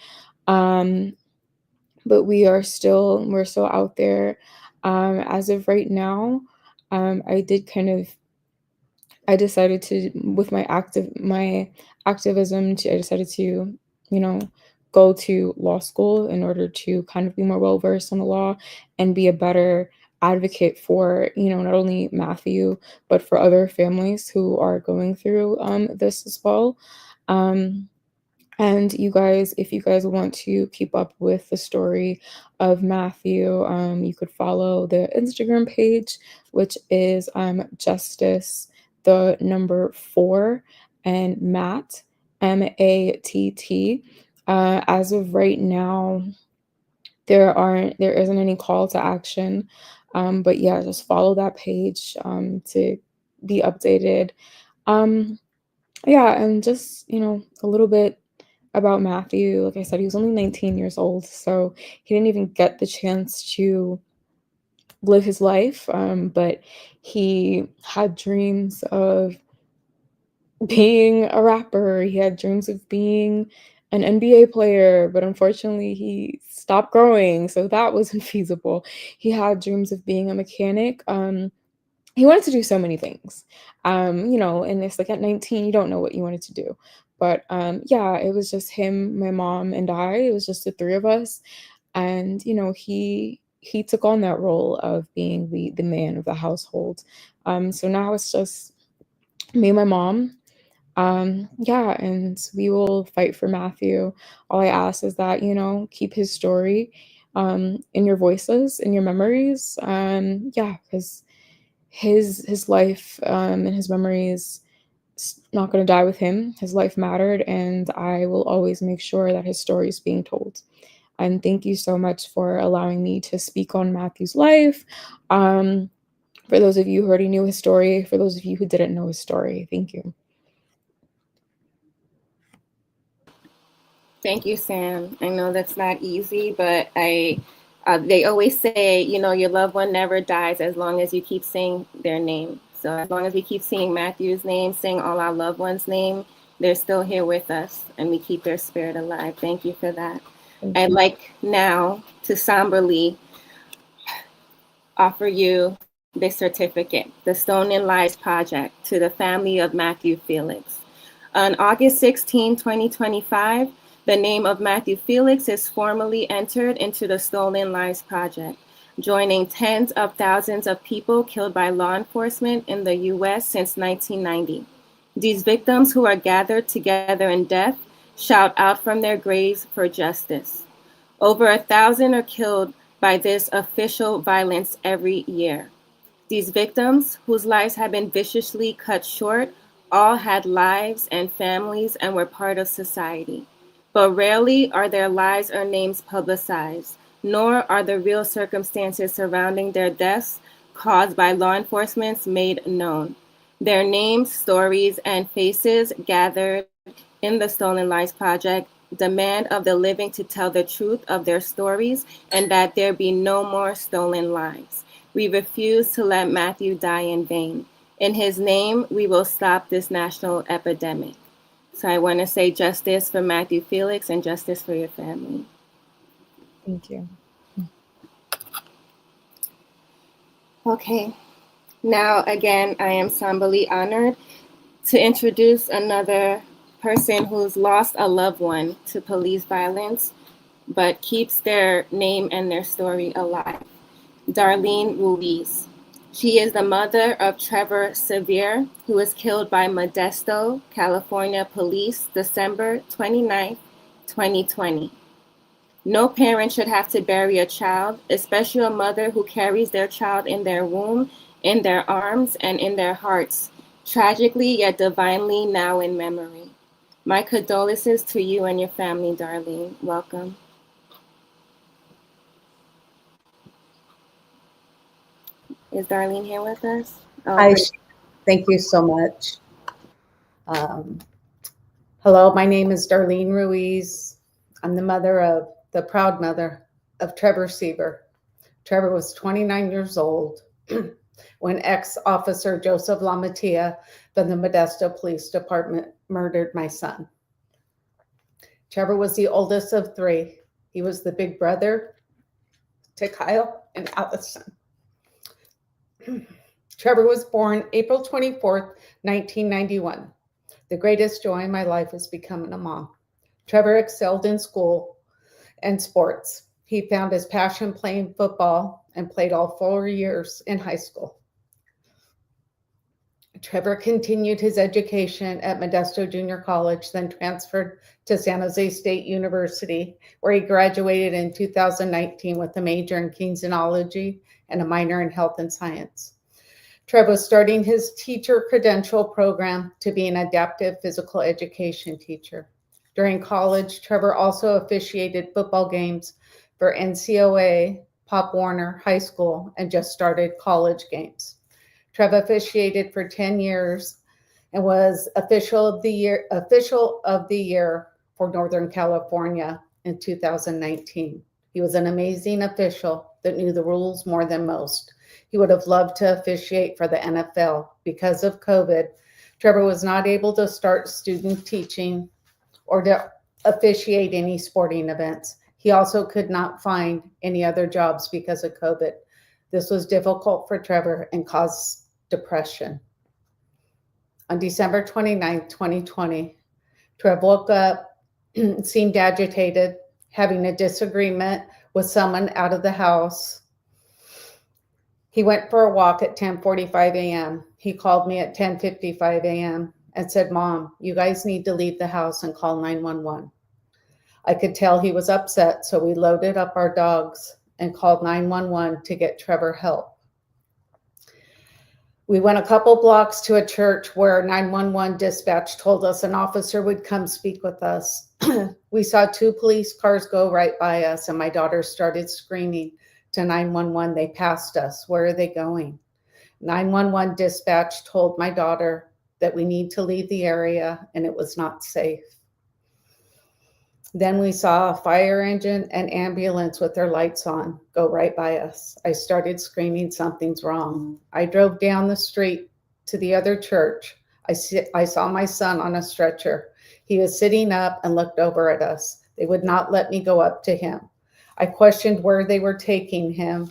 But we're still out there. As of right now, I decided to, with my activism, I decided to, go to law school in order to kind of be more well versed on the law and be a better advocate for, not only Matthew, but for other families who are going through this as well. And you guys, if you guys want to keep up with the story of Matthew, you could follow the Instagram page, which is Justice, the number 4, and Matt, MATT. As of right now, there isn't any call to action. But yeah, just follow that page to be updated. Yeah, and just, a little bit about Matthew. Like I said, he was only 19 years old, so he didn't even get the chance to live his life. But he had dreams of being a rapper. He had dreams of being an NBA player, but unfortunately he stopped growing, so that wasn't feasible. He had dreams of being a mechanic. He wanted to do so many things. And it's like at 19, you don't know what you wanted to do. But yeah, it was just him, my mom, and I. It was just the three of us. And, he took on that role of being the man of the household. So now it's just me and my mom. Yeah, and we will fight for Matthew. All I ask is that, keep his story in your voices, in your memories. Yeah, because his life and his memories not going to die with him. His life mattered, and I will always make sure that his story is being told. And thank you so much for allowing me to speak on Matthew's life. For those of you who already knew his story, for those of you who didn't know his story, thank you. Thank you, Sam. I know that's not easy, but they always say, your loved one never dies as long as you keep saying their name. So as long as we keep saying Matthew's name, saying all our loved ones' name, they're still here with us, and we keep their spirit alive. Thank you for that. I'd like now to somberly offer you this certificate, the Stolen Lives Project, to the family of Matthew Felix. On August 16, 2025, the name of Matthew Felix is formally entered into the Stolen Lives Project, joining tens of thousands of people killed by law enforcement in the US since 1990. These victims who are gathered together in death shout out from their graves for justice. Over 1,000 are killed by this official violence every year. These victims, whose lives have been viciously cut short, all had lives and families and were part of society. But rarely are their lives or names publicized, nor are the real circumstances surrounding their deaths caused by law enforcement made known. Their names, stories, and faces gathered in the Stolen Lives Project demand of the living to tell the truth of their stories and that there be no more stolen lives. We refuse to let Matthew die in vain. In his name, we will stop this national epidemic. So I want to say justice for Matthew Felix and justice for your family. Thank you. Okay. Now, again, I am somberly honored to introduce another person who's lost a loved one to police violence, but keeps their name and their story alive. Darlene Ruiz. She is the mother of Trevor Seever, who was killed by Modesto, California police December 29, 2020. No parent should have to bury a child, especially a mother who carries their child in their womb, in their arms, and in their hearts, tragically yet divinely now in memory. My condolences to you and your family, Darlene. Welcome. Is Darlene here with us? Oh, Hi, great. thank you so much. Hello, my name is Darlene Ruiz. I'm the proud mother of Trevor Seever. Trevor was 29 years old when ex-officer Joseph LaMattia from the Modesto Police Department murdered my son. Trevor was the oldest of three. He was the big brother to Kyle and Allison. Trevor was born April 24th, 1991. The greatest joy in my life is becoming a mom. Trevor excelled in school and sports. He found his passion playing football and played all 4 years in high school. Trevor continued his education at Modesto Junior College, then transferred to San Jose State University, where he graduated in 2019 with a major in kinesiology and a minor in health and science. Trevor was starting his teacher credential program to be an adaptive physical education teacher. During college, Trevor also officiated football games for NCOA, Pop Warner High School, and just started college games. Trevor officiated for 10 years and was official of the year for Northern California in 2019. He was an amazing official that knew the rules more than most. He would have loved to officiate for the NFL. Because of COVID, Trevor was not able to start student teaching or to officiate any sporting events. He also could not find any other jobs because of COVID. This was difficult for Trevor and caused depression. On December 29, 2020, Trevor woke up, seemed agitated, having a disagreement with someone out of the house. He went for a walk at 10:45 a.m. He called me at 10:55 a.m. and said, "Mom, you guys need to leave the house and call 911. I could tell he was upset, so we loaded up our dogs and called 911 to get Trevor help. We went a couple blocks to a church where 911 dispatch told us an officer would come speak with us. We saw 2 police cars go right by us, and my daughter started screaming to 911. They passed us. Where are they going? 911 dispatch told my daughter that we need to leave the area and it was not safe. Then we saw a fire engine and ambulance with their lights on go right by us. I started screaming, something's wrong. I drove down the street to the other church. I saw my son on a stretcher. He was sitting up and looked over at us. They would not let me go up to him. I questioned where they were taking him.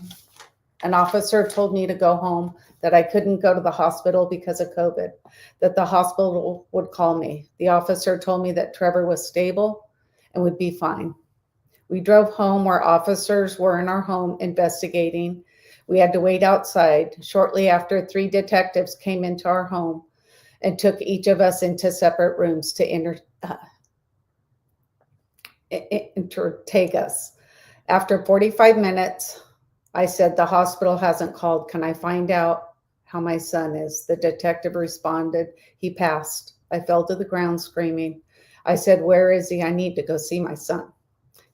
An officer told me to go home, that I couldn't go to the hospital because of COVID, that the hospital would call me. The officer told me that Trevor was stable and would be fine. We drove home where officers were in our home investigating. We had to wait outside. Shortly after, 3 detectives came into our home and took each of us into separate rooms to take us. After 45 minutes, I said, "The hospital hasn't called. Can I find out how my son is?" The detective responded, "He passed." I fell to the ground screaming. I said, "Where is he? I need to go see my son."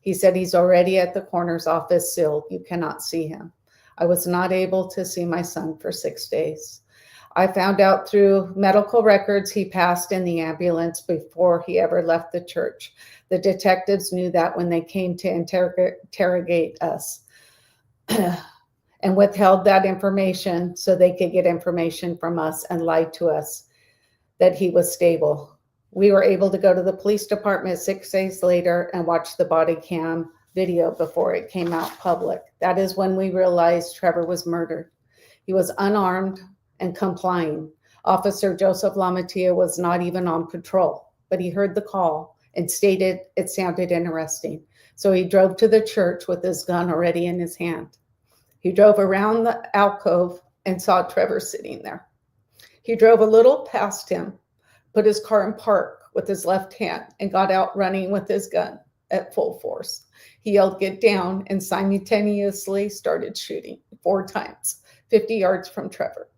He said, "He's already at the coroner's office sealed. You cannot see him." I was not able to see my son for 6 days. I found out through medical records he passed in the ambulance before he ever left the church. The detectives knew that when they came to interrogate us and withheld that information so they could get information from us and lied to us that he was stable. We were able to go to the police department 6 days later and watch the body cam video before it came out public. That is when we realized Trevor was murdered. He was unarmed and complying. Officer Joseph Lamatia was not even on patrol, but he heard the call and stated it sounded interesting. So he drove to the church with his gun already in his hand. He drove around the alcove and saw Trevor sitting there. He drove a little past him, put his car in park with his left hand, and got out running with his gun at full force. He yelled, "Get down," and simultaneously started shooting 4 times, 50 yards from Trevor.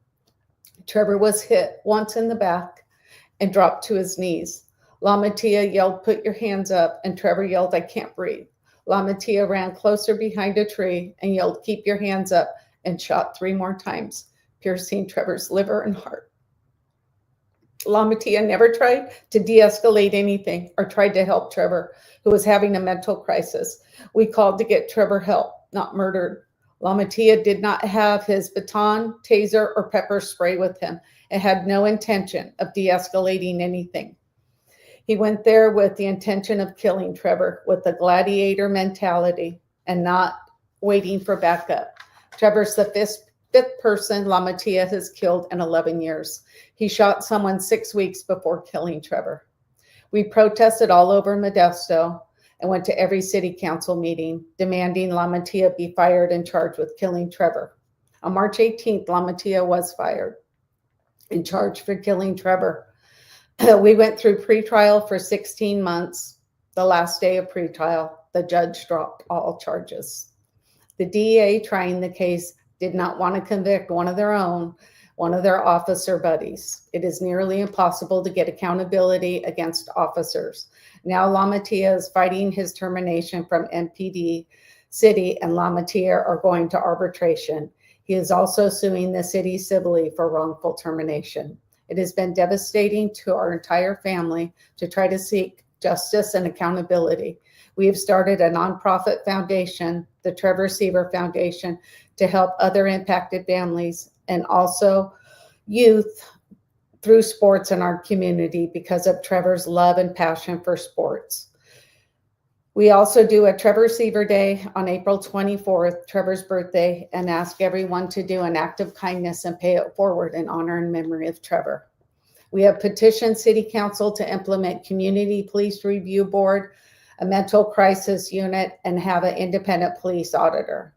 Trevor was hit once in the back and dropped to his knees. Lamatia yelled, "Put your hands up," and Trevor yelled, "I can't breathe." Lamatia ran closer behind a tree and yelled, "Keep your hands up," and shot 3 more times, piercing Trevor's liver and heart. Lamatia never tried to de-escalate anything or tried to help Trevor, who was having a mental crisis. We called to get Trevor help, not murdered. Lamatia did not have his baton, taser, or pepper spray with him and had no intention of de-escalating anything. He went there with the intention of killing Trevor with a gladiator mentality and not waiting for backup. Trevor's the fifth person Lamatia has killed in 11 years. He shot someone 6 weeks before killing Trevor. We protested all over Modesto and went to every city council meeting demanding Lamatia be fired and charged with killing Trevor. On March 18th, Lamatia was fired and charged for killing Trevor. We went through pretrial for 16 months. The last day of pretrial, the judge dropped all charges. The DEA trying the case did not want to convict one of their officer buddies. It is nearly impossible to get accountability against officers. Now Lamatia is fighting his termination from MPD city, and Lamatia are going to arbitration. He is also suing the city civilly for wrongful termination. It has been devastating to our entire family to try to seek justice, and accountability. We have started a nonprofit foundation, the Trevor Seever Foundation, to help other impacted families and also youth through sports in our community because of Trevor's love and passion for sports. We also do a Trevor Seever Day on April 24th, Trevor's birthday, and ask everyone to do an act of kindness and pay it forward in honor and memory of Trevor. We have petitioned City Council to implement Community Police Review Board, a mental crisis unit, and have an independent police auditor.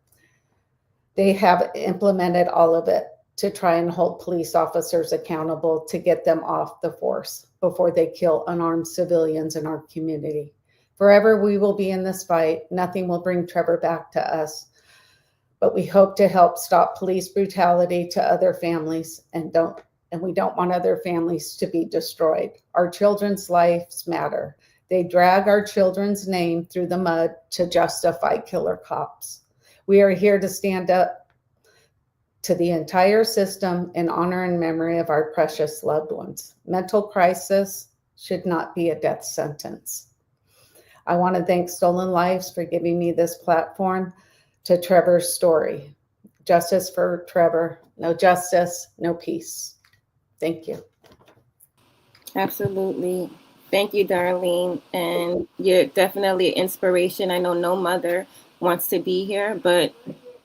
They have implemented all of it to try and hold police officers accountable to get them off the force before they kill unarmed civilians in our community. Forever we will be in this fight. Nothing will bring Trevor back to us, but we hope to help stop police brutality to other families and we don't want other families to be destroyed. Our children's lives matter. They drag our children's name through the mud to justify killer cops. We are here to stand up to the entire system in honor and memory of our precious loved ones. Mental crisis should not be a death sentence. I want to thank Stolen Lives for giving me this platform to Trevor's story. Justice for Trevor. No justice, no peace. Thank you. Absolutely. Thank you, Darlene. And you're definitely an inspiration. I know no mother wants to be here, but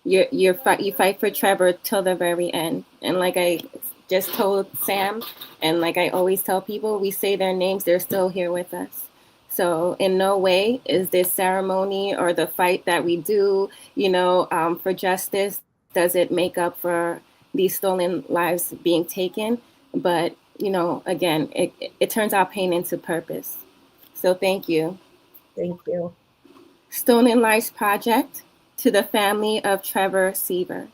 you fight for Trevor till the very end. And like I just told Sam, and like I always tell people, we say their names, they're still here with us. So in no way is this ceremony or the fight that we do, for justice, does it make up for these stolen lives being taken? But, again, it turns our pain into purpose. So thank you. Thank you. Stolen Lives Project to the family of Trevor Seever.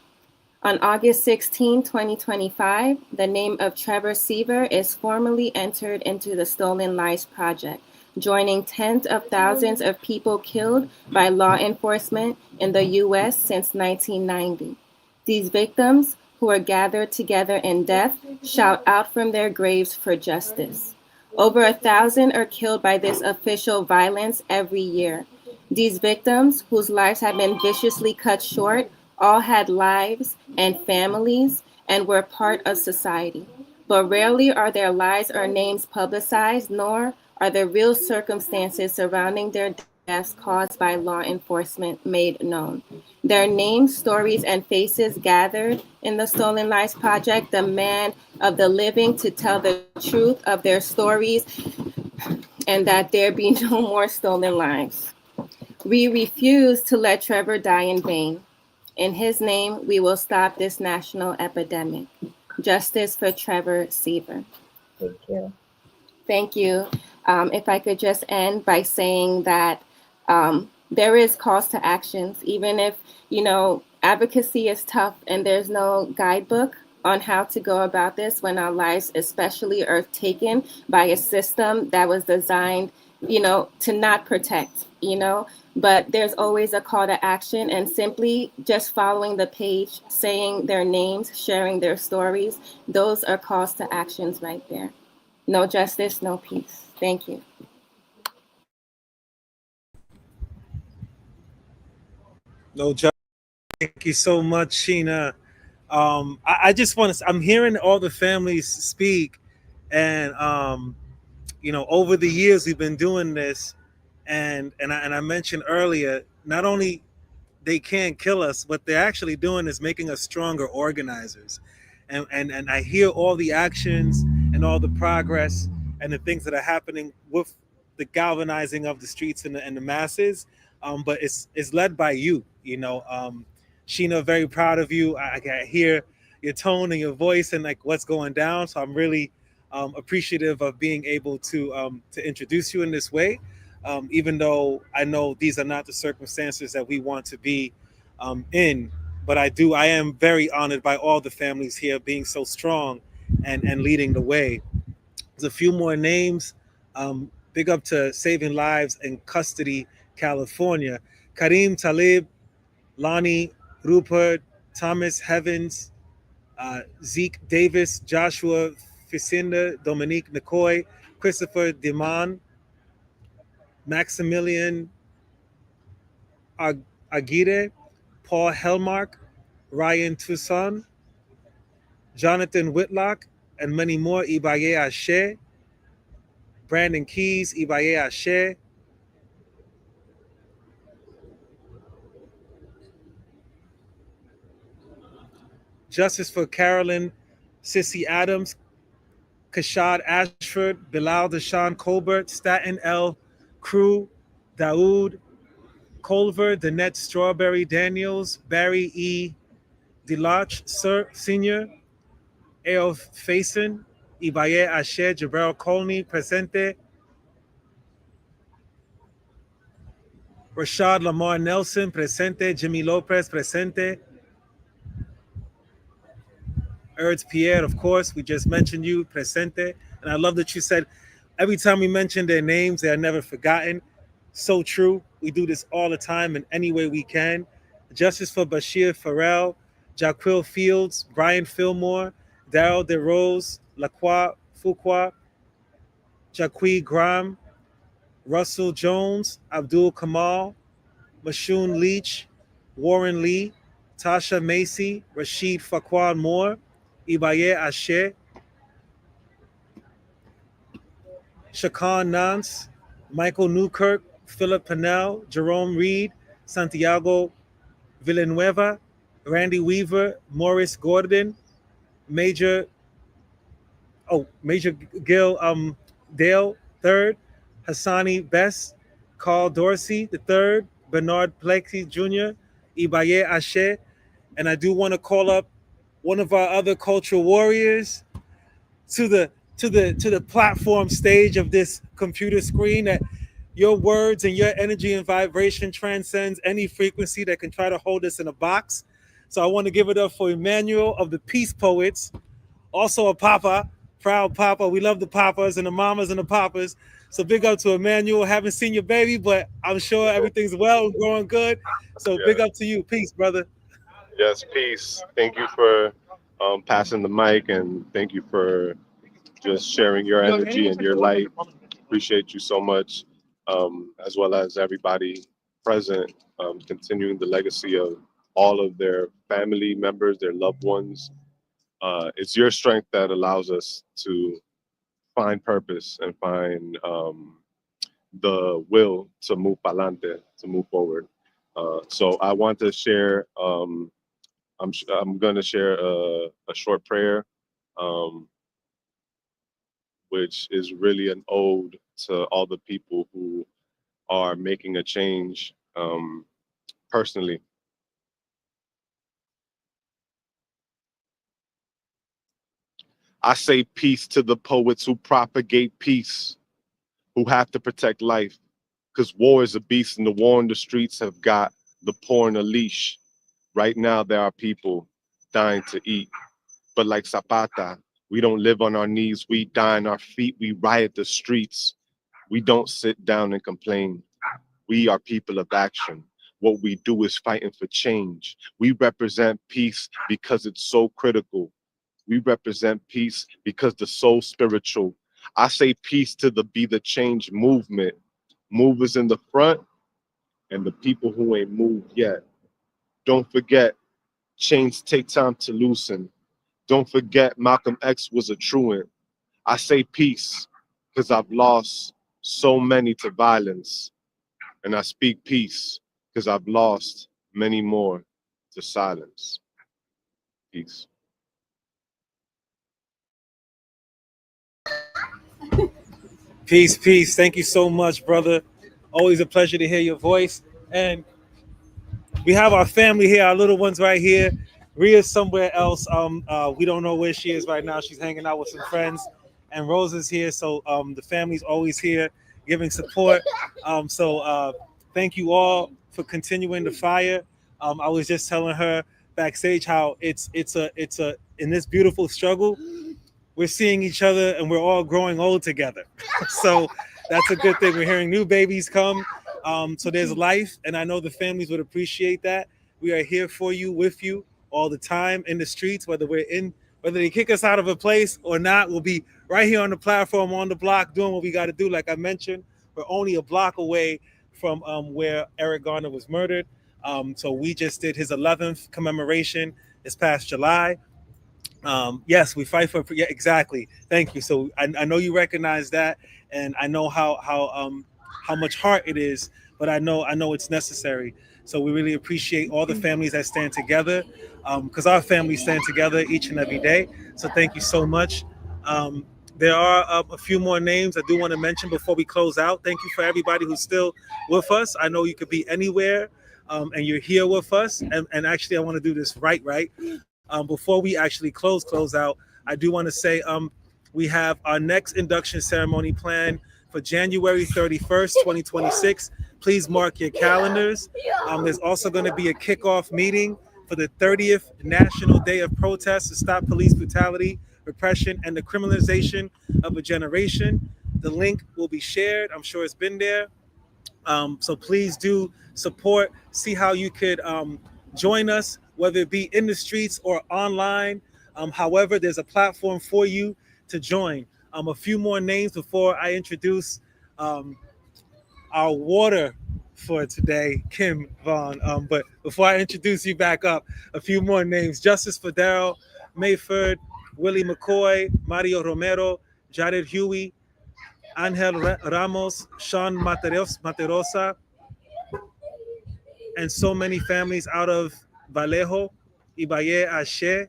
On August 16, 2025, the name of Trevor Seever is formally entered into the Stolen Lives Project, joining tens of thousands of people killed by law enforcement in the U.S. since 1990. These victims, who are gathered together in death, shout out from their graves for justice. Over 1,000 are killed by this official violence every year. These victims, whose lives have been viciously cut short, all had lives and families and were part of society. But rarely are their lives or names publicized, nor are the real circumstances surrounding their deaths caused by law enforcement made known. Their names, stories, and faces gathered in the Stolen Lives Project demand of the living to tell the truth of their stories and that there be no more stolen lives. We refuse to let Trevor die in vain. In his name, we will stop this national epidemic. Justice for Trevor Seever. Thank you. Thank you. If I could just end by saying that there is calls to actions, even if, advocacy is tough and there's no guidebook on how to go about this when our lives especially are taken by a system that was designed, to not protect, but there's always a call to action, and simply just following the page, saying their names, sharing their stories, those are calls to actions right there. No justice, no peace. Thank you. No justice. Thank you so much, Sheena. I just want to, I'm hearing all the families speak, and over the years we've been doing this, and I mentioned earlier, not only they can't kill us, what they're actually doing is making us stronger organizers. And I hear all the actions and all the progress and the things that are happening with the galvanizing of the streets and the masses, but it's led by you. Sheena, very proud of you. I hear your tone and your voice and like what's going down. So I'm really appreciative of being able to introduce you in this way, even though I know these are not the circumstances that we want to be in. But I am very honored by all the families here being so strong and leading the way. There's a few more names. Big up to Saving Lives in Custody, California. Kareem Talib, Lonnie Rupert, Thomas Heavens, Zeke Davis, Joshua Ficinda, Dominique Nicoy, Christopher Diman, Maximilian Aguirre, Paul Helmark, Ryan Toussaint, Jonathan Whitlock, and many more. Ibaye Ashe, Brandon Keys, Ibaye Ashe. Justice for Carolyn Sissy Adams, Kashad Ashford, Bilal Deshaun Colbert, Staten L. Crew, Daoud Culver, Danette Strawberry Daniels, Barry E. Deloche, Sir Senior, Ao Faison, Ibaye Ashe, Jabril Colney, Presente, Rashad Lamar Nelson, Presente, Jimmy Lopez, Presente, Erds Pierre, of course, we just mentioned you, Presente. And I love that you said every time we mention their names, they are never forgotten. So true. We do this all the time in any way we can. Justice for Bashir Farrell, Jaquil Fields, Brian Fillmore, Daryl DeRose, Lacroix Fuqua, Jaqui Graham, Russell Jones, Abdul Kamal, Mashoon Leach, Warren Lee, Tasha Macy, Rashid Faquan Moore, Ibaye Ashe, Shakan Nance, Michael Newkirk, Philip Pennell, Jerome Reed, Santiago Villanueva, Randy Weaver, Morris Gordon, Major Gil Dale III, Hassani Best, Carl Dorsey III, Bernard Plexi Jr., Ibaye Ashe, and I do want to call up one of our other cultural warriors to the platform stage of this computer screen. That your words and your energy and vibration transcends any frequency that can try to hold us in a box. So I want to give it up for Emmanuel of the Peace Poets, also a papa, proud papa. We love the papas and the mamas and the papas. So big up to Emmanuel. Haven't seen your baby, but I'm sure everything's well and growing good. So big up to you. Peace, brother. Yes, peace. Thank you for passing the mic, and thank you for just sharing your energy and your light. Appreciate you so much, as well as everybody present, continuing the legacy of all of their family members, their loved ones. It's your strength that allows us to find purpose and find the will to move pa'lante, to move forward. So I want to share. I'm going to share a short prayer, which is really an ode to all the people who are making a change personally. I say peace to the poets who propagate peace, who have to protect life, because war is a beast and the war in the streets have got the poor in a leash. Right now, there are people dying to eat. But like Zapata, we don't live on our knees. We die on our feet. We riot the streets. We don't sit down and complain. We are people of action. What we do is fighting for change. We represent peace because it's so critical. We represent peace because the soul's spiritual. I say peace to the Be the Change movement. Movers in the front and the people who ain't moved yet. Don't forget, chains take time to loosen. Don't forget, Malcolm X was a truant. I say peace because I've lost so many to violence. And I speak peace because I've lost many more to silence. Peace. Peace, peace. Thank you so much, brother. Always a pleasure to hear your voice. And we have our family here, our little ones right here. Ria's somewhere else. We don't know where she is right now. She's hanging out with some friends. And Rose is here. So the family's always here giving support. Thank you all for continuing the fire. I was just telling her backstage how it's in this beautiful struggle, we're seeing each other and we're all growing old together. So that's a good thing. We're hearing new babies come. So there's life, and I know the families would appreciate that. We are here for you, with you all the time in the streets, whether they kick us out of a place or not. We'll be right here on the platform, on the block, doing what we got to do. Like I mentioned, We're only a block away from where Eric Garner was murdered. So we just did his 11th commemoration this past July. Yes, we fight for, yeah, exactly. Thank you. So I know you recognize that, and I know how much heart it is, but I know it's necessary. So we really appreciate all the families that stand together, because our families stand together each and every day. So thank you so much. There are a few more names I do want to mention before we close out. Thank you for everybody who's still with us. I know you could be anywhere, and you're here with us. And actually, I want to do this right. Before we actually close out, I do want to say we have our next induction ceremony planned for January 31st, 2026. Please mark your calendars. There's also going to be a kickoff meeting for the 30th National Day of Protest to stop police brutality, repression, and the criminalization of a generation. The link will be shared. I'm sure it's been there. So please do support, see how you could join us, whether it be in the streets or online. However, there's a platform for you to join. A few more names before I introduce our water for today, Kim Vaughn. But before I introduce you back up, a few more names: Justice for Darrell Mayford, Willie McCoy, Mario Romero, Jared Huey, Angel Ramos, Sean Materosa, and so many families out of Vallejo, Ibaye Ashe.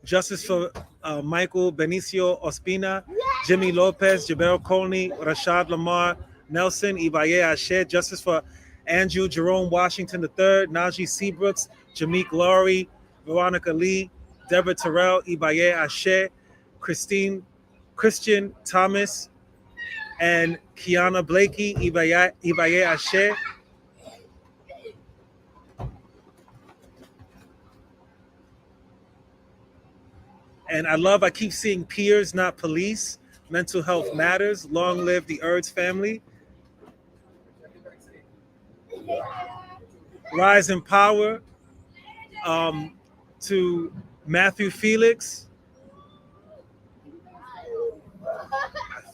Justice for Michael Benicio Ospina, Jimmy Lopez, Jabel Colney, Rashad Lamar, Nelson, Ibaye Ashe. Justice for Andrew Jerome Washington III, Najee Seabrooks, Jameek Laurie, Veronica Lee, Deborah Terrell, Ibaye Ashe, Christian Thomas, and Kiana Blakey, Ibaye Ashe. And I keep seeing peers, not police. Mental health matters. Long live the Erds family. Rise in power to Matthew Felix.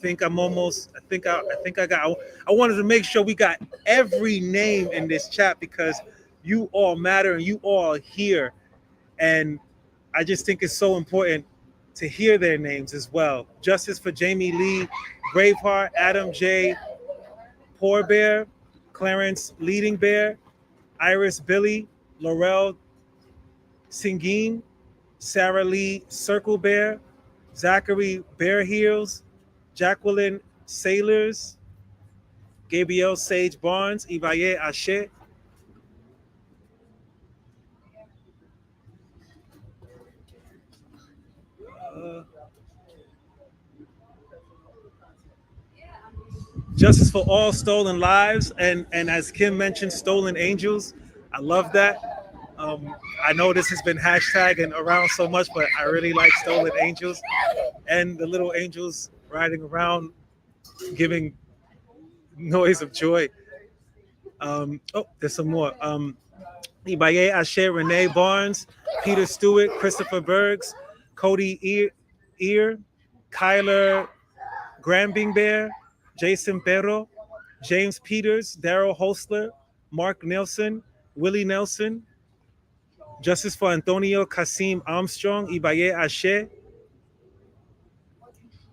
I wanted to make sure we got every name in this chat because you all matter and you all are here. And I just think it's so important to hear their names as well. Justice for Jamie Lee Braveheart, Adam J. Poor Bear, Clarence Leading Bear, Iris Billy, Laurel Singin, Sarah Lee Circle Bear, Zachary Bear Heels, Jacqueline Sailors, Gabriel Sage Barnes, Ibaye Ashe. Justice for all stolen lives, and as Kim mentioned, stolen angels. I love that. I know this has been hashtagging around so much, but I really like stolen angels and the little angels riding around giving noise of joy. There's some more. Ibaye Ashe, Renee Barnes, Peter Stewart, Christopher Bergs, Cody Ear, Kyler Grambing Bear, Jason Perro, James Peters, Daryl Hostler, Mark Nelson, Willie Nelson. Justice for Antonio Kasim Armstrong, Ibaye Ashe.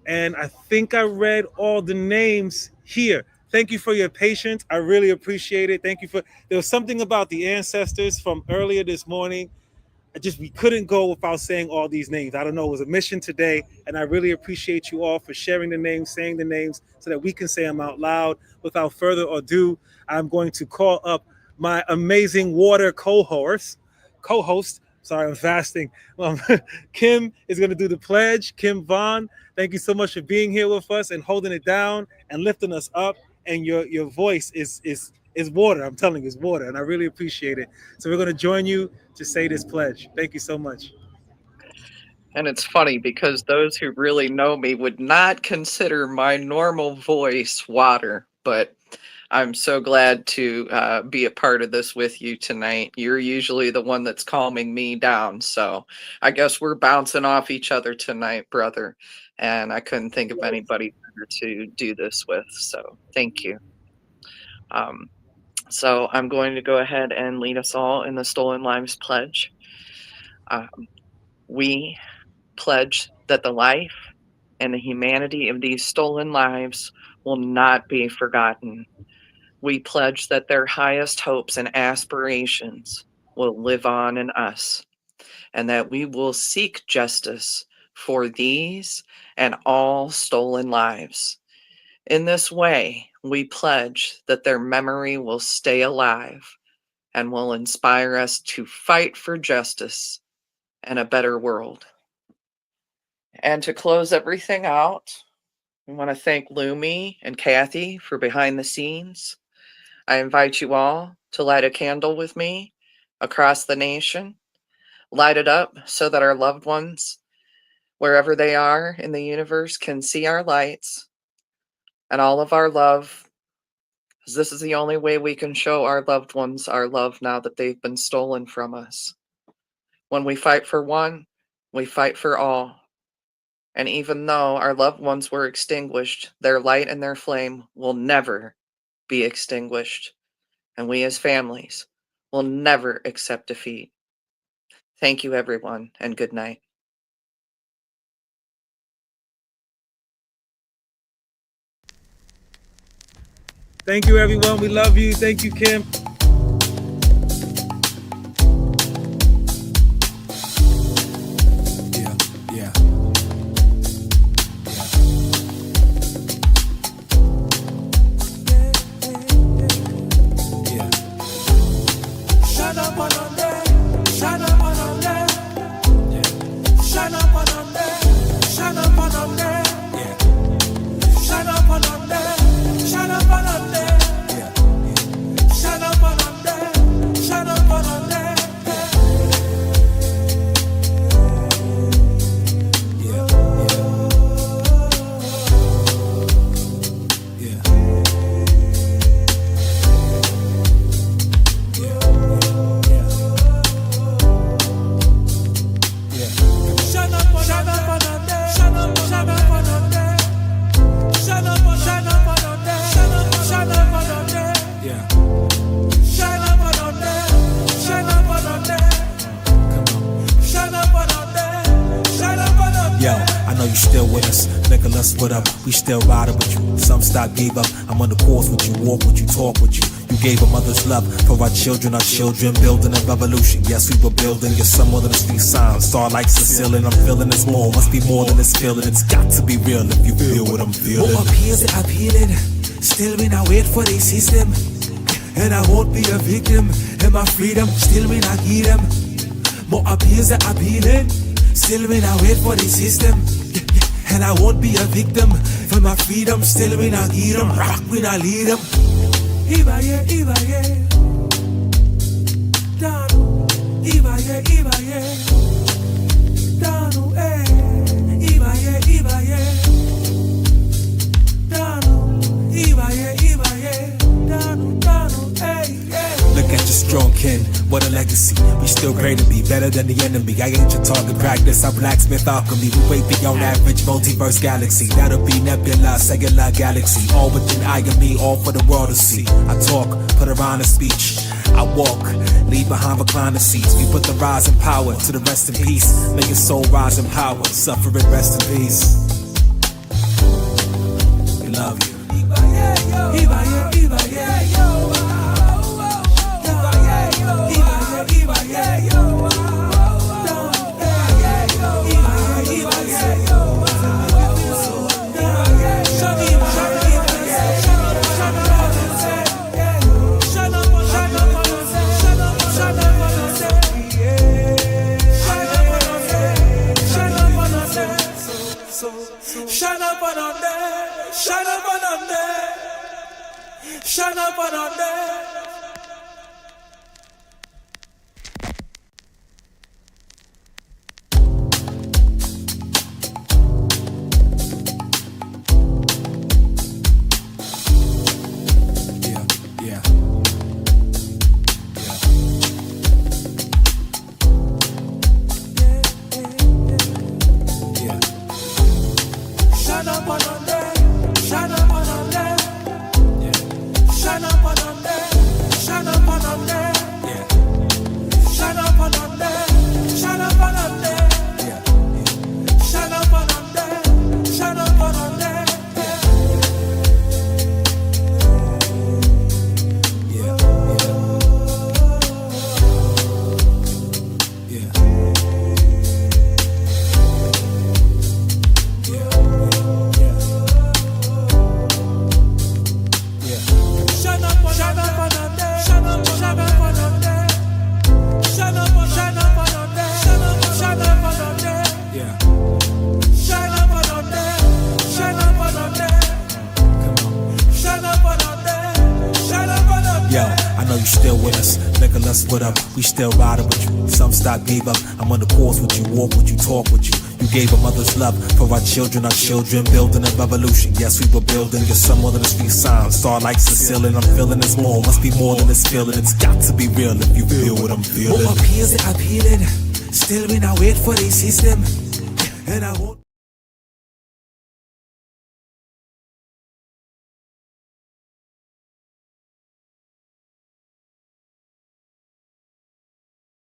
And I think I read all the names here. Thank you for your patience. I really appreciate it. There was something about the ancestors from earlier this morning. We couldn't go without saying all these names. I don't know, it was a mission today, and I really appreciate you all for sharing the names, saying the names, so that we can say them out loud. Without further ado, I'm going to call up my amazing water co-host. Sorry, I'm fasting. Kim is going to do the pledge. Kim Vaughn, thank you so much for being here with us and holding it down and lifting us up. And your voice is water. I'm telling you, it's water, and I really appreciate it. So we're going to join you to say this pledge. Thank you so much. And it's funny because those who really know me would not consider my normal voice water, but I'm so glad to be a part of this with you tonight. You're usually the one that's calming me down, so I guess we're bouncing off each other tonight, brother. And I couldn't think of anybody pleasure to do this with. So thank you. So I'm going to go ahead and lead us all in the Stolen Lives Pledge. We pledge that the life and the humanity of these stolen lives will not be forgotten. We pledge that their highest hopes and aspirations will live on in us, and that we will seek justice for these and all stolen lives. In this way, we pledge that their memory will stay alive and will inspire us to fight for justice and a better world. And to close everything out, I want to thank Lumi and Kathy for behind the scenes. I invite you all to light a candle with me across the nation. Light it up so that our loved ones, wherever they are in the universe, can see our lights and all of our love. Because this is the only way we can show our loved ones our love now that they've been stolen from us. When we fight for one, we fight for all. And even though our loved ones were extinguished, their light and their flame will never be extinguished. And we as families will never accept defeat. Thank you, everyone, and good night. Thank you, everyone. We love you. Thank you, Kim. What up? We still riding with you. Some stock gave up. I'm on the course with you, walk with you, talk with you. You gave a mother's love for our children, building a revolution. Yes, we were building. You're some more than a street sign. Starlight Sicilian, I'm feeling it's more. Must be more than this feeling. It's got to be real if you feel what I'm feeling. More appears that appealing. Still when I wait for the system. And I won't be a victim. And my freedom, still when I get them. More appears that appealing. Still when I wait for the system. And I won't be a victim for my freedom. Still when I get them, rock when I lead them. Ibaye, Ibaye, Danu, Ibaye, Ibaye, Danu, Ibaye, Ibaye, Danu, Ibaye, Ibaye, Danu, Danu, Look at your strong kin, what a legacy. We still pray to be better than the enemy. I ain't your target practice, I'm blacksmith alchemy. We way beyond average, multiverse galaxy. That'll be nebula, cellular galaxy. All within I and me, all for the world to see. I talk, put around a speech. I walk, leave behind recliner seats. We put the rise in power to the rest in peace. Make your soul rise in power, suffer it, rest in peace. We love you. Ibaye, Ibaye, yo. Shut up on there, shut up on there, shut up on there. Shut up on there. know you still with us. Nicholas, what up? We still riding with you. Some stock gave up. I'm on the course with you, walk with you, talk with you. You gave a mother's love for our children, building a revolution. Yes, we were building. You're some more than a street sign. Star like Sicilian, I'm feeling this more. Must be more than this feeling. It's got to be real if you feel what I'm feeling. What appears that appealing. Still we now wait for the system. And I won't